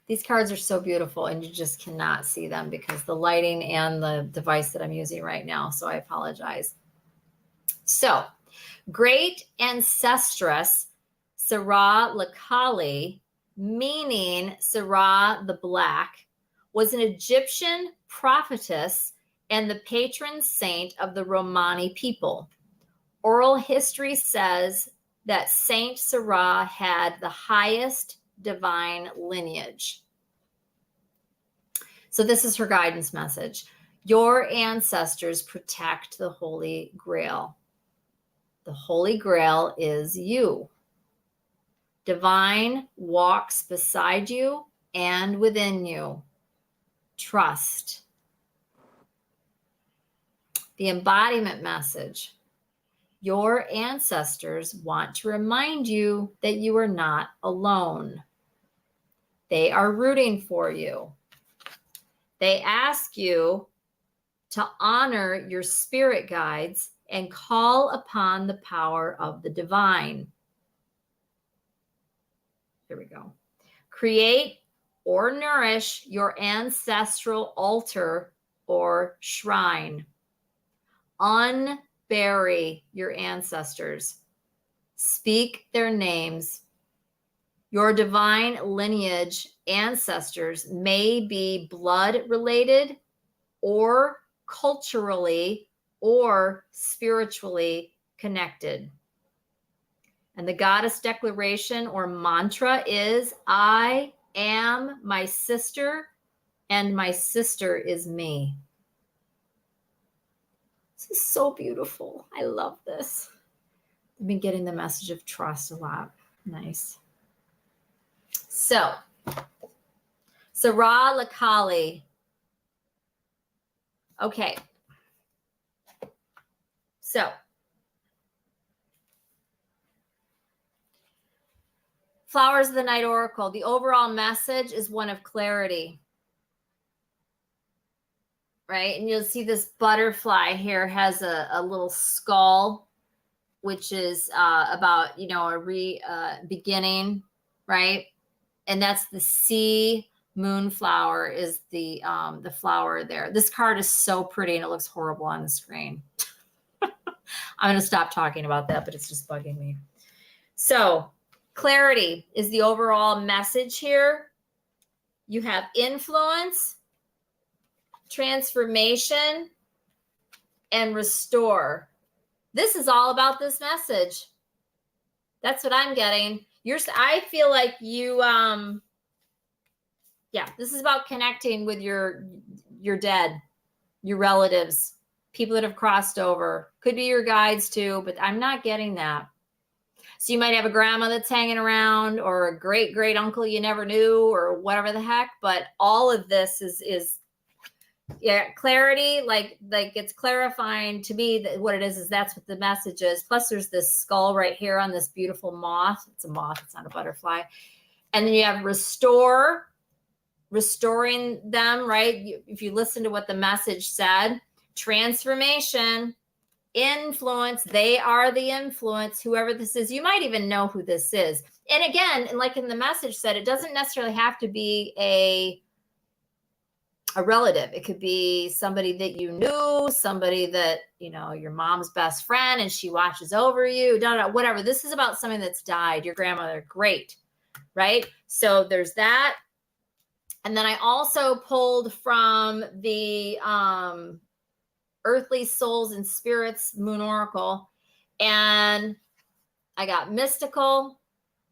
These cards are so beautiful and you just cannot see them because the lighting and the device that I'm using right now. So I apologize. So great ancestress Sarah Lakali, meaning Sarah the Black, was an Egyptian prophetess and the patron saint of the Romani people. Oral history says that Saint Sarah had the highest divine lineage. So this is her guidance message. Your ancestors protect the Holy Grail. The Holy Grail is you. Divine walks beside you and within you. Trust. The embodiment message. Your ancestors want to remind you that you are not alone. They are rooting for you. They ask you to honor your spirit guides and call upon the power of the divine. Here we go. Create or nourish your ancestral altar or shrine. Unbury your ancestors. Speak their names. Your divine lineage ancestors may be blood related or culturally or spiritually connected. And the goddess declaration or mantra is, I am my sister and my sister is me. This is so beautiful. I love this. I've been getting the message of trust a lot. Nice. So, Sarah Lakali. Okay. So, Flowers of the Night Oracle. The overall message is one of clarity. Right? And you'll see this butterfly here has a little skull, which is about, a beginning, right? And that's the sea moonflower is the flower there. This card is so pretty and it looks horrible on the screen. I'm going to stop talking about that, but it's just bugging me. So clarity is the overall message here. You have influence, transformation, and restore. This is all about this message. That's what I'm getting. I feel like you, this is about connecting with your dead, your relatives, people that have crossed over. Could be your guides too, but I'm not getting that. So you might have a grandma that's hanging around or a great uncle you never knew or whatever the heck, but all of this is clarity, like it's clarifying to me that what it is that's what the message is. Plus there's this skull right here on this beautiful moth. It's a moth, it's not a butterfly. And then you have restoring them, right? If you listen to what the message said, transformation, influence, they are the influence, whoever this is. You might even know who this is. And again, like in the message said, it doesn't necessarily have to be a relative. It could be somebody that you knew, somebody that, your mom's best friend and she watches over you, whatever. This is about something that's died, your grandmother. Great. Right? So there's that. And then I also pulled from the Earthly Souls and Spirits Moon Oracle. And I got mystical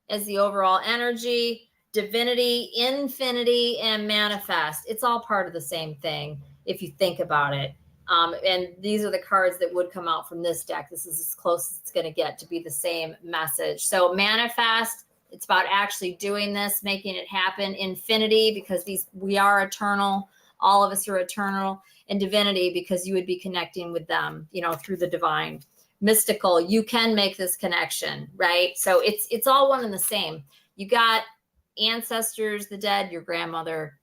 as the overall energy, divinity, infinity, and manifest. It's all part of the same thing if you think about it. And these are the cards that would come out from this deck. This is as close as it's going to get to be the same message. So manifest, it's about actually doing this, making it happen. Infinity, because we are eternal. All of us are eternal. And divinity, because you would be connecting with them, through the divine. Mystical, you can make this connection, right? So it's all one and the same. You got ancestors, the dead, your grandmother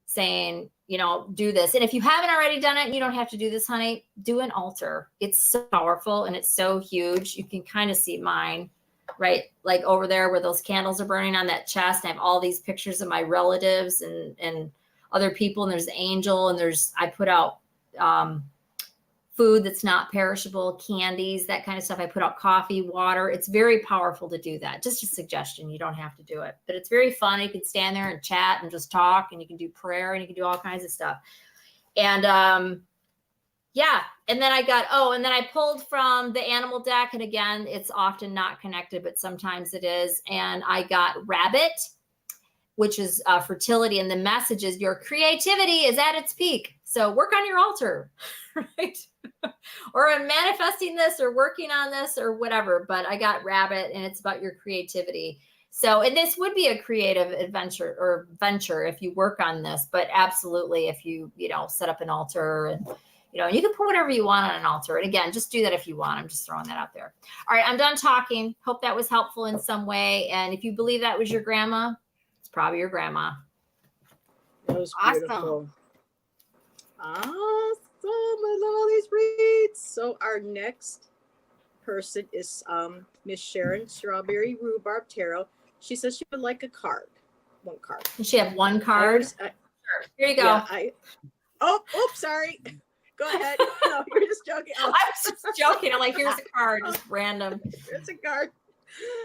saying, do this. And if you haven't already done it, and you don't have to do this, honey, do an altar. It's so powerful and it's so huge. You can kind of see mine, right? Like over there where those candles are burning on that chest. I have all these pictures of my relatives and other people, and there's the angel, and I put out food that's not perishable, candies, that kind of stuff. I put out coffee, water. It's very powerful to do that. Just a suggestion. You don't have to do it, but it's very fun. You can stand there and chat and just talk, and you can do prayer, and you can do all kinds of stuff. And and then and then I pulled from the animal deck. And again, it's often not connected, but sometimes it is. And I got rabbit, which is fertility. And the message is your creativity is at its peak. So work on your altar, right? Or I'm manifesting this or working on this or whatever. But I got rabbit, and it's about your creativity. So, and this would be a creative venture if you work on this, but absolutely if you, set up an altar and, you can put whatever you want on an altar. And again, just do that if you want. I'm just throwing that out there. All right, I'm done talking. Hope that was helpful in some way. And if you believe that was your grandma, it's probably your grandma. That was beautiful. Awesome. I love all these reads. So our next person is Miss Sharon Strawberry Rhubarb Tarot. She says she would like a card. One card. Does she have one card? Sure. Here you go. Yeah, sorry. Go ahead. No, you're just joking. I was just joking. I'm like, here's a card, just random. Here's a card.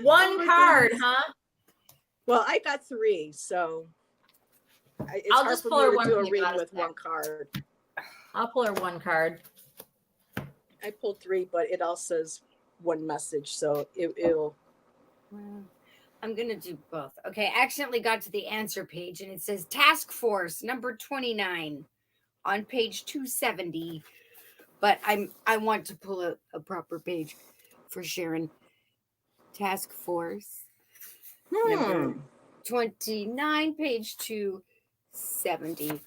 One card, goodness. huh? Well, I got 3, so I'll just pull her one. Do a read with one card. I'll pull her one card. I pulled 3, but it all says one message, so it'll. Well, I'm gonna do both. Okay, I accidentally got to the answer page, and it says Task Force number 29 on page 270. But I want to pull a proper page for Sharon. Task Force number 29, page 270.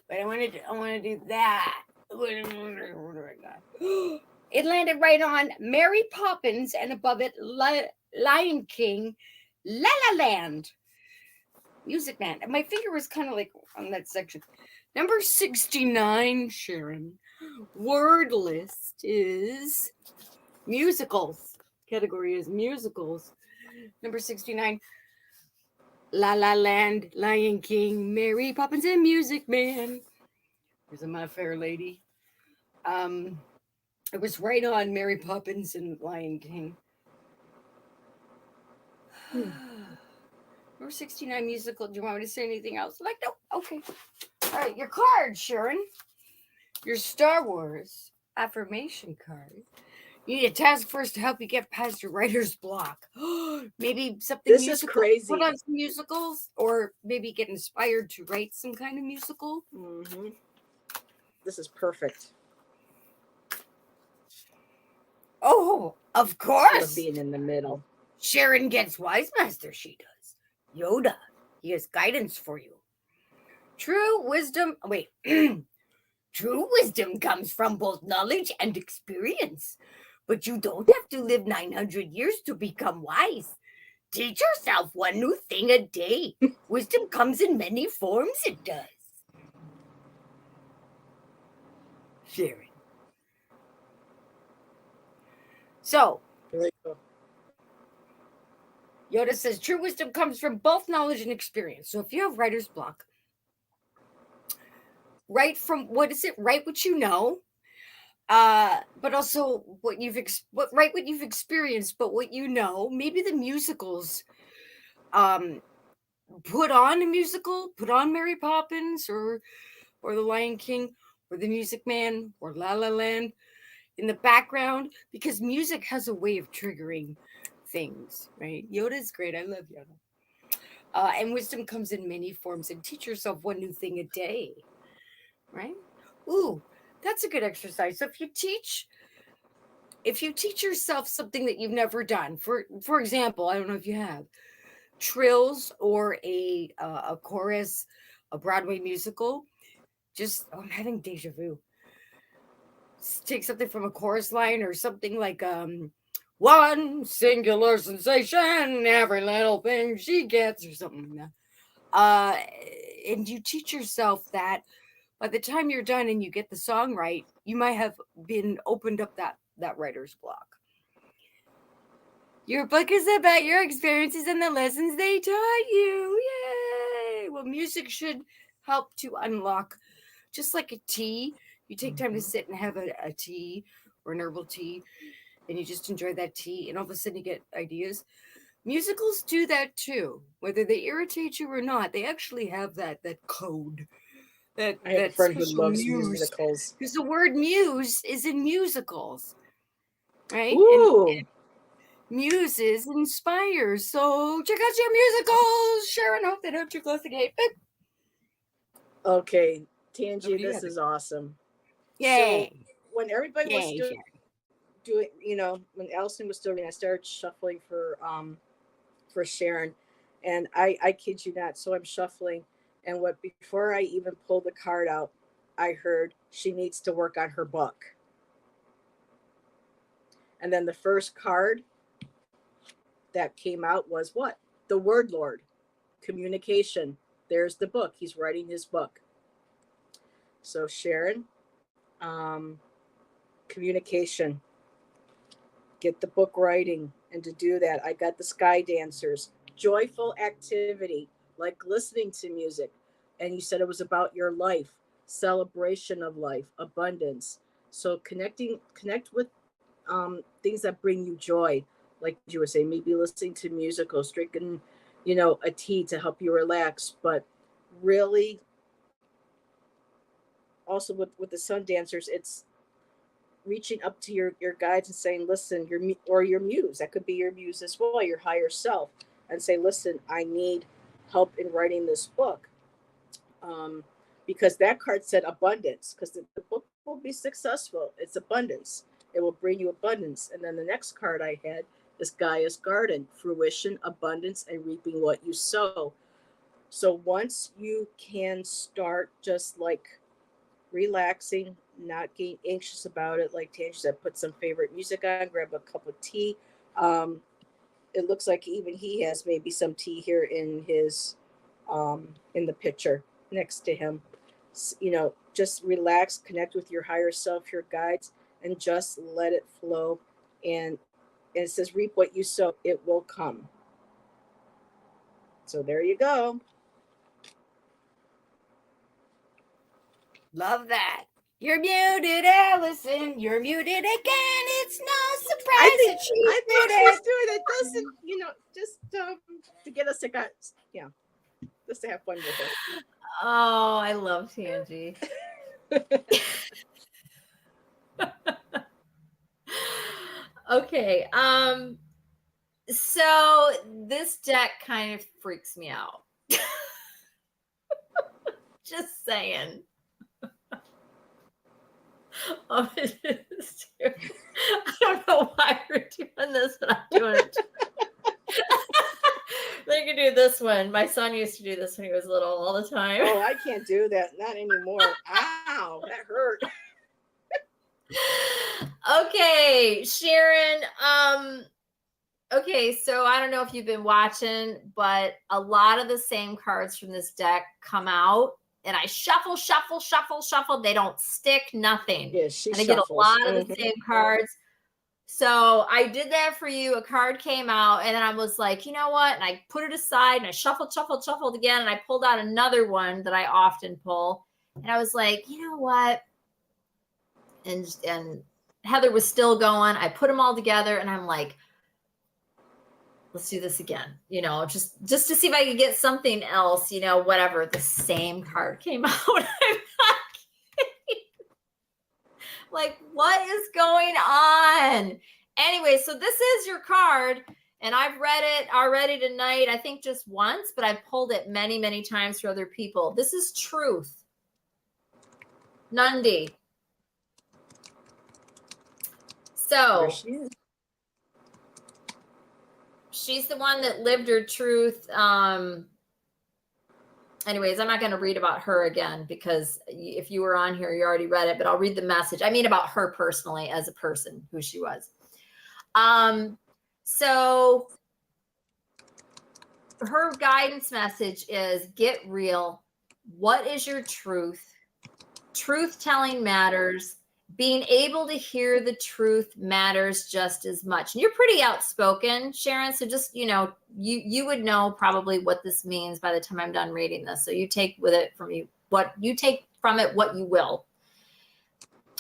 But I want to do that. What do I got? It landed right on Mary Poppins, and above it, Lion King, La La Land. Music Man. And my finger was kind of like on that section. Number 69, Sharon. Word list is musicals. Category is musicals. Number 69. La La Land, Lion King, Mary Poppins, and Music Man. There's My Fair Lady. It was right on Mary Poppins and Lion King. Number 69 musical. Do you want me to say anything else? Like, no. Okay. All right. Your card, Sharon. Your Star Wars affirmation card. You need a task force to help you get past your writer's block. Maybe something. This musical. Is crazy. Put on some musicals, or maybe get inspired to write some kind of musical. Mm-hmm. This is perfect. Oh, of course. Being in the middle. Sharon gets Wise Master. She does. Yoda. He has guidance for you. True wisdom. Wait. True wisdom comes from both knowledge and experience. But you don't have to live 900 years to become wise. Teach yourself one new thing a day. Wisdom comes in many forms, it does. Sharon. So, Yoda says, true wisdom comes from both knowledge and experience. So if you have writer's block, write from, write what you know, but also write what you've experienced, but what you know. Maybe the musicals put on a musical, put on Mary Poppins or The Lion King or The Music Man or La La Land in the background, because music has a way of triggering things, right? Yoda is great. I love Yoda. And wisdom comes in many forms, and teach yourself one new thing a day, right? Ooh, that's a good exercise. So if you teach yourself something that you've never done, for example, I don't know if you have trills or a chorus, a Broadway musical. I'm having deja vu. Take something from a chorus line or something like one singular sensation, every little thing she gets, or something like that. And you teach yourself that by the time you're done and you get the song right, you might have been opened up that writer's block. Your book is about your experiences and the lessons they taught you. Yay! Well, music should help to unlock, just like a tea. You take time to sit and have a tea or an herbal tea, and you just enjoy that tea, and all of a sudden you get ideas. Musicals do that too. Whether they irritate you or not, they actually have that code. I have a friend who loves musicals. Because the word muse is in musicals, right? Ooh. And muses inspires. So check out your musicals. Sharon, hope they don't too close the gate. Okay, Tanji, this is awesome. Yay. So when everybody was still doing, when Allyson was still doing, I started shuffling for Sharon, and I kid you not. So I'm shuffling, and before I even pulled the card out, I heard she needs to work on her book. And then the first card that came out was what? The Word Lord. Communication. There's the book. He's writing his book. So Sharon, communication. Get the book writing. And to do that, I got the Sky Dancers. Joyful activity, like listening to music. And you said it was about your life, celebration of life, abundance. So connect with things that bring you joy, like you were saying, maybe listening to musicals, drinking, a tea to help you relax. But really, also with the Sun Dancers, it's reaching up to your guides and saying, listen, your muse, that could be your muse as well, your higher self, and say, listen, I need help in writing this book. Because that card said abundance, because the book will be successful. It's abundance. It will bring you abundance. And then the next card I had is Gaia's Garden, fruition, abundance, and reaping what you sow. So once you can start just like relaxing, not getting anxious about it, like Tanji said, put some favorite music on, grab a cup of tea. It looks like even he has maybe some tea here in his in the picture next to him. Just relax, connect with your higher self, your guides, and just let it flow. And it says, reap what you sow, it will come. So there you go. Love that. You're muted, Allyson. You're muted again. It's no surprise that she's doing it. Doesn't, just to get us to just to have fun with it. Oh, I love Tanji. Okay. So this deck kind of freaks me out. Just saying. I don't know why we're doing this, but I'm doing it. They can do this one. My son used to do this when he was little all the time. Oh, I can't do that. Not anymore. Ow, that hurt. Okay, Sharon. Okay, so I don't know if you've been watching, but a lot of the same cards from this deck come out, and I shuffle. They don't stick, nothing. Yeah, she and I get a lot of the same cards. So I did that for you. A card came out, and then I was like, you know what? And I put it aside, and I shuffled again, and I pulled out another one that I often pull. And I was like, you know what? And Heather was still going. I put them all together, and I'm like, let's do this again. You know, just to see if I could get something else, you know, whatever. The same card came out. I'm not kidding. Like, what is going on? Anyway, so this is your card, and I've read it already tonight, I think just once, but I've pulled it many, many times for other people. This is truth. Nundi. So she's the one that lived her truth. Anyways, I'm not going to read about her again, because if you were on here, you already read it, but I'll read the message. I mean, about her personally as a person, who she was. So her guidance message is get real. What is your truth? Truth telling matters. Being able to hear the truth matters just as much. And you're pretty outspoken, Sharon. So just, you know, you would know probably what this means by the time I'm done reading this. So you take with it from you, what you take from it, what you will.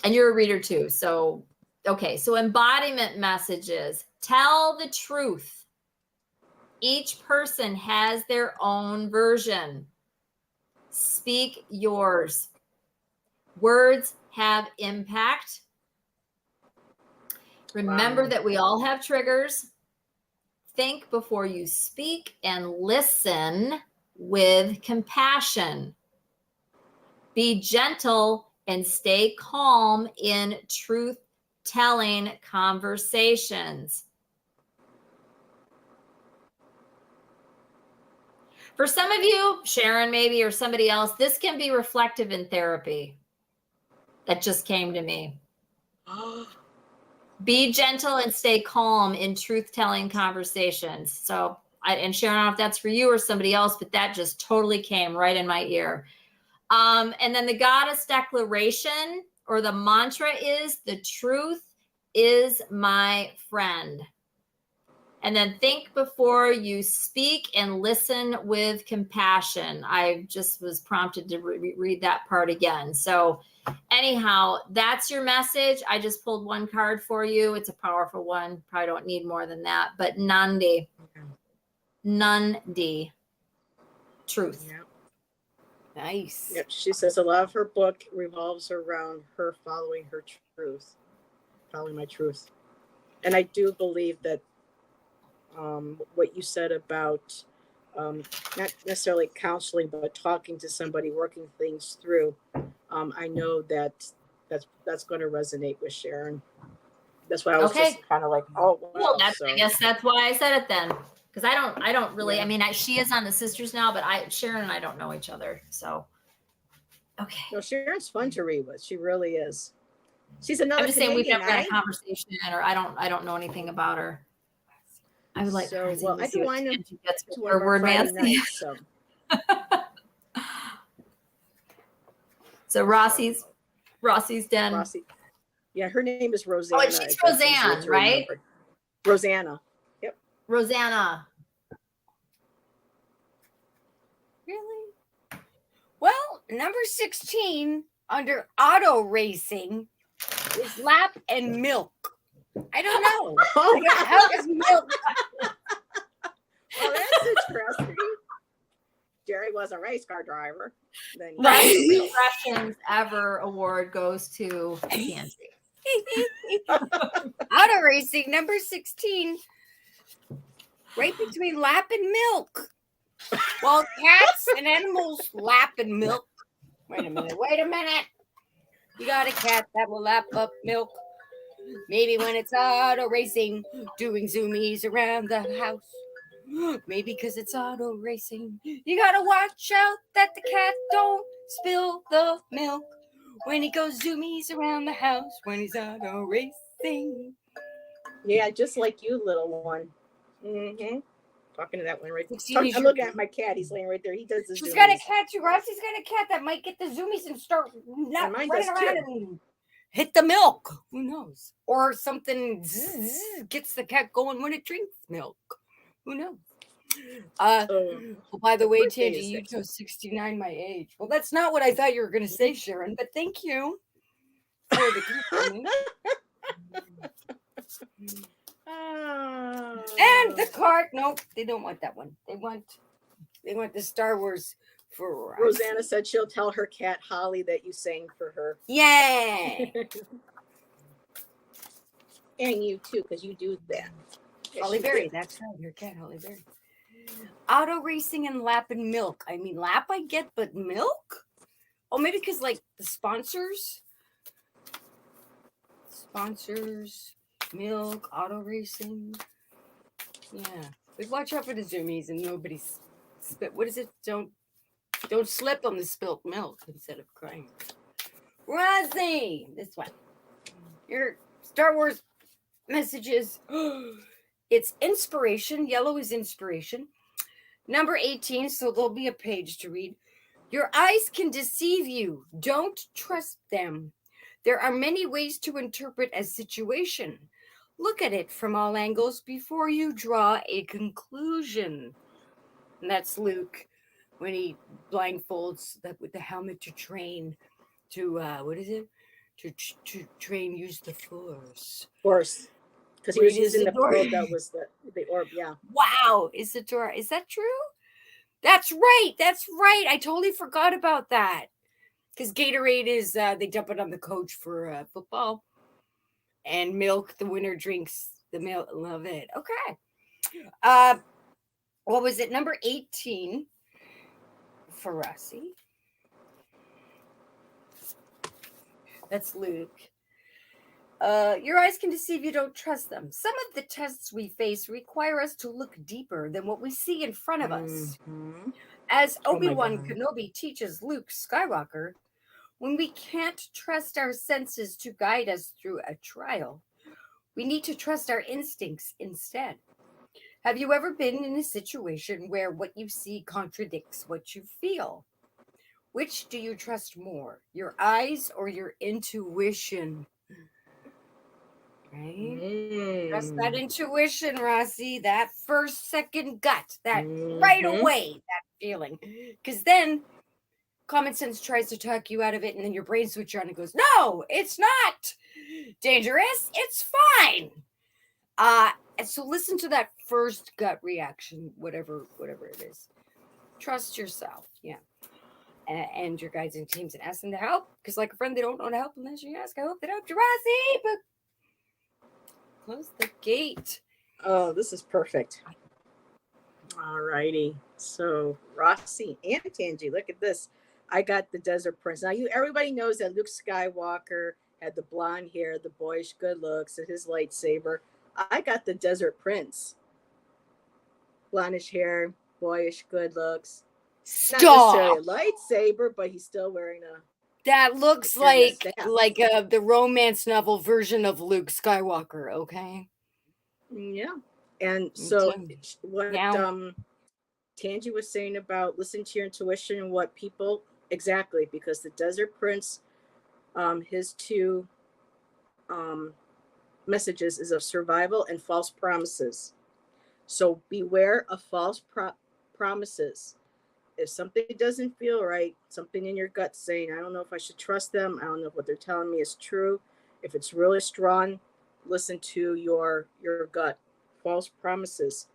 And you're a reader too. So, okay. So embodiment messages, tell the truth. Each person has their own version. Speak yours. Words have impact. Remember that we all have triggers. Think before you speak and listen with compassion. Be gentle and stay calm in truth-telling conversations. For some of you, Sharon maybe, or somebody else, this can be reflective in therapy. That just came to me. Be gentle and stay calm in truth-telling conversations. So, and Sharon, I don't know if that's for you or somebody else, but that just totally came right in my ear. And then the goddess declaration or the mantra is, the truth is my friend. And then think before you speak and listen with compassion. I just was prompted to read that part again. So anyhow, that's your message. I just pulled one card for you. It's a powerful one. Probably don't need more than that. But Nandi. Nandi. Truth. Yep. Nice. Yep. She says a lot of her book revolves around her following her truth. Following my truth. And I do believe that what you said about not necessarily counseling, but talking to somebody, working things through. I know that's going to resonate with Sharon. That's why I was just kind of like, oh, wow. Well, I guess that's why I said it then, because I don't really. Yeah. I mean, she is on the Sisters now, but Sharon and I don't know each other, so okay. No, Sharon's fun to read with. She really is. She's another. I'm just saying we've never had a conversation, or I don't know anything about her. I would like so well. I do want to get her word Nancy. So Rossi's den. Rossi. Yeah, her name is Rosanna. Oh, and she's Roseanne, right? Rosanna. Yep. Rosanna. Really? Well, number 16 under auto racing is lap and milk. I don't know. How is milk? Well, that's interesting. Jerry was a race car driver. Then Best Impressions Ever award goes to Tanji. Auto racing number 16, right between lap and milk. While cats and animals lap and milk. Wait a minute. You got a cat that will lap up milk. Maybe when it's auto racing, doing zoomies around the house. Maybe because it's auto racing. You gotta watch out that the cat don't spill the milk when he goes zoomies around the house when he's auto racing. Yeah, just like you, little one. Mm-hmm. Talking to that one right there. I'm looking at my cat. He's laying right there. He does the She's zoomies. got a cat too. Rossi's got a cat that might get the zoomies and start not running around and hit the milk. Who knows? Or something gets the cat going when it drinks milk. Who knows? By the way, Tanji, you chose 69 my age. Well, that's not what I thought you were going to say, Sharon, but thank you for the compliment. And want the card. Nope, they don't want that one. They want the Star Wars for Rosanna said she'll tell her cat Holly that you sang for her. Yeah. And you too, because you do that. Holly Berry, that's right. Your cat, Holly Berry. Auto racing and lap and milk. I mean, lap I get, but milk? Oh, maybe because like the sponsors, milk, auto racing. Yeah, but watch out for the zoomies and nobody's spit. What is it? Don't slip on the spilt milk instead of crying. Rosie, this one. Your Star Wars messages. It's inspiration. Yellow is inspiration. Number 18, so there'll be a page to read. Your eyes can deceive you. Don't trust them. There are many ways to interpret a situation. Look at it from all angles before you draw a conclusion. And that's Luke when he blindfolds with the helmet to train to, what is it? To train, use the Force. Because he was using the probe that was the orb, yeah. Wow, Isadora, is that true? That's right. I totally forgot about that. Because Gatorade is, they dump it on the coach for football. And milk, the winner drinks the milk. Love it. Okay. What was it? Number 18 for Rossi. That's Luke. Your eyes can deceive you, don't trust them. Some of the tests we face require us to look deeper than what we see in front of us. Mm-hmm. As Obi-Wan Kenobi teaches Luke Skywalker, when we can't trust our senses to guide us through a trial, we need to trust our instincts instead. Have you ever been in a situation where what you see contradicts what you feel? Which do you trust more, your eyes or your intuition? Right? Trust that intuition, Rossi, that first, second gut, that right away, that feeling. Because then common sense tries to talk you out of it, and then your brain switches on and goes, no, it's not dangerous. It's fine. And so listen to that first gut reaction, whatever it is. Trust yourself. Yeah. And your guides and teams and ask them to help. Because like a friend, they don't know how to help unless you ask. I hope that helped you, Rossi. But close the gate. Oh, this is perfect. All righty. So Rossi and Tanji, look at this. I got the Desert Prince. Now everybody knows that Luke Skywalker had the blonde hair, the boyish good looks, and his lightsaber. I got the Desert Prince. Blondish hair, boyish good looks. Stop. Not necessarily a lightsaber, but he's still wearing a. That looks like the romance novel version of Luke Skywalker. Okay. Yeah, and so what Tanji was saying about listen to your intuition and what people exactly, because the Desert Prince, his two messages is of survival and false promises. So beware of false promises. If something doesn't feel right, something in your gut saying, I don't know if I should trust them, I don't know if what they're telling me is true. If it's really strong, listen to your gut. False promises.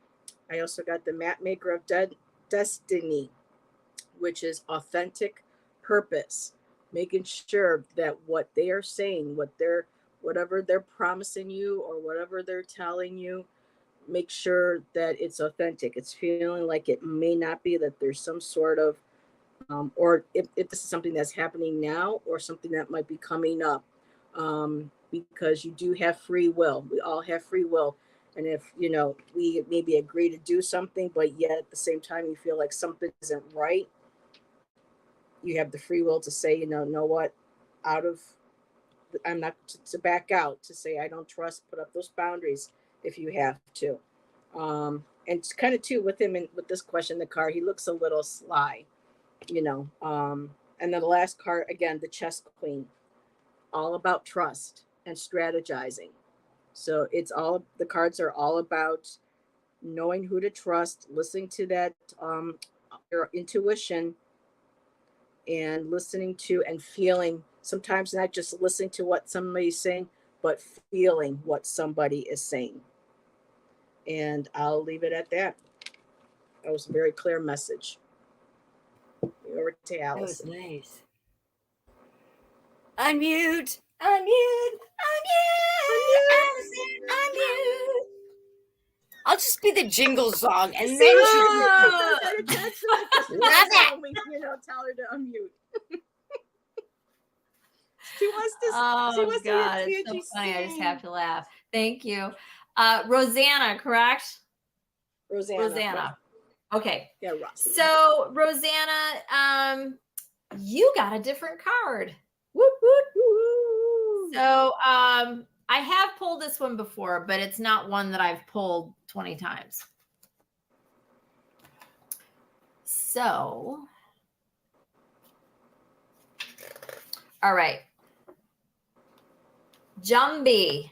I also got the map maker of destiny, which is authentic purpose, making sure that what they are saying, whatever they're promising you or whatever they're telling you, make sure that it's authentic. It's feeling like it may not be, that there's some sort of, or if this is something that's happening now or something that might be coming up, because you do have free will. We all have free will. And if, we maybe agree to do something, but yet at the same time, you feel like something isn't right, you have the free will to say, know what, I'm not to back out, to say, I don't trust, put up those boundaries if you have to. And it's kind of too with him and with this question, the card, he looks a little sly, and then the last card, again, the chess queen, all about trust and strategizing. So the cards are all about knowing who to trust, listening to that, your intuition, and listening to and feeling, sometimes not just listening to what somebody's saying, but feeling what somebody is saying. And I'll leave it at that. That was a very clear message. Over to Allyson. That was nice. Unmute, unmute, unmute, Allyson, unmute. I'll just be the jingle song, and then Love love it. We, tell her to unmute. She wants to. Oh she wants God, to hear it's so Tanji funny. I just sing. have to laugh. Thank you, Rosanna. Correct, Rosanna. Okay. Yeah, Roxy. So Rosanna, you got a different card. Whoop, whoop. Woo-hoo. So I have pulled this one before, but it's not one that I've pulled 20 times. So, all right. Jumbi.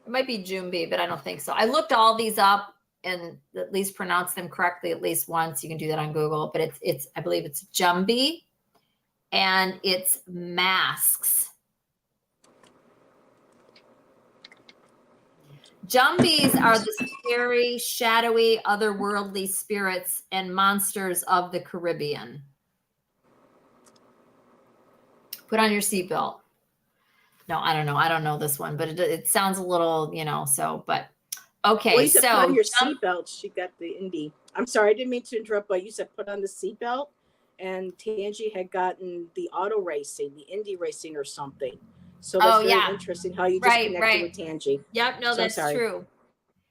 It might be Jumbi, but I don't think so. I looked all these up and at least pronounced them correctly at least once. You can do that on Google, but it's I believe it's Jumbi, and it's masks. Jumbies are the scary, shadowy, otherworldly spirits and monsters of the Caribbean. Put on your seatbelt. No, I don't know. I don't know this one, but it sounds a little, so, but okay. Well, you said so put on your seatbelt. She got the indie. I'm sorry, I didn't mean to interrupt, but you said put on the seatbelt, and Tanji had gotten the auto racing, the indie racing or something. So that's very interesting how you just connected with Tanji. Yep, no, that's true.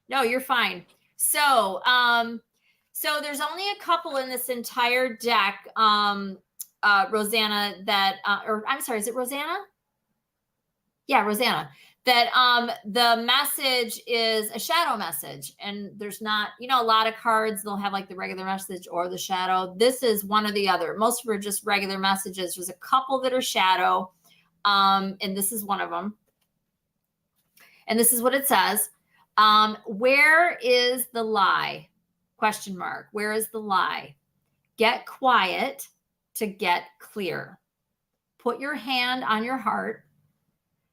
No, you're fine. So, so there's only a couple in this entire deck, Rosanna, that, or I'm sorry, is it Rosanna? Yeah, Rosanna. That the message is a shadow message, and there's not, a lot of cards, they'll have like the regular message or the shadow. This is one or the other. Most of them are just regular messages. There's a couple that are shadow, and this is one of them. And this is what it says. Where is the lie? Question mark. Where is the lie? Get quiet to get clear. Put your hand on your heart.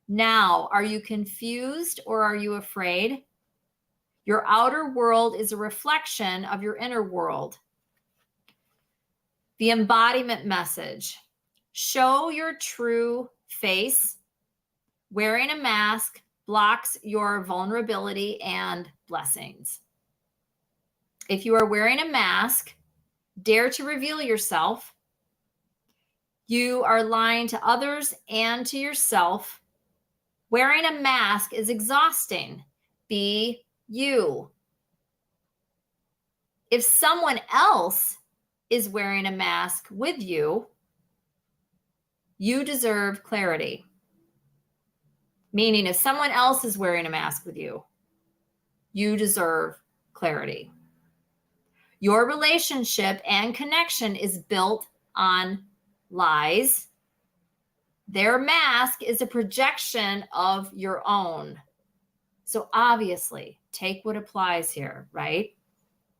Now, are you confused or are you afraid? Your outer world is a reflection of your inner world. The embodiment message. Show your true face. Wearing a mask blocks your vulnerability and blessings. If you are wearing a mask, dare to reveal yourself. You are lying to others and to yourself. Wearing a mask is exhausting. Be you. If someone else is wearing a mask with you, you deserve clarity. Meaning, if someone else is wearing a mask with you, you deserve clarity. Your relationship and connection is built on lies. Their mask is a projection of your own. So obviously, take what applies here, right?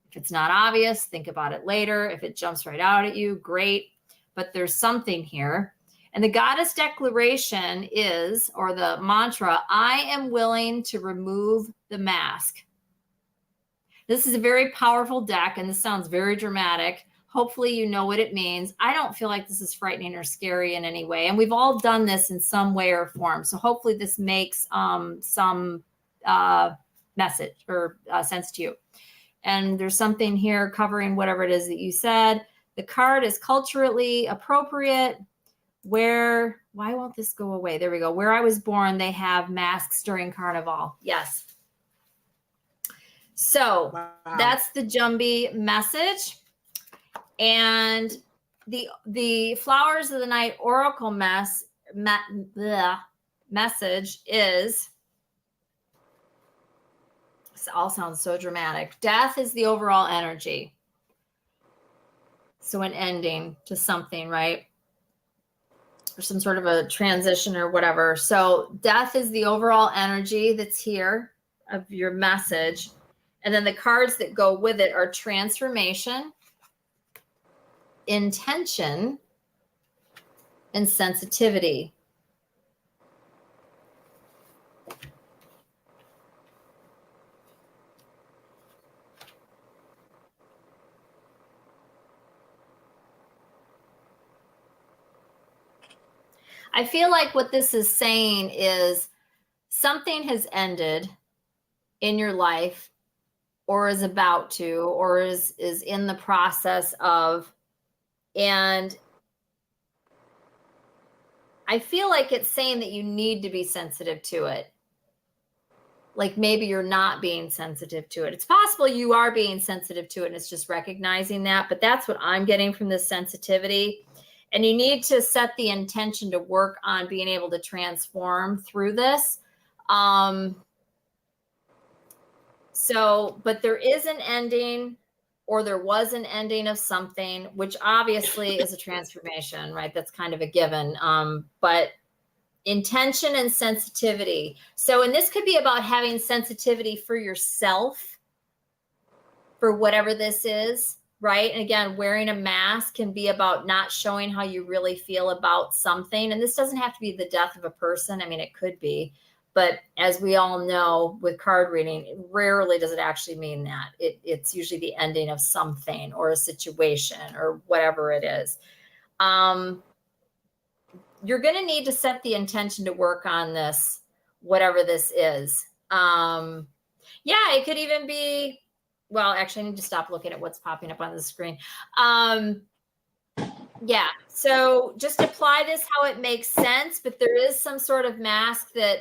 If it's not obvious, think about it later. If it jumps right out at you, great. But there's something here. And the goddess declaration is, or the mantra, I am willing to remove the mask. This is a very powerful deck, and this sounds very dramatic. Hopefully you know what it means. I don't feel like this is frightening or scary in any way. And we've all done this in some way or form. So hopefully this makes some message or sense to you. And there's something here covering whatever it is that you said. The card is culturally appropriate. Why won't this go away? There we go. Where I was born, they have masks during Carnival. Yes. So That's the Jumbi message. And the Flowers of the Night Oracle message is, this all sounds so dramatic. Death is the overall energy. So an ending to something, right? Or some sort of a transition or whatever. So death is the overall energy that's here of your message. And then the cards that go with it are transformation, intention, and sensitivity. I feel like what this is saying is something has ended in your life, or is about to, or is in the process of, and I feel like it's saying that you need to be sensitive to it. Like maybe you're not being sensitive to it. It's possible you are being sensitive to it and it's just recognizing that, but that's what I'm getting from this sensitivity. And you need to set the intention to work on being able to transform through this. So, but there is an ending, or there was an ending of something, which obviously is a transformation, right? That's kind of a given. But intention and sensitivity. So, and this could be about having sensitivity for yourself, for whatever this is, right? And again, wearing a mask can be about not showing how you really feel about something. And this doesn't have to be the death of a person. I mean, it could be. But as we all know with card reading, rarely does it actually mean that. It's usually the ending of something or a situation or whatever it is. You're going to need to set the intention to work on this, whatever this is. Yeah, it could even be, well, actually, I need to stop looking at what's popping up on the screen. Yeah, so just apply this how it makes sense, but there is some sort of mask that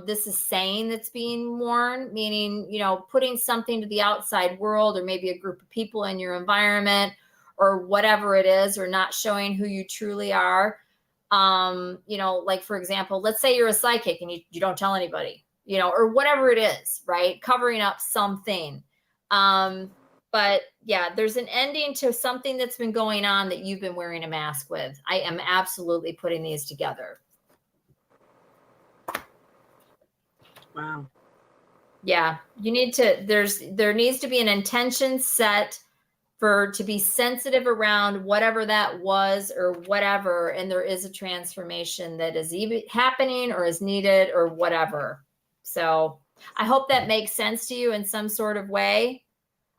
this is saying that's being worn, meaning, you know, putting something to the outside world, or maybe a group of people in your environment, or whatever it is, or not showing who you truly are. You know, like, for example, let's say you're a psychic and you don't tell anybody, you know, or whatever it is, right? Covering up something. But yeah, there's an ending to something that's been going on that you've been wearing a mask with. I am absolutely putting these together. Wow. Yeah, you need to, there needs to be an intention set to be sensitive around whatever that was or whatever. And there is a transformation that is even happening or is needed or whatever. So I hope that makes sense to you in some sort of way.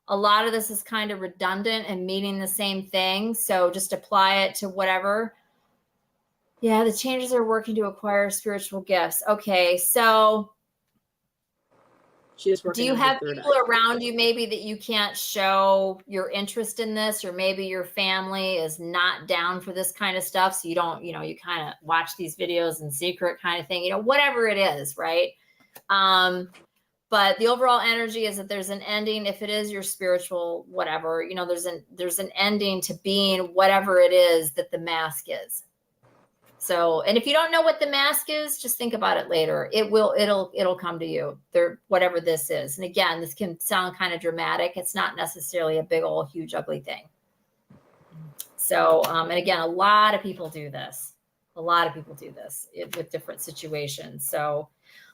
A lot of this is kind of redundant and meaning the same thing. So just apply it to whatever. Yeah, the changes are working to acquire spiritual gifts. Okay, so do you have people around you maybe that you can't show your interest in this, or maybe your family is not down for this kind of stuff, so you don't, you know, you kind of watch these videos in secret kind of thing, you know, whatever it is, right? But the overall energy is that there's an ending. If it is your spiritual whatever, you know, there's an ending to being whatever it is that the mask is. So, and if you don't know what the mask is, just think about it later. It'll come to you there, whatever this is. And again, this can sound kind of dramatic. It's not necessarily a big old huge ugly thing. So, and again, a lot of people do this. A lot of people do this with different situations. So,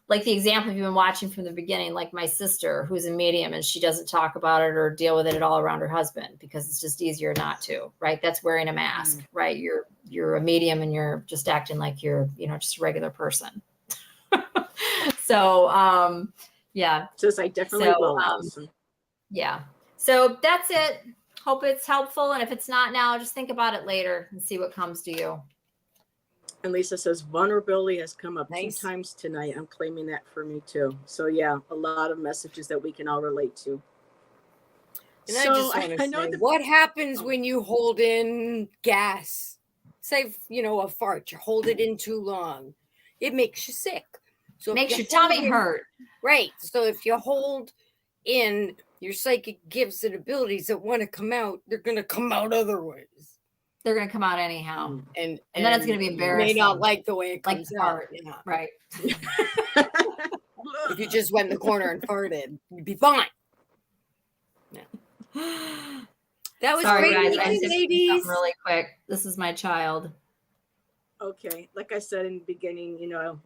like the example you've been watching from the beginning, like my sister, who's a medium, and she doesn't talk about it or deal with it at all around her husband because it's just easier not to, right? That's wearing a mask, right? You're a medium and you're just acting like you're, you know, just a regular person. So, yeah. Says I definitely will. Yeah. So that's it. Hope it's helpful. And if it's not now, just think about it later and see what comes to you. And Lisa says vulnerability has come up 2 times tonight. I'm claiming that for me too. So yeah, a lot of messages that we can all relate to. And so I know what happens when you hold in gas. Say, you know, a fart, you hold it in too long. It makes you sick. So makes your tummy hurt. Right. So if you hold in, your psychic gifts and abilities that want to come out, they're going to come out otherwise. They're going to come out anyhow. And then it's going to be embarrassing. You may not like the way it comes out. Yeah. Right. If you just went in the corner and farted, you'd be fine. Yeah. That was Sorry, great, guys. ladies. Really quick. This is my child. Okay. Like I said in the beginning, you know,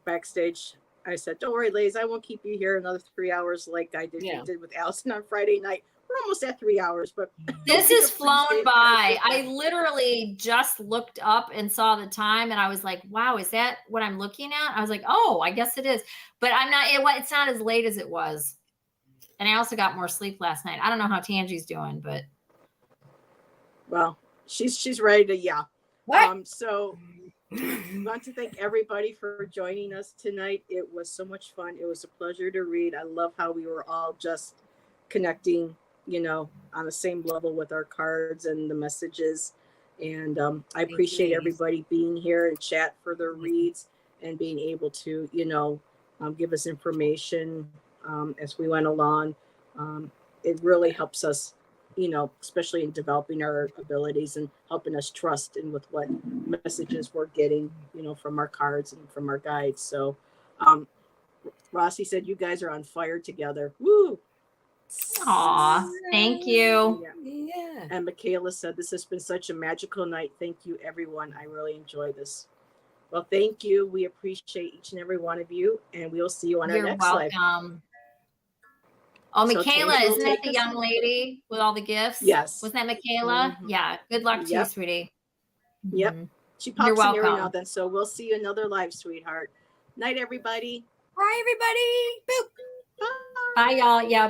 backstage, I said, don't worry, ladies, I won't keep you here another 3 hours like I did, did with Allyson on Friday night. We're almost at 3 hours, but this has flown by. I literally just looked up and saw the time and I was like, wow, is that what I'm looking at? I was like, oh, I guess it is. But I'm not, it's not as late as it was. And I also got more sleep last night. I don't know how Tanji's doing, but. Well, she's ready to, What? So I want to thank everybody for joining us tonight. It was so much fun. It was a pleasure to read. I love how we were all just connecting, on the same level with our cards and the messages. And I appreciate everybody being here and chat for their reads and being able to, give us information as we went along. It really helps us, especially in developing our abilities and helping us trust in with what messages we're getting, from our cards and from our guides. So Rossi said you guys are on fire together. Woo! Aw, thank you. Yeah. And Michaela said, this has been such a magical night. Thank you, everyone. I really enjoyed this. Well, thank you. We appreciate each and every one of you, and we'll see you on our next live. You're welcome. Oh, So Michaela, Tanji will isn't that take the us young lady with all the gifts? Yes. Wasn't that Michaela? Mhm. Yeah. Good luck to you, Yep. sweetie. Yep. Mhm. She You're pops in every now welcome. and then. So we'll see you another live, sweetheart. Night, everybody. Bye, everybody. Boop. Bye, y'all. Yeah.